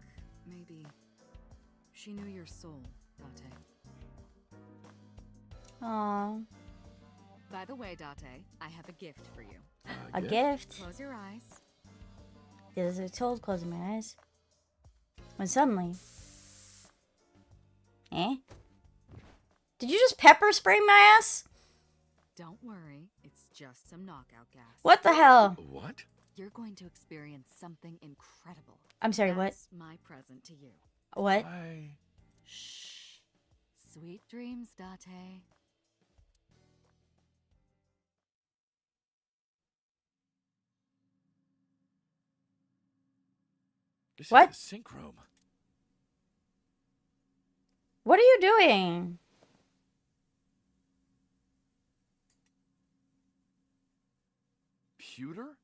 maybe she knew your soul, Date. Aww. By the way, Date, I have a gift for you. A gift? Close your eyes. As I told, closing my eyes. When suddenly... Did you just pepper spray my ass? Don't worry, it's just some knockout gas. What the hell? What? You're going to experience something incredible. I'm sorry, That's what? my present to you. What? Shh. Sweet dreams, Date. This What? is the sync room. What are you doing? Pewter?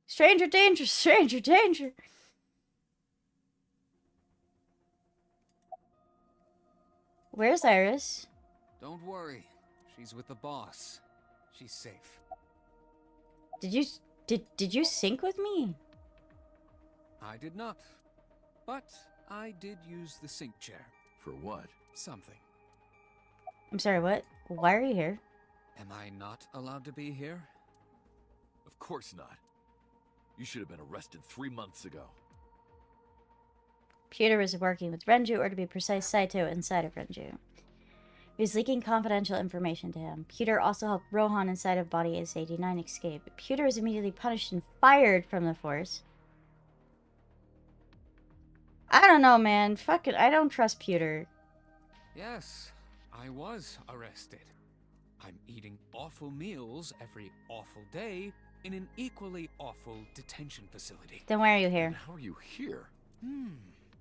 Stranger danger, stranger danger. Where's Iris? Don't worry. She's with the boss. She's safe. Did you sync with me? I did not. But I did use the sync chair. For what? Something. I'm sorry, what? Why are you here? Am I not allowed to be here? Of course not. You should have been arrested 3 months ago. Pewter was working with Renju, or to be precise, Saito inside of Renju. He was leaking confidential information to him. Pewter also helped Rohan inside of Body Ace-89 escape. Pewter was immediately punished and fired from the force. I don't know, man. Fuck it. I don't trust Pewter. Yes, I was arrested. I'm eating awful meals every awful day in an equally awful detention facility. Then why are you here? And how are you here?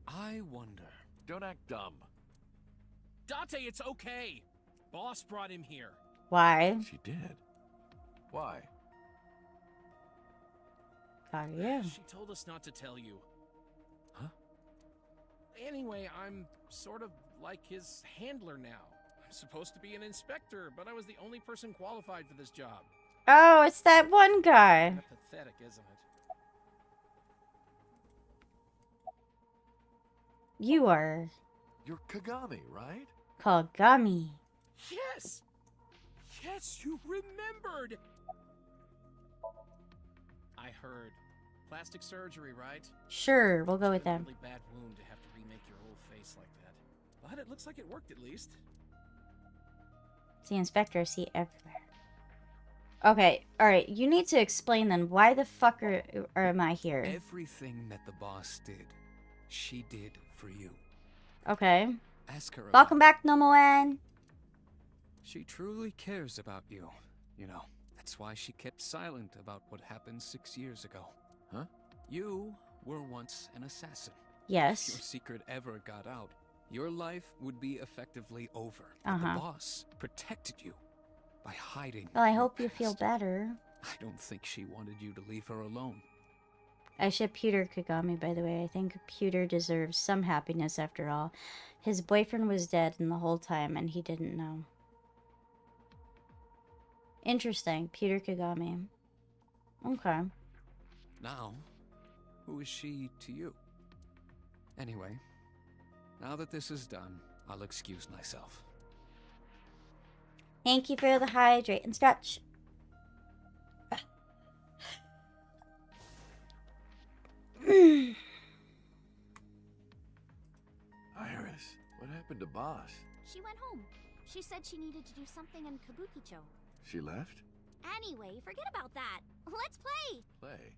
I wonder. Don't act dumb. Date, it's okay. Boss brought him here. Why? She did. Why? Got you. She told us not to tell you. Huh? Anyway, I'm sort of like his handler now. I'm supposed to be an inspector, but I was the only person qualified for this job. Oh, it's that one guy. Kinda pathetic, isn't it? You are You're Kagami, right? Kagami. Yes! Yes, you remembered! I heard. Plastic surgery, right? Sure, we'll go with A them. really bad wound to have to remake your whole face like that. But it looks like it worked at least. The inspector I see everywhere. Okay, alright, you need to explain then. Why the fuck am I here? Everything that the boss did, she did for you. Okay. Ask her Welcome about back, Nomoan. She truly cares about you. You know, that's why she kept silent about what happened 6 years ago. Huh? You were once an assassin. Yes. If your secret ever got out, your life would be effectively over. But Uh-huh. the boss protected you by hiding. Well, I your hope you feel past. better. I don't think she wanted you to leave her alone. I ship Pewter Kagami, by the way. I think Pewter deserves some happiness after all. His boyfriend was dead in the whole time, and he didn't know. Interesting. Pewter Kagami. Okay. Now, who is she to you? Anyway, now that this is done, I'll excuse myself. Thank you for the hydrate and stretch. Iris, what happened to Boss? She went home. She said she needed to do something in Kabukicho. She left? Anyway, forget about that. Let's play. Play.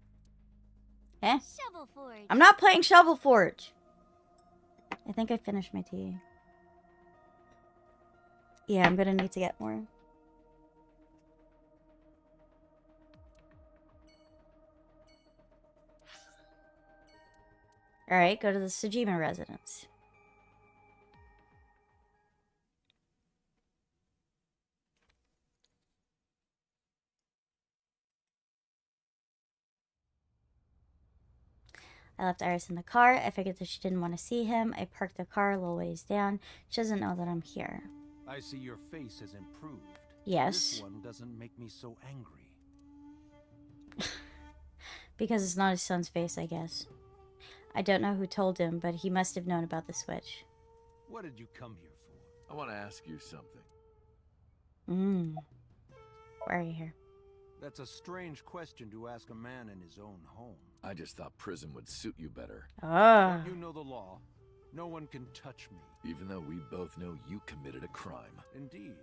Eh? Shovel Forge. I'm not playing Shovel Forge. I think I finished my tea. Yeah, I'm gonna need to get more. Alright, go to the Sejima residence. I left Iris in the car. I figured that she didn't want to see him. I parked the car a little ways down. She doesn't know that I'm here. I see your face has improved. Yes. This one doesn't make me so angry. Because it's not his son's face, I guess. I don't know who told him, but he must have known about the switch. What did you come here for? I want to ask you something. Why are you here? That's a strange question to ask a man in his own home. I just thought prison would suit you better. Ah. You know the law. No one can touch me. Even though we both know you committed a crime. Indeed.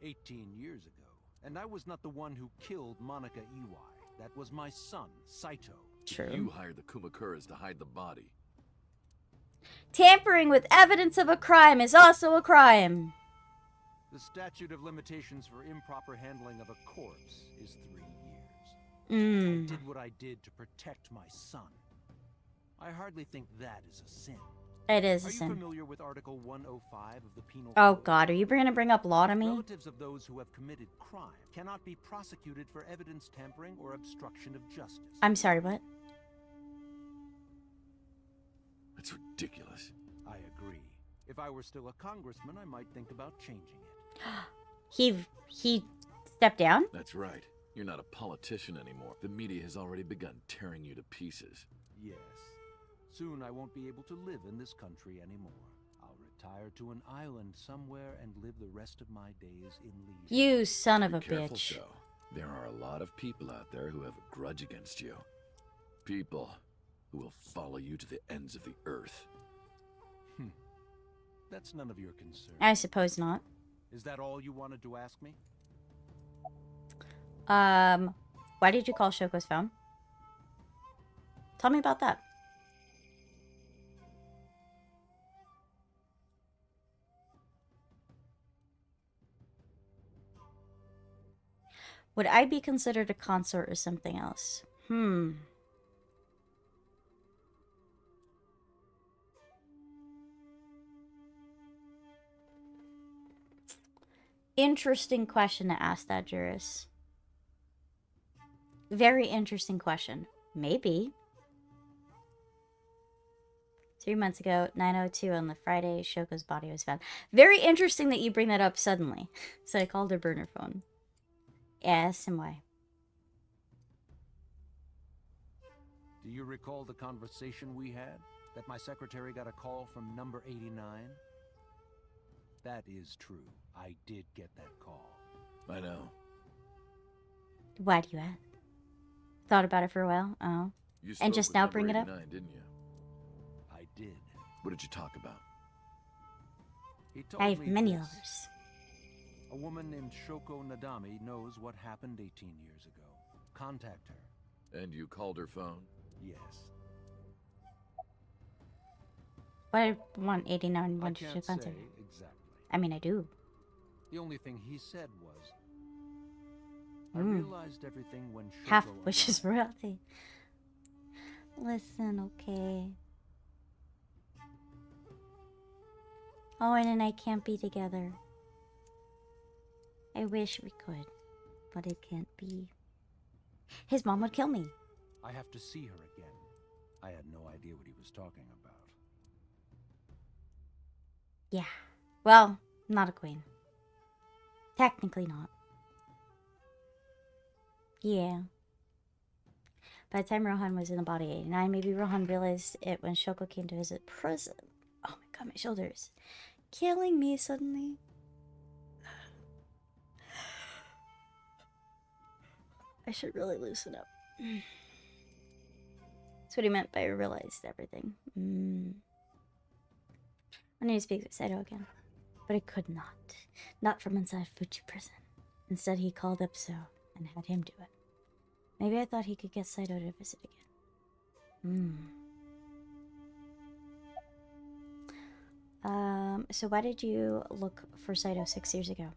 18 years ago. And I was not the one who killed Monica Iwai. That was my son, Saito. True. You hired the Kumakuras to hide the body. Tampering with evidence of a crime is also a crime. The statute of limitations for improper handling of a corpse is 3 years. I did what I did to protect my son. I hardly think that is a sin. It is a Are you sin. familiar with Article 105 of the Penal Oh Code? God, are you going to bring up law to me? Relatives of those who have committed crime cannot be prosecuted for evidence tampering or obstruction of justice. I'm sorry, what? That's ridiculous. I agree. If I were still a congressman, I might think about changing it. He stepped down? That's right. You're not a politician anymore. The media has already begun tearing you to pieces. Yes. Soon I won't be able to live in this country anymore. I'll retire to an island somewhere and live the rest of my days in leisure. You son of Be a careful, bitch. Sho. There are a lot of people out there who have a grudge against you. People who will follow you to the ends of the earth. That's none of your concern. I suppose not. Is that all you wanted to ask me? Why did you call Shoko's phone? Tell me about that. Would I be considered a consort or something else? Interesting question to ask that, Juris. Very interesting question. Maybe. 3 months ago, 9:02 on the Friday, Shoko's body was found. Very interesting that you bring that up suddenly. So I called her burner phone. Yes, and why? Do you recall the conversation we had? That my secretary got a call from number 89? That is true. I did get that call. I know. Why do you ask? Thought about it for a while? Oh. You And spoke just with now number bring it up? 89, didn't you? I did. What did you talk about? He told I have me many this. lovers. A woman named Shoko Nadami knows what happened 18 years ago. Contact her. And you called her phone? Yes. What I want 89 I wanted to can't contact. say exactly. I mean, I do. The only thing he said was, I realized everything when Shoko Half arrived. wishes royalty. Listen, okay. Owen and I can't be together. I wish we could, but it can't be. His mom would kill me. I have to see her again. I had no idea what he was talking about. Yeah. Well, not a queen. Technically not. Yeah. By the time Rohan was in the body 89, maybe Rohan realized it when Shoko came to visit prison. Oh my god, my shoulders. Killing me suddenly. I should really loosen up. That's what he meant by realized everything. I need to speak with Saito again. But I could not. Not from inside Fuji prison. Instead, he called up So and had him do it. Maybe I thought he could get Saito to visit again. So why did you look for Saito 6 years ago?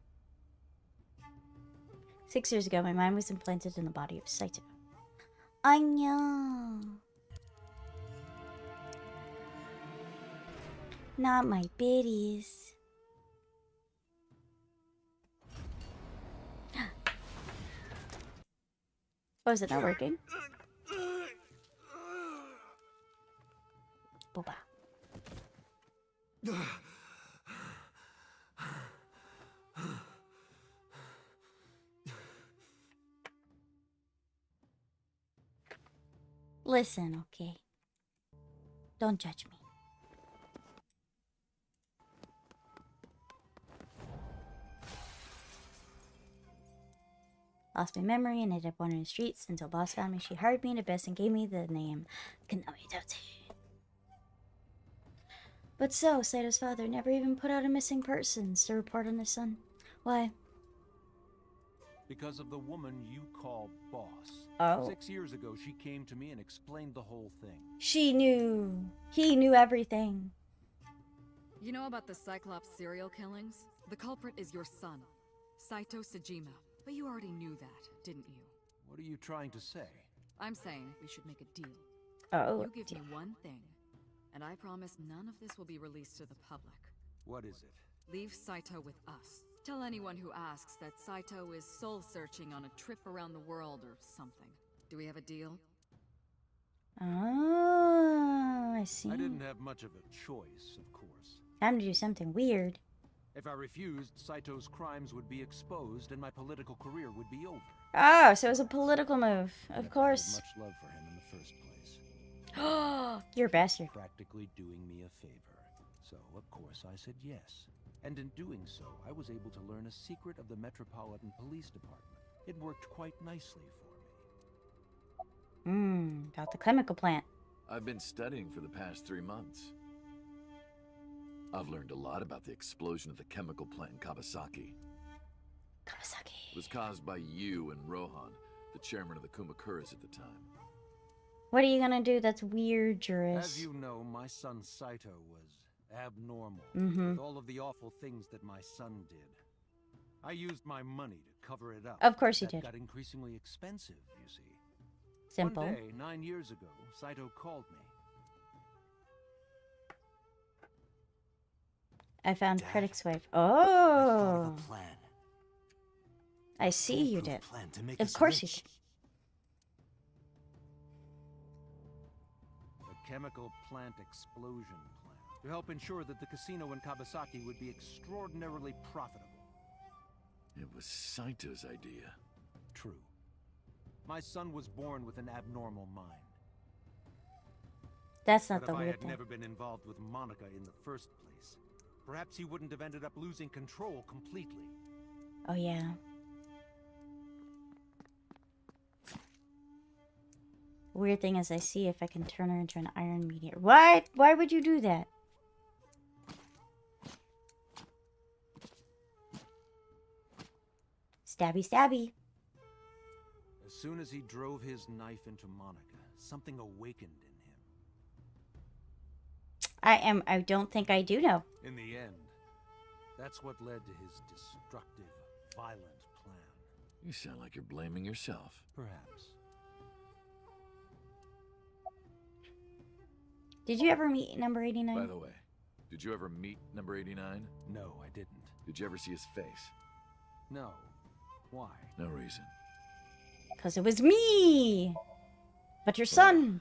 6 years ago, my mind was implanted in the body of Saito. I know. Not my biddies. Oh, is it not working? Boba. Listen, okay? Don't judge me. Lost my memory and ended up wandering the streets until Boss found me. She hired me in Abyss and gave me the name Kanami Doti. But so, Saito's father never even put out a missing persons to report on his son. Why? Because of the woman you call boss. Oh. 6 years ago, she came to me and explained the whole thing. She knew. He knew everything. You know about the Cyclops serial killings? The culprit is your son, Saito Sejima. But you already knew that, didn't you? What are you trying to say? I'm saying we should make a deal. Oh. You give me one thing, and I promise none of this will be released to the public. What is it? Leave Saito with us. Tell anyone who asks that Saito is soul-searching on a trip around the world or something. Do we have a deal? Oh, I see. I didn't have much of a choice, of course. Time to do something weird. If I refused, Saito's crimes would be exposed and my political career would be over. Oh, so it was a political move. Of course. I had much love for him in the first place. Oh, you're a bastard. Practically doing me a favor. So, of course, I said yes. And in doing so, I was able to learn a secret of the Metropolitan Police Department. It worked quite nicely for me. About the chemical plant. I've been studying for the past 3 months. I've learned a lot about the explosion of the chemical plant in Kawasaki. Kawasaki. It was caused by you and Rohan, the chairman of the Kumakuras at the time. What are you gonna do that's weird, Juris? As you know, my son Saito was abnormal with all of the awful things that my son did. I used my money to cover it up. Of course you That did. got increasingly expensive, you see. Simple. One day, 9 years ago, Saito called me. I found Dad, Critic's Wife. I thought of Oh. a plan. I see you Foolproof did. plan to make Of us course you rich. did. A chemical plant explosion plan to help ensure that the casino in Kawasaki would be extraordinarily profitable. It was Saito's idea. True. My son was born with an abnormal mind. That's not But the if I weird had thing. never been involved with Monica in the first place, perhaps he wouldn't have ended up losing control completely. Oh yeah. Weird thing is I see if I can turn her into an iron meteor. What? Why would you do that? Stabby stabby. As soon as he drove his knife into Monica, something awakened in him. I don't think I do know. In the end, that's what led to his destructive, violent plan. You sound like you're blaming yourself. Perhaps. Did you ever meet number 89? By the way, did you ever meet number 89? No, I didn't. Did you ever see his face? No. Why? No reason. Because it was me! But your son!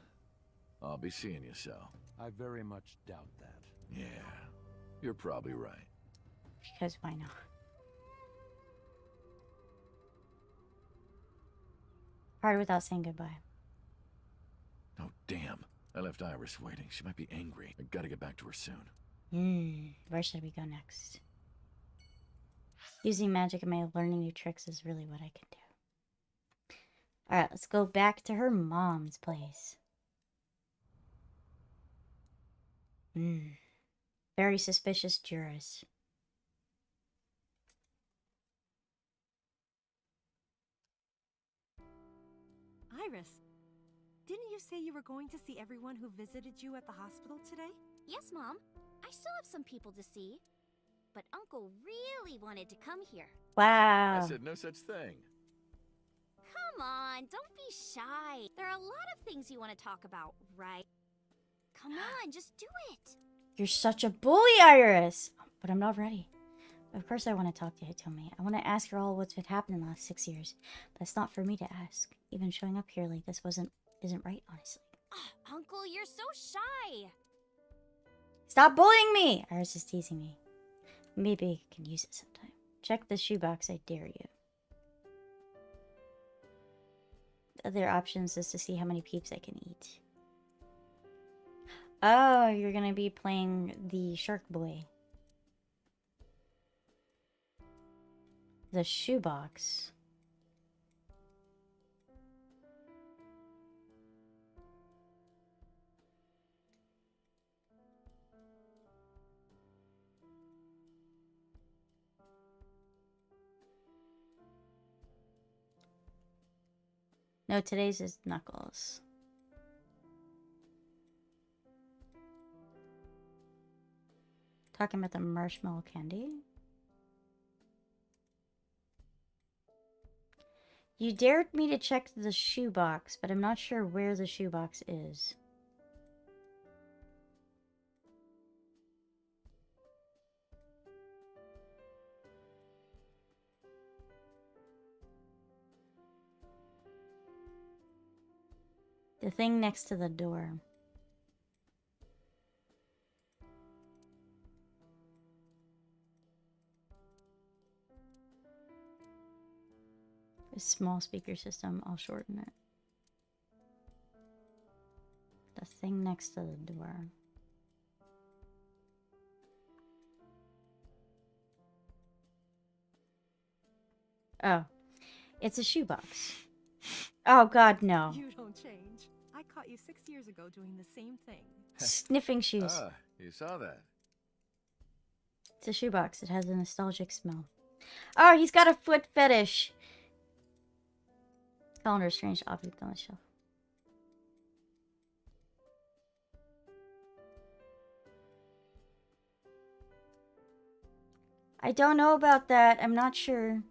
I'll be seeing you, so. I very much doubt that. Yeah, you're probably right. Because why not? Hard without saying goodbye. Oh, damn. I left Iris waiting. She might be angry. I gotta get back to her soon. Where should we go next? Using magic and my learning new tricks is really what I can do. Alright, let's go back to her mom's place. Very suspicious jurors. Iris, didn't you say you were going to see everyone who visited you at the hospital today? Yes, Mom. I still have some people to see. But Uncle really wanted to come here. Wow. I said no such thing. Come on, don't be shy. There are a lot of things you want to talk about, right? Come on, just do it. You're such a bully, Iris! But I'm not ready. Of course I want to talk to Hitomi. I want to ask her all what's been happening in the last 6 years. But it's not for me to ask. Even showing up here like this isn't right, honestly. Oh, Uncle, you're so shy. Stop bullying me! Iris is teasing me. Maybe I can use it sometime. Check the shoebox, I dare you. The other options is to see how many peeps I can eat. Oh, you're gonna be playing the shark boy. The shoebox. No, today's is Knuckles. Talking about the marshmallow candy. You dared me to check the shoebox, but I'm not sure where the shoebox is. The thing next to the door. A small speaker system, I'll shorten it. The thing next to the door. Oh, it's a shoebox. Oh god, no. You don't change. I caught you 6 years ago doing the same thing. Sniffing shoes. Ah, you saw that. It's a shoebox. It has a nostalgic smell. Oh, he's got a foot fetish. Calendar, strange object on the shelf. I don't know about that. I'm not sure.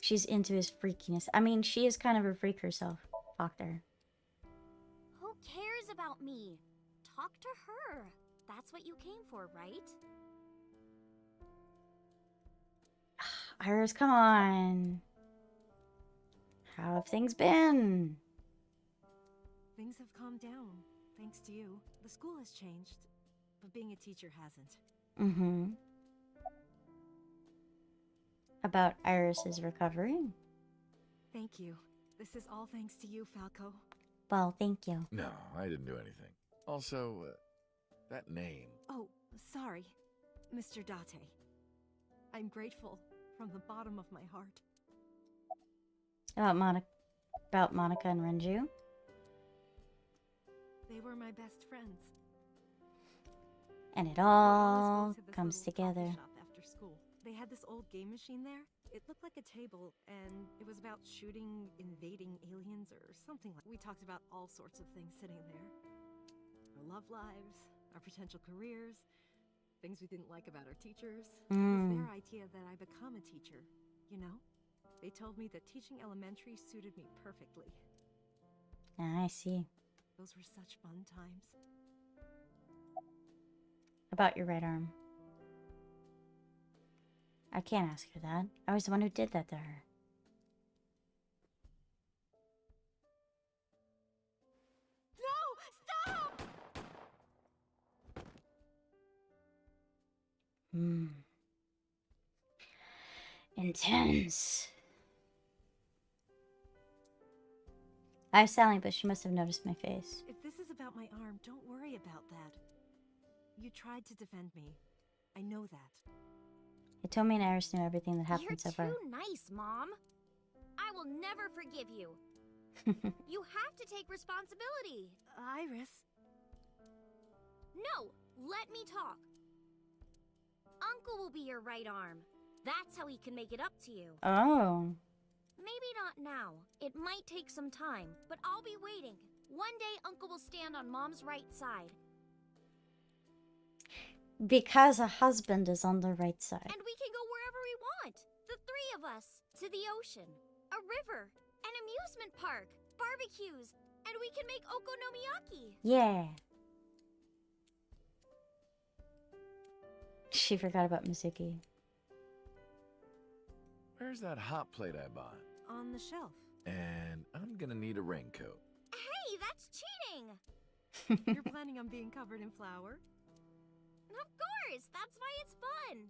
She's into his freakiness. I mean, she is kind of a freak herself. Fuck her. Who cares about me? Talk to her. That's what you came for, right? Iris, come on. How have things been? Things have calmed down, thanks to you. The school has changed, but being a teacher hasn't. Mm-hmm. About Iris's recovery? Thank you. This is all thanks to you, Falco. Well, thank you. No, I didn't do anything. Also, that name. Oh, sorry, Mr. Date. I'm grateful from the bottom of my heart. About Monica and Renju? They were my best friends. And it We would always all go to this comes little coffee together. shop after school. They had this old game machine there. It looked like a table, and it was about shooting invading aliens or something like. We talked about all sorts of things sitting there. Our love lives, our potential careers, things we didn't like about our teachers. It was their idea that I become a teacher, you know? They told me that teaching elementary suited me perfectly. I see. Those were such fun times. About your right arm. I can't ask her that. I was the one who did that to her. No! Stop! Intense. I was silent, but she must have noticed my face. If this is about my arm, don't worry about that. You tried to defend me. I know that. It told me and Iris knew everything that happened You're so far. too nice, Mom. I will never forgive you. You have to take responsibility. Iris. No, let me talk. Uncle will be your right arm. That's how he can make it up to you. Oh. Maybe not now. It might take some time, but I'll be waiting. One day, Uncle will stand on Mom's right side. Because a husband is on the right side. And we can go wherever we want. The three of us. To the ocean, a river, an amusement park, barbecues, and we can make okonomiyaki. Yeah. She forgot about Mizuki. Where's that hot plate I bought? On the shelf. And I'm gonna need a raincoat. Hey, that's cheating! You're planning on being covered in flour? Of course, that's why it's fun.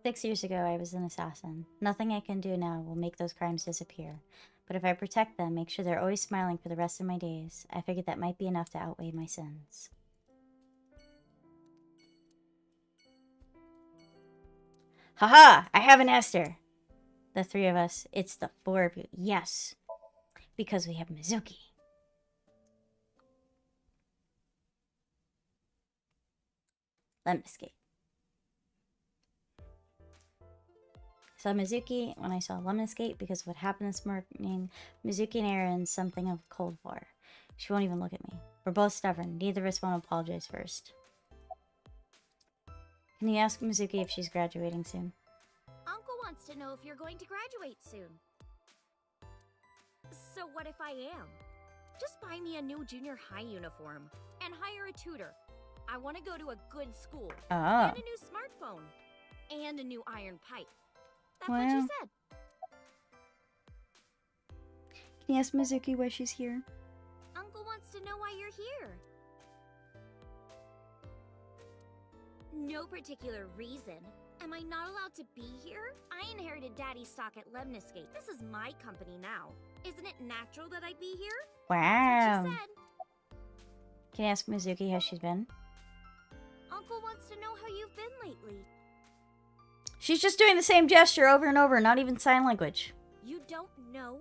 6 years ago, I was an assassin. Nothing I can do now will make those crimes disappear. But if I protect them, make sure they're always smiling for the rest of my days, I figured that might be enough to outweigh my sins. Haha! I have an Esther! The three of us. It's the four of you. Yes. Because we have Mizuki. Let me escape. Saw Mizuki when I saw Lemniscate because of what happened this morning. Mizuki and Aaron, something of Cold War. She won't even look at me. We're both stubborn. Neither of us want to apologize first. Can you ask Mizuki if she's graduating soon? Uncle wants to know if you're going to graduate soon. So what if I am? Just buy me a new junior high uniform and hire a tutor. I want to go to a good school. Oh. And a new smartphone. And a new iron pipe. That's what you said. Can you ask Mizuki why she's here? Uncle wants to know why you're here. No particular reason. Am I not allowed to be here? I inherited Daddy's stock at Lemniscate. This is my company now. Isn't it natural that I'd be here? Wow. That's what she said. Can you ask Mizuki how she's been? Uncle wants to know how you've been lately. She's just doing the same gesture over and over, not even sign language. You don't know?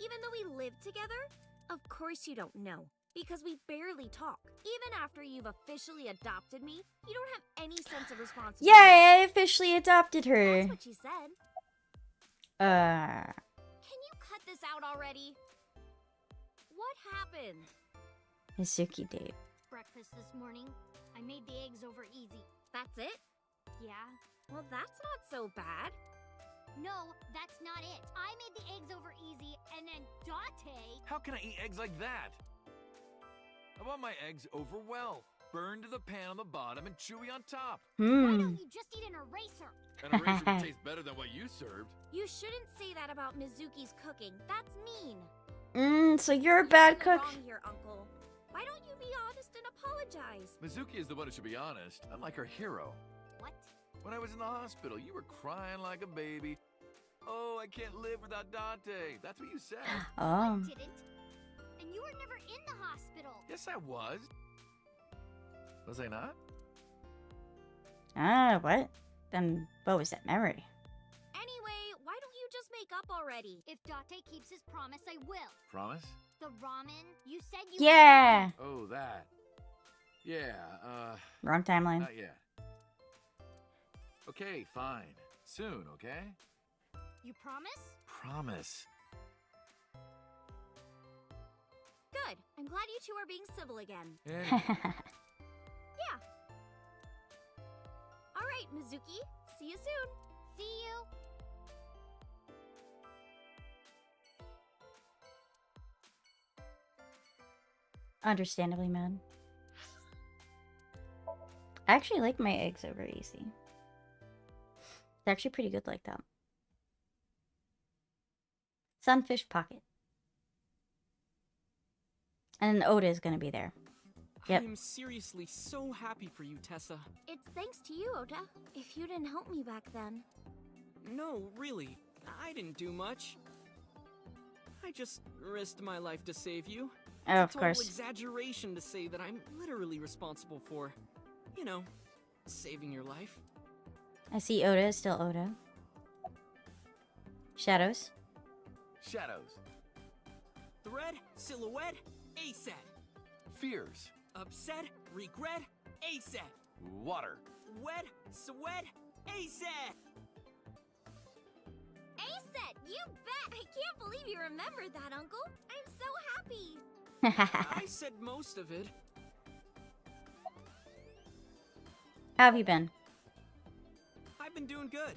Even though we live together? Of course you don't know. Because we barely talk. Even after you've officially adopted me, you don't have any sense of responsibility. Yeah, I officially adopted her. That's what she said. Can you cut this out already? What happened? Mizuki date. Breakfast this morning. I made the eggs over easy. That's it? Yeah. Well, that's not so bad. No, that's not it. I made the eggs over easy, and then Date... How can I eat eggs like that? I want my eggs over well. Burned to the pan on the bottom and chewy on top. Why don't you just eat an eraser? An eraser would taste better than what you served. You shouldn't say that about Mizuki's cooking. That's mean. So you're a bad You're in the cook. wrong here, Uncle. Why don't you be honest and apologize? Mizuki is the one who should be honest. I'm like her hero. What? When I was in the hospital, you were crying like a baby. Oh, I can't live without Dante. That's what you said. Oh. I didn't. And you were never in the hospital. Yes, I was. Was I not? What? Then what was that memory? Anyway, why don't you just make up already? If Date keeps his promise, I will. Promise? The ramen, you said you... Yeah. Oh, that. Yeah, Wrong timeline. not yet. Okay, fine. Soon, okay? You promise? Promise. Good. I'm glad you two are being civil again. Anyway. Yeah. All right, Mizuki. See you soon. See you. Understandably mad. I actually like my eggs over easy. It's actually pretty good like that. Sunfish pocket. And then Oda is gonna be there. Yep. I'm seriously so happy for you, Tessa. It's thanks to you, Ota. If you didn't help me back then. No, really. I didn't do much. I just risked my life to save you. Oh, It's of a total course. exaggeration to say that I'm literally responsible for, you know, saving your life. I see Oda is still Oda. Shadows. Shadows. Thread, silhouette, ASAT. Fears. Upset, regret, ASAT. Water. Wet, sweat, ASAT. ASAT, you bet! I can't believe you remembered that, Uncle. I'm so happy. I said most of it. How have you been? I've been doing good.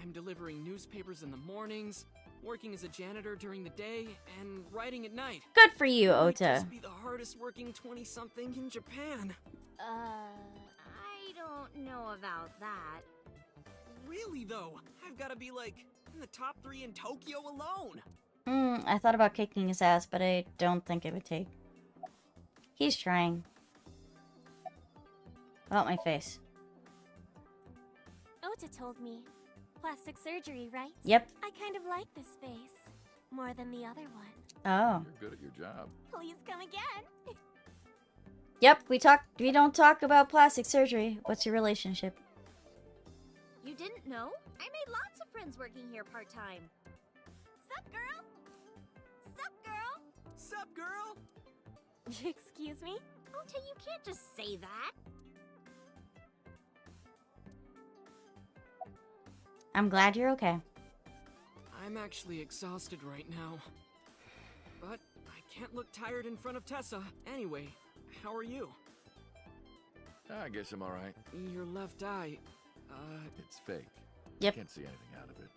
I'm delivering newspapers in the mornings, working as a janitor during the day, and writing at night. Good for you, Might Ota. just be the hardest working 20-something in Japan. I don't know about that. Really though, I've got to be like in the top 3 in Tokyo alone. I thought about kicking his ass, but I don't think it would take. He's trying. About my face. Ota told me. Plastic surgery, right? Yep. I kind of like this face. More than the other one. Oh. You're good at your job. Please come again. Yep, we don't talk about plastic surgery. What's your relationship? You didn't know? I made lots of friends working here part-time. Sup, girl? Sup, girl? Sup, girl? Excuse me? Ota, you can't just say that. I'm glad you're okay. I'm actually exhausted right now. But I can't look tired in front of Tessa. Anyway, how are you? I guess I'm alright. Your left eye, It's fake. Yep. Can't see anything out of it.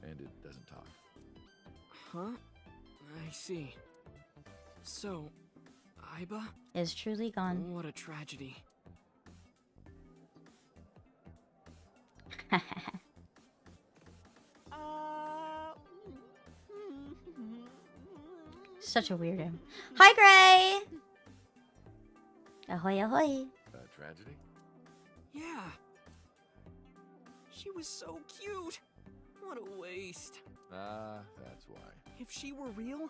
And it doesn't talk. Huh? I see. So, Aiba? Is truly gone. What a tragedy. Such a weirdo. Hi, Gray! Ahoy, ahoy. Tragedy? Yeah. She was so cute. What a waste. That's why. If she were real,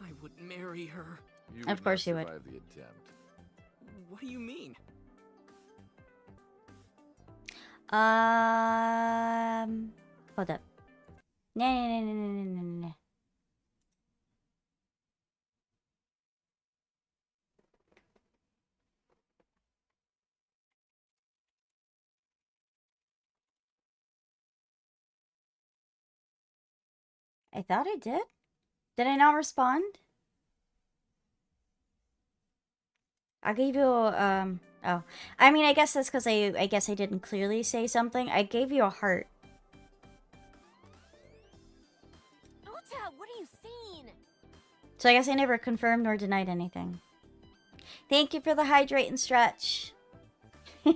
I would marry her. You Of course you would. survive the attempt. What do you mean? Hold up. No. I thought I did. Did I not respond? I gave you, oh. I mean, I guess that's because I guess I didn't clearly say something. I gave you a heart. Ota, what are you seeing? So I guess I never confirmed nor denied anything. Thank you for the hydrate and stretch. In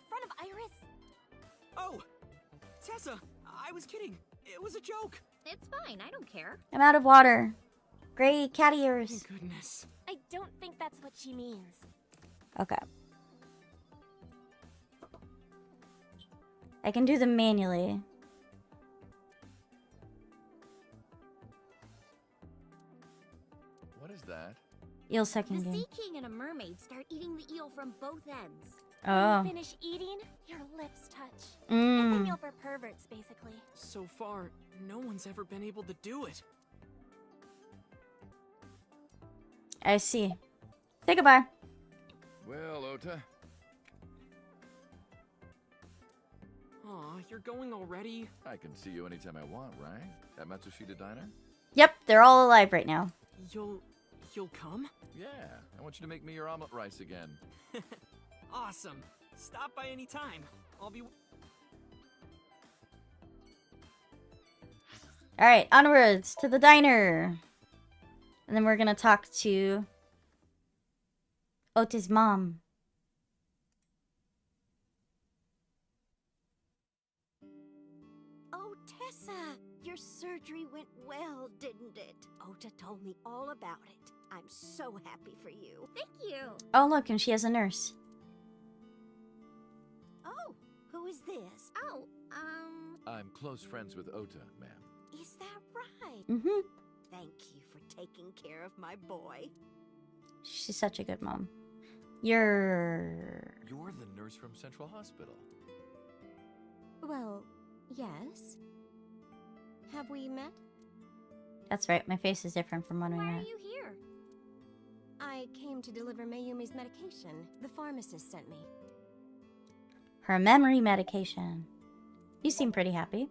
front of Iris? Oh! Tessa! I was kidding. It was a joke. It's fine, I don't care. I'm out of water. Gray cat ears. Thank goodness. I don't think that's what she means. Okay. I can do them manually. What is that? Eel The second game. Sea King and a mermaid start eating the eel from both ends. Oh. When you finish eating, your lips touch. It's a Mm. meal for perverts, basically. So far, no one's ever been able to do it. I see. Say goodbye. Well, Ota. Aw, you're going already? I can see you anytime I want, right? At Matsushita Diner? Yep, they're all alive right now. You'll come? Yeah, I want you to make me your omelet rice again. Awesome. Stop by any time. I'll be... Alright, onwards to the diner. And then we're gonna talk to Ota's mom. Oh, Tessa, your surgery went well, didn't it? Ota told me all about it. I'm so happy for you. Thank you. Oh, look, and she has a nurse. Oh, who is this? Oh, I'm close friends with Ota, ma'am. Is that right? Mm-hmm. Thank you for taking care of my boy. She's such a good mom. You're the nurse from Central Hospital. Well, yes. Have we met? That's right, my face is different from when we why are met. you here? I came to deliver Mayumi's medication. The pharmacist sent me. Her memory medication. You seem pretty happy.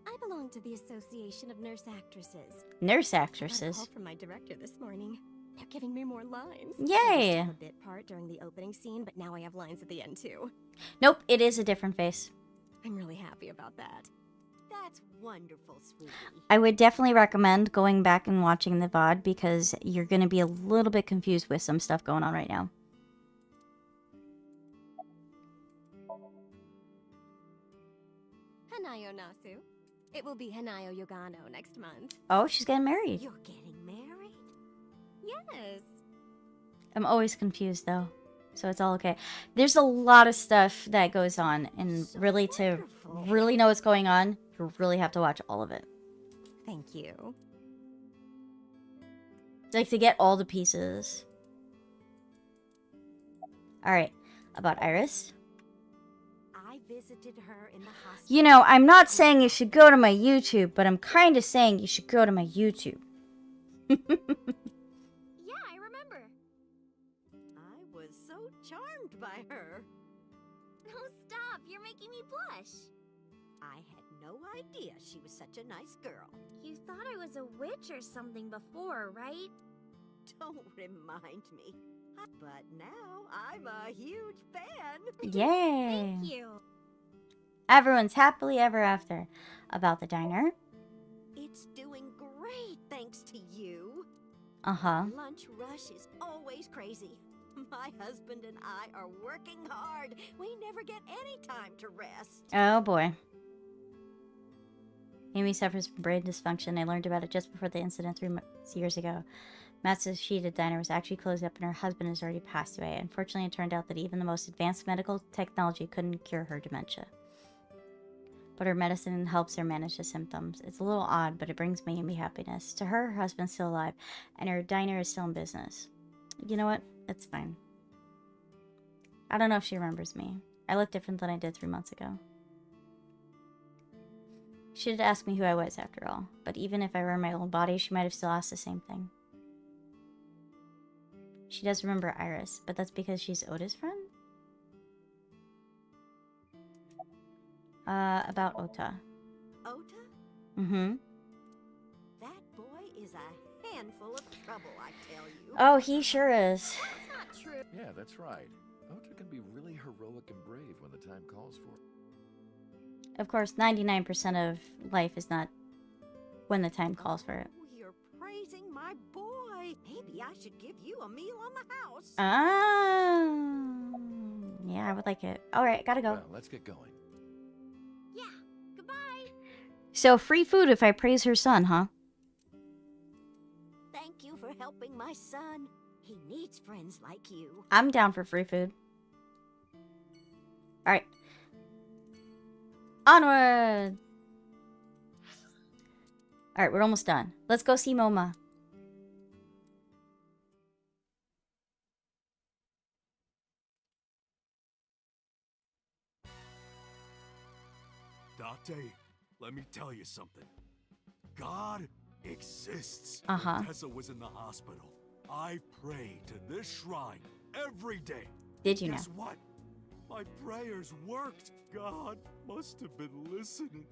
I belong to the Association of Nurse Actresses. Nurse I got a actresses. call from my director this morning. They're giving me more lines. Yay! I used to have a bit part during the opening scene, but now I have lines at the end too. Nope, it is a different face. I'm really happy about that. That's wonderful, sweetie. I would definitely recommend going back and watching the VOD because you're going to be a little bit confused with some stuff going on right now. Hanayo Nasu. It will be Hanayo Yogano next month. Oh, she's getting married. You're getting married? Yes. I'm always confused though, so it's all okay. There's a lot of stuff that goes on, and really to really know what's going on, you really have to watch all of it. Thank you. Like to get all the pieces. Alright, about Iris. I visited her in the hospital. You know, I'm not saying you should go to my YouTube, but I'm kind of saying you should go to my YouTube. Yeah, I remember. I was so charmed by her. No, stop. You're making me blush. I had no idea she was such a nice girl. You thought I was a witch or something before, right? Don't remind me. But now I'm a huge fan. Yay! Thank you. Everyone's happily ever after. About the diner. It's doing great thanks to you. Uh-huh. Lunch rush is always crazy. My husband and I are working hard. We never get any time to rest. Oh boy. Amy suffers from brain dysfunction. I learned about it just before the incident 3 years ago. Matsushita Diner was actually closed up and her husband has already passed away. Unfortunately, it turned out that even the most advanced medical technology couldn't cure her dementia. But her medicine helps her manage the symptoms. It's a little odd, but it brings Amy happiness. To her, her husband's still alive, and her diner is still in business. You know what? It's fine. I don't know if she remembers me. I look different than I did 3 months ago. She did ask me who I was, after all. But even if I were in my old body, she might have still asked the same thing. She does remember Iris, but that's because she's Oda's friend? About Ota. Ota? Mm-hmm. That boy is a handful of trouble, I tell you. Oh, he sure is. That's not true. Yeah, that's right. Ota can be really heroic and brave when the time calls for it. Of course, 99% of life is not when the time calls for it. Oh, you're praising my boy. Maybe I should give you a meal on the house. Yeah, I would like it. Alright, gotta go. Well, let's get going. Yeah, goodbye. So, free food if I praise her son, huh? Thank you for helping my son. He needs friends like you. I'm down for free food. Alright. Onward! Alright, we're almost done. Let's go see Moma. Date, let me tell you something. God exists. Uh-huh. When Tessa was in the hospital, I pray to this shrine every day. Did you Guess know? what? My prayers worked. God must have been listening.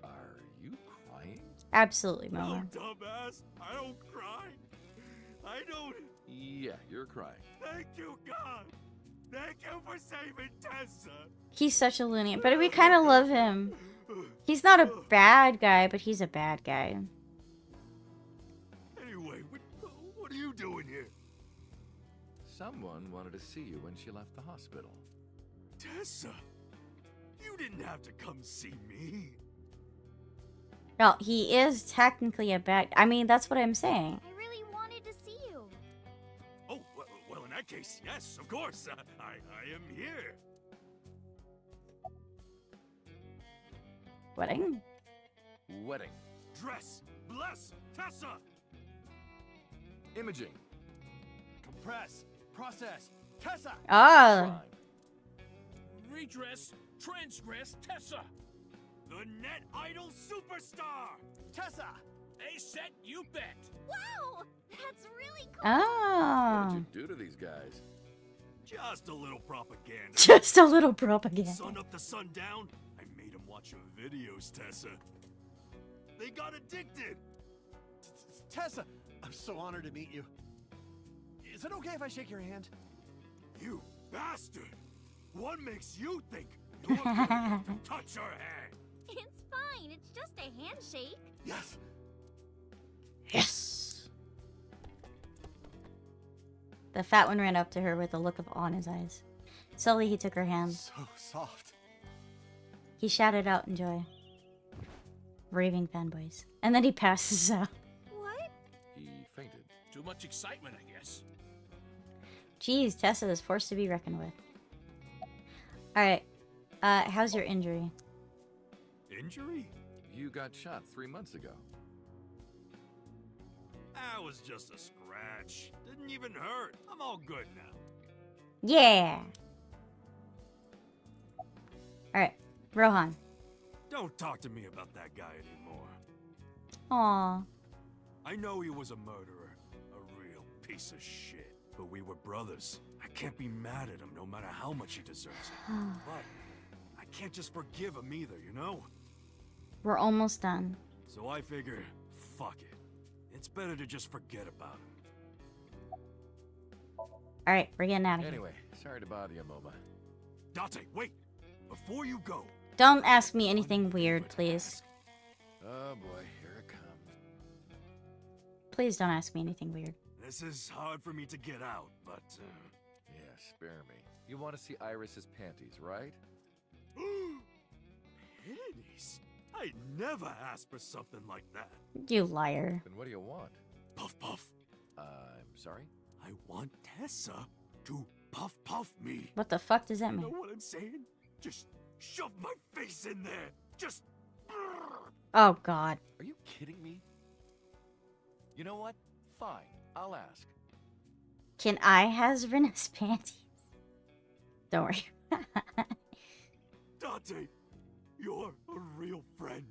Are you crying? Absolutely, No, Moma. dumbass. I don't cry. I don't. Yeah, you're crying. Thank you, God. Thank you for saving Tessa. He's such a loony, but we kind of love him. He's not a bad guy, but he's a bad guy. Anyway, what are you doing here? Someone wanted to see you when she left the hospital. Tessa, you didn't have to come see me. No, he is technically a bad... I mean, that's what I'm saying. I really wanted to see you. Oh, well, in that case, yes, of course. I am here. Wedding? Wedding. Dress, bless, Tessa. Imaging. Compress. Process. Tessa. Oh. Redress, transgress, Tessa. The net idol superstar. Tessa. A set, you bet. Wow, that's really cool. Oh. What did you do to these guys? Just a little propaganda. Just a little propaganda. Sun up to sundown. I made them watch your videos, Tessa. They got addicted. Tessa, I'm so honored to meet you. Is it okay if I shake your hand? You bastard! What makes you think you're good enough to touch her hand? It's fine. It's just a handshake. Yes. Yes. The fat one ran up to her with a look of awe in his eyes. Slowly, he took her hand. So soft. He shouted out in joy. Raving fanboys. And then he passes out. What? He fainted. Too much excitement, I guess. Jeez, Tessa is forced to be reckoned with. Alright. How's your injury? Injury? You got shot 3 months ago. That was just a scratch. Didn't even hurt. I'm all good now. Yeah! Alright. Rohan. Don't talk to me about that guy anymore. Aww. I know he was a murderer. A real piece of shit. but we were brothers. I can't be mad at him no matter how much he deserves it. But I can't just forgive him either, you know? We're almost done. So I figure, fuck it. It's better to just forget about him. Alright, we're getting out of here. Anyway, sorry to bother you, Momo. Date, wait! Before you go... Don't ask me anything weird, please. Oh boy, here it comes. Please don't ask me anything weird. This is hard for me to get out, but... Yeah, spare me. You want to see Iris's panties, right? Panties? I never asked for something like that. You liar. Then what do you want? Puff puff. I'm sorry? I want Tessa to puff puff me. What the fuck does that You mean? know what I'm saying? Just shove my face in there. Just... Oh, God. Are you kidding me? You know what? Fine, I'll ask. Can I has Rena's panties? Don't worry. Dante, you're a real friend.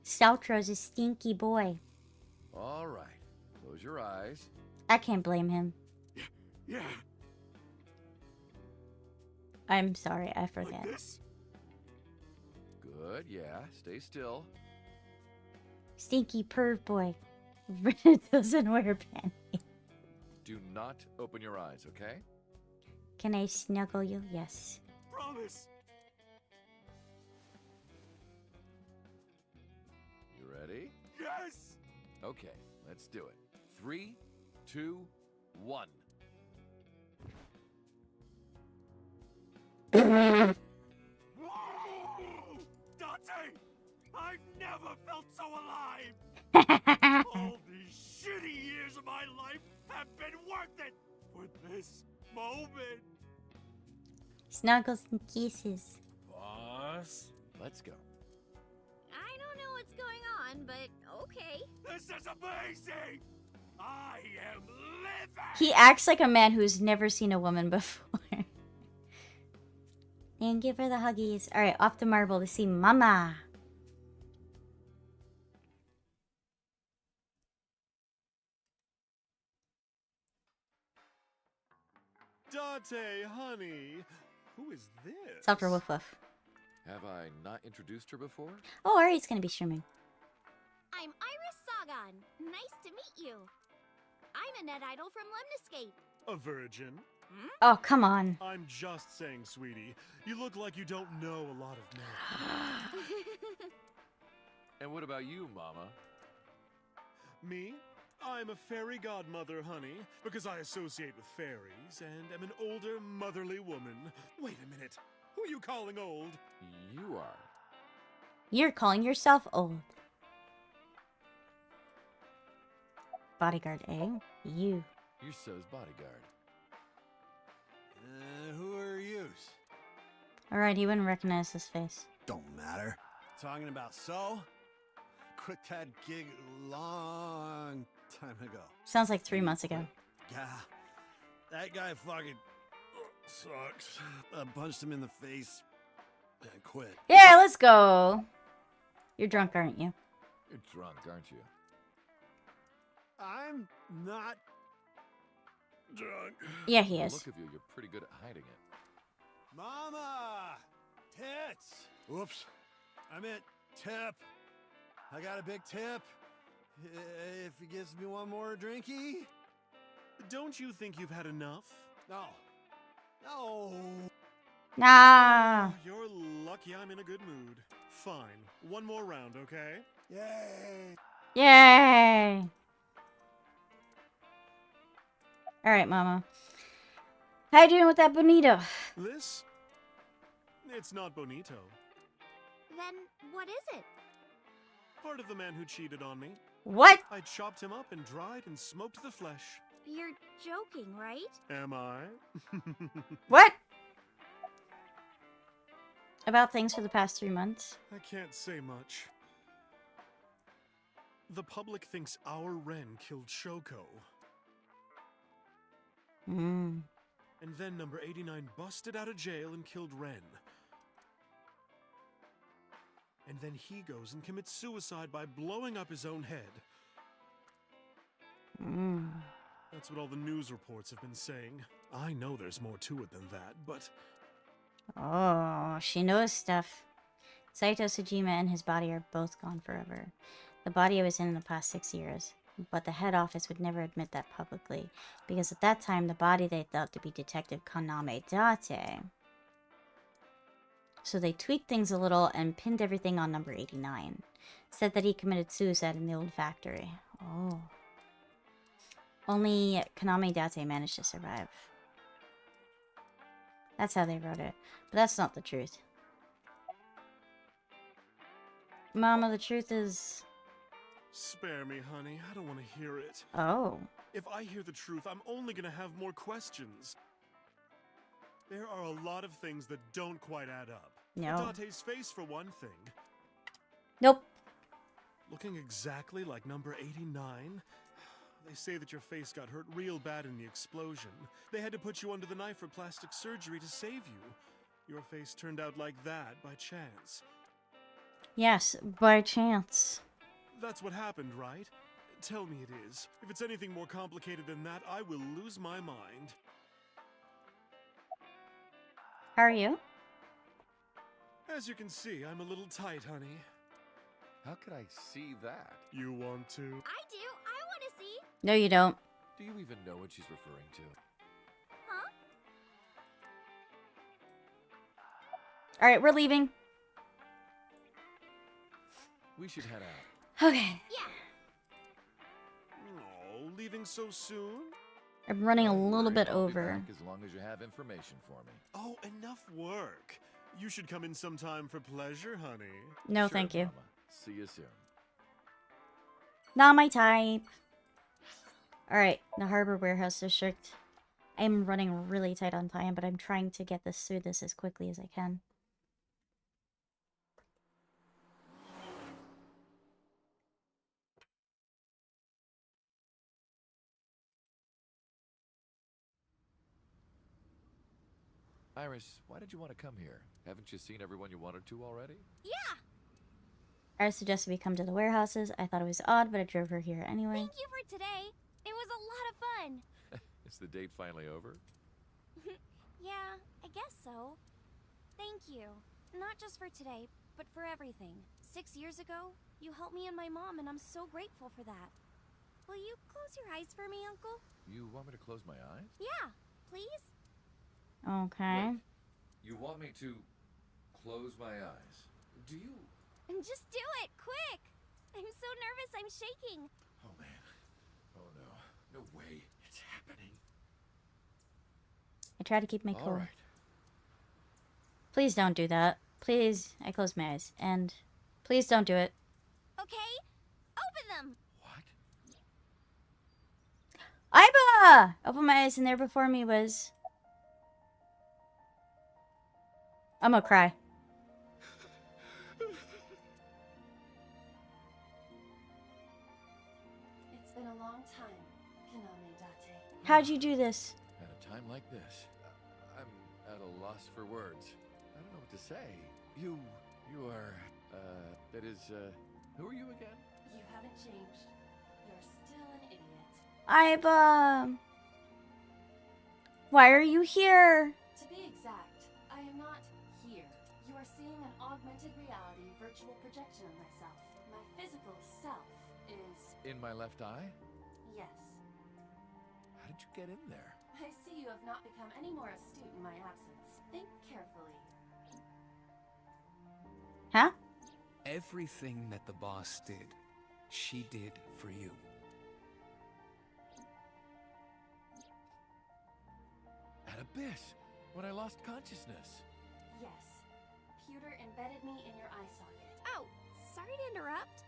Steltro's a stinky boy. All right, close your eyes. I can't blame him. Yeah. I'm sorry, I forget. Like this? Good, yeah, stay still. Stinky perv boy. Rena doesn't wear panties. Do not open your eyes, okay? Can I snuggle you? Yes. Promise. You ready? Yes. Okay, let's do it. 3, 2, 1. Whoa! Dante! I've never felt so alive! All these shitty years of my life have been worth it for this moment! Snuggles and kisses. Boss? Let's go. I don't know what's going on, but okay. This is amazing! I am living! He acts like a man who's never seen a woman before. Thank you for the huggies. Alright, off to Marble to see Mama. Dante, honey, who is this? Steltro woof woof. Have I not introduced her before? Oh, Ari's gonna be streaming. I'm Iris Sagan. Nice to meet you. I'm a net idol from Lemniscape. A virgin? Oh, come on. I'm just saying, sweetie. You look like you don't know a lot of men. And what about you, Mama? Me? I'm a fairy godmother, honey, because I associate with fairies and am an older, motherly woman. Wait a minute. Who are you calling old? You are. You're calling yourself old. Bodyguard A. You. You're so's bodyguard. Who are you? Alright, he wouldn't recognize his face. Don't matter. Talking about So? Quit that gig long time ago. Sounds like 3 months ago. Yeah. That guy fucking sucks. I punched him in the face and quit. Yeah, let's go. You're drunk, aren't you? You're drunk, aren't you? I'm not drunk. Yeah, he The is. look of you, you're pretty good at hiding it. Mama! Tits! Whoops. I meant tip. I got a big tip. If he gives me one more drinky. Don't you think you've had enough? No. No. Nah. You're lucky I'm in a good mood. Fine. One more round, okay? Yay. Yay. Alright, Mama. How you doing with that bonito? This? It's not bonito. Then what is it? Part of the man who cheated on me. What? I chopped him up and dried and smoked the flesh. You're joking, right? Am I? What? About things for the past 3 months? I can't say much. The public thinks our Ren killed Shoko. Hmm. And then number 89 busted out of jail and killed Ren. And then he goes and commits suicide by blowing up his own head. Hmm. That's what all the news reports have been saying. I know there's more to it than that, but... Oh, she knows stuff. Saito Sejima and his body are both gone forever. The body I was in the past 6 years. But the head office would never admit that publicly, because at that time the body they thought to be Detective Kaname Date. So they tweaked things a little and pinned everything on number 89. Said that he committed suicide in the old factory. Oh. Only Kaname Date managed to survive. That's how they wrote it. But that's not the truth. Mama, the truth is... Spare me, honey. I don't want to hear it. Oh. If I hear the truth, I'm only gonna have more questions. There are a lot of things that don't quite add up. No. Date's face, for one thing. Nope. Looking exactly like number 89? They say that your face got hurt real bad in the explosion. They had to put you under the knife for plastic surgery to save you. Your face turned out like that by chance. Yes, by chance. That's what happened, right? Tell me it is. If it's anything more complicated than that, I will lose my mind. How are you? As you can see, I'm a little tight, honey. How could I see that? You want to? I do. I want to see. No, you don't. Do you even know what she's referring to? Huh? Alright, we're leaving. We should head out. Okay. Yeah. Oh, leaving so soon? I'm running a Don't little worry, bit I'll be over. back as long as you have information for me. Oh, enough work. You should come in sometime for pleasure, honey. No, Sure, thank you. Mama. See you soon. Not my type. Alright, the Harbor Warehouse District. I'm running really tight on time, but I'm trying to get this through this as quickly as I can. Iris, why did you want to come here? Haven't you seen everyone you wanted to already? Yeah. I suggested we come to the warehouses. I thought it was odd, but I drove her here anyway. Thank you for today. It was a lot of fun. Is the date finally over? Yeah, I guess so. Thank you. Not just for today, but for everything. 6 years ago, you helped me and my mom, and I'm so grateful for that. Will you close your eyes for me, Uncle? You want me to close my eyes? Yeah, please? Okay. Wait, you want me to close my eyes? Do you? Just do it, quick! I'm so nervous, I'm shaking. Oh man. Oh no. No way. It's happening. I try to keep my cool. All right. Please don't do that. Please, I close my eyes. And please don't do it. Okay, open them! Aiba! Open my eyes and there before me was... I'm gonna cry. It's been a long time, Kaname Date. How'd you do this? At a time like this, I'm at a loss for words. I don't know what to say. You are, that is, who are you again? You haven't changed. You're still an idiot. Aiba! Why are you here? To be exact, I am not here. You are seeing an augmented reality virtual projection of myself. My physical self is... In my left eye? yes. How did you get in there? I see you have not become any more astute in my absence. Think carefully. Huh? Everything that the boss did, she did for you. At Abyss, when I lost consciousness. Yes. Pewter embedded me in your eye socket. Oh, sorry to interrupt,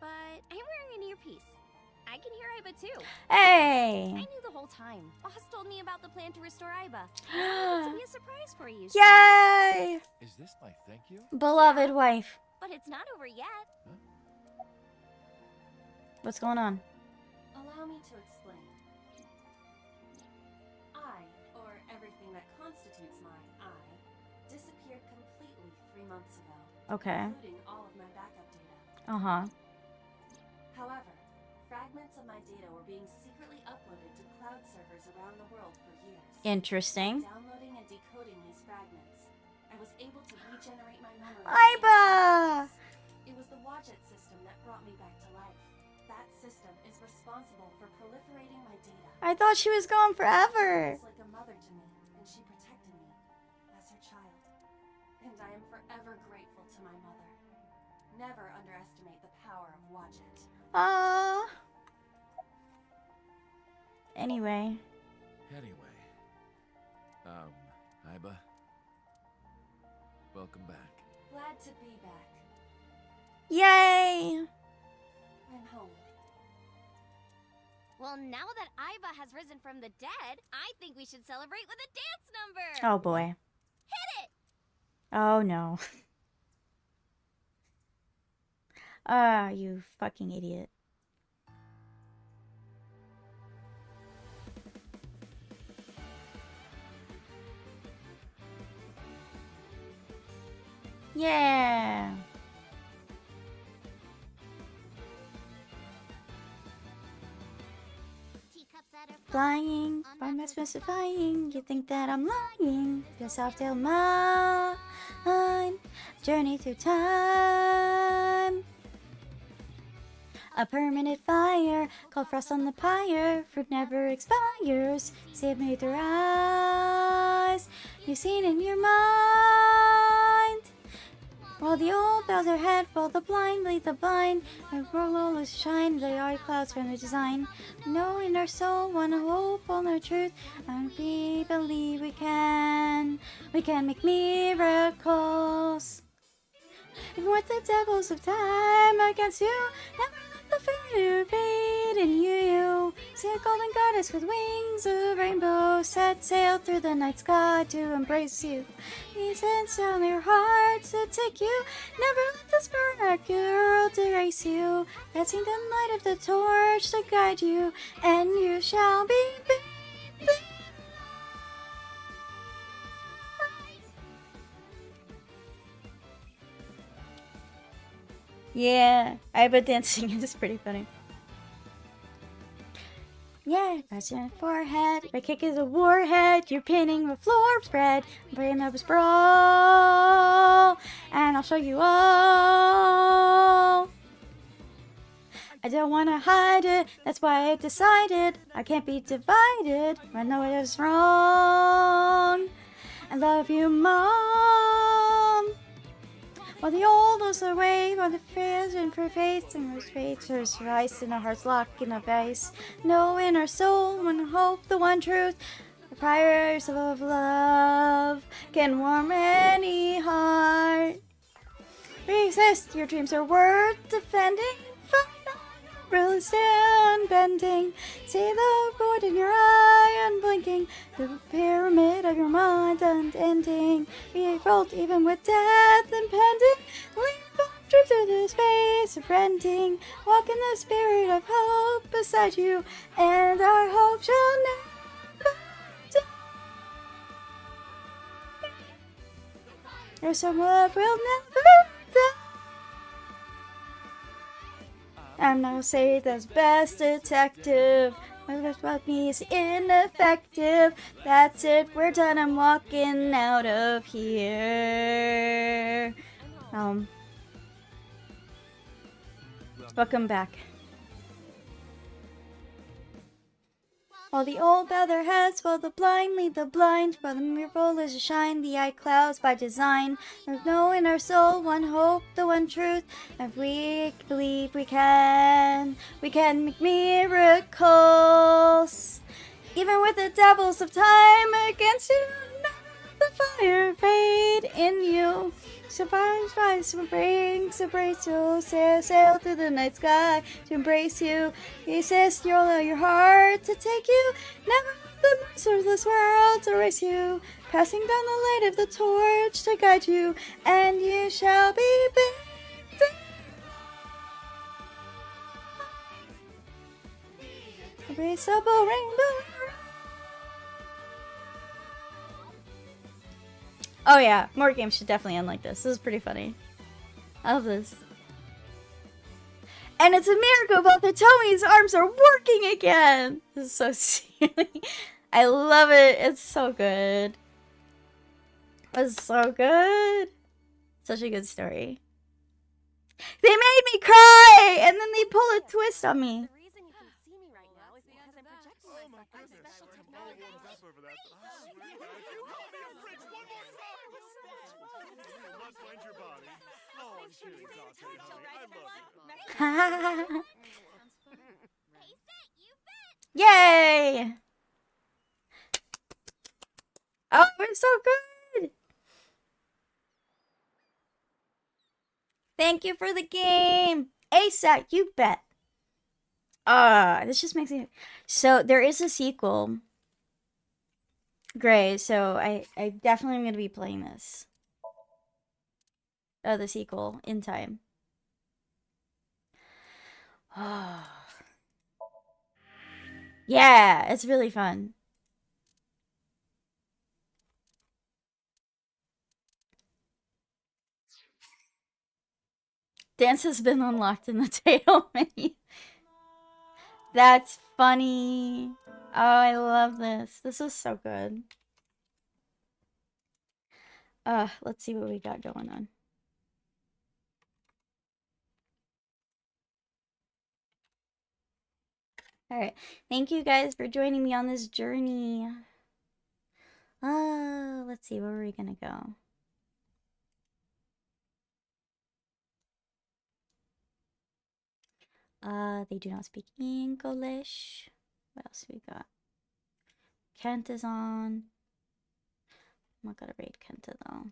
but I'm wearing an earpiece. I can hear Aiba too. Hey! I knew the whole time. Boss told me about the plan to restore Aiba. I wanted to be a surprise for you. so- Yay! Is this my thank you? Beloved wife. But it's not over yet. What's going on? Allow me to explain. I, or everything that constitutes my I, disappeared completely 3 months ago. Okay. Including all of my backup data. Uh-huh. However, fragments Fragments of my data were being secretly uploaded to cloud servers around the world for years. Interesting. By downloading and decoding these fragments, I was able to regenerate my memory. Aiba! It was the Wadjet system that brought me back to life. That system is responsible for proliferating my data. I thought she was gone forever. She was like a mother to me, and she protected me as her child. And I am forever grateful to my mother. Never underestimate the power of Wadjet. Anyway. Iba. Welcome back. Glad to be back. Yay! I'm home. Well, now that Iba has risen from the dead, I think we should celebrate with a dance number. Oh boy. Hit it! Oh no. You fucking idiot. Yeah. Flying, by my specifying, you think that I'm lying. Guess I'll tell mine. Journey through time. A permanent fire, called frost on the pyre. Fruit never expires. Save me with your eyes. You've seen in your mind. While the old bows their head, while the blind lead the blind, and roll shine the eye clouds from the design. No in our soul, one hope, one our truth, and we believe we can make miracles. Even with the devils of time against you, never let the fire fade in you. See a golden goddess with wings of rainbow, set sail through the night sky to embrace you. He sends down your heart to take you. Never let this burn world erase you. Passing the light of the torch to guide you, and you shall be big. Yeah, Iba dancing is pretty funny. Yeah, pressing your forehead. My kick is a warhead. You're pinning the floor spread. I'm bringing up a sprawl. And I'll show you all. I don't want to hide it. That's why I decided I can't be divided. I know it is wrong. I love you, Mom. While the old is away, while the fears in her face and her face, her ice and our hearts lock in a vase. No in our soul, one hope, the one truth. The fires of love can warm any heart. Resist, your dreams are worth defending. Really stand bending. See the void in your eye unblinking. The pyramid of your mind unending. Be bold even with death impending. Leap on trip through the space of rending. Walk in the spirit of hope beside you. And our hope shall never die. There's some love will never die. I'm not say that's best detective. My best about me is ineffective. That's it, we're done. I'm walking out of here. Welcome back. While the old bow their heads, while the blind lead the blind, while the miracle is to shine the eye clouds by design. There's no in our soul, one hope, the one truth. If we believe we can make miracles. Even with the devils of time against you, never let the fire fade in you. Survive, rise to embrace you. Sail through the night sky to embrace you. Resist your heart to take you. Never let the merciless world erase you. Passing down the light of the torch to guide you, and you shall be big. Erasable rainbow. Oh yeah, more games should definitely end like this. This is pretty funny. I love this. And it's a miracle both Hitomi's arms are working again. This is so silly. I love it. It's so good. It's so good. Such a good story. They made me cry, and then they pull a twist on me. Yay! Oh, it's so good. Thank you for the game. ASAP, you bet. This just makes me... So, there is a sequel. Great, so I definitely am going to be playing this. The sequel in time. Yeah, it's really fun. Dance has been unlocked in the title menu. That's funny. Oh, I love this. This is so good. Let's see what we got going on. Alright. Thank you guys for joining me on this journey. Let's see, where are we gonna go? They do not speak English. What else we got? Kent is on. I'm not gonna raid Kenta though.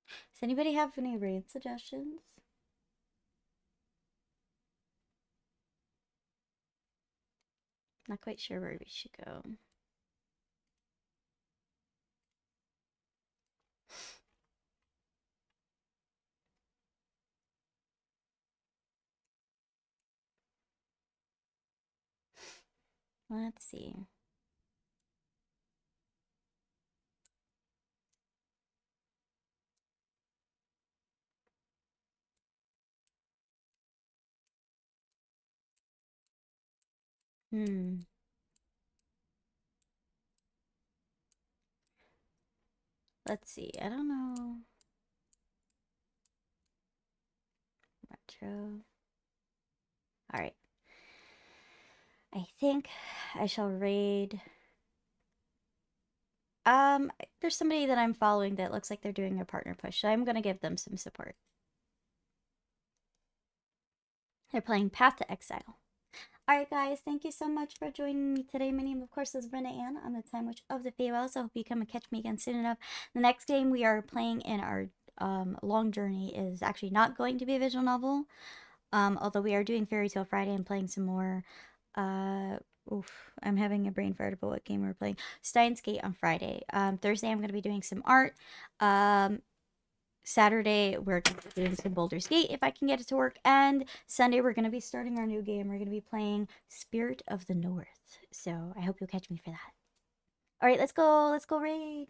Does anybody have any raid suggestions? Not quite sure where we should go. Let's see. Let's see. I don't know. Retro. Alright. I think I shall raid. There's somebody that I'm following that looks like they're doing a partner push, so I'm gonna give them some support. They're playing Path to Exile. Alright guys, thank you so much for joining me today. My name, of course, is Brenda Ann. I'm the Time Witch of the Feywells. I hope you come and catch me again soon enough. The next game we are playing in our long journey is actually not going to be a visual novel. Although we are doing Fairy Tale Friday and playing some more. I'm having a brain fart about what game we're playing. Steins Gate on Friday. Thursday I'm going to be doing some art. Saturday we're doing some Baldur's Gate if I can get it to work, and Sunday we're going to be starting our new game. We're going to be playing Spirit of the North, so I hope you'll catch me for that. All right, let's go raid.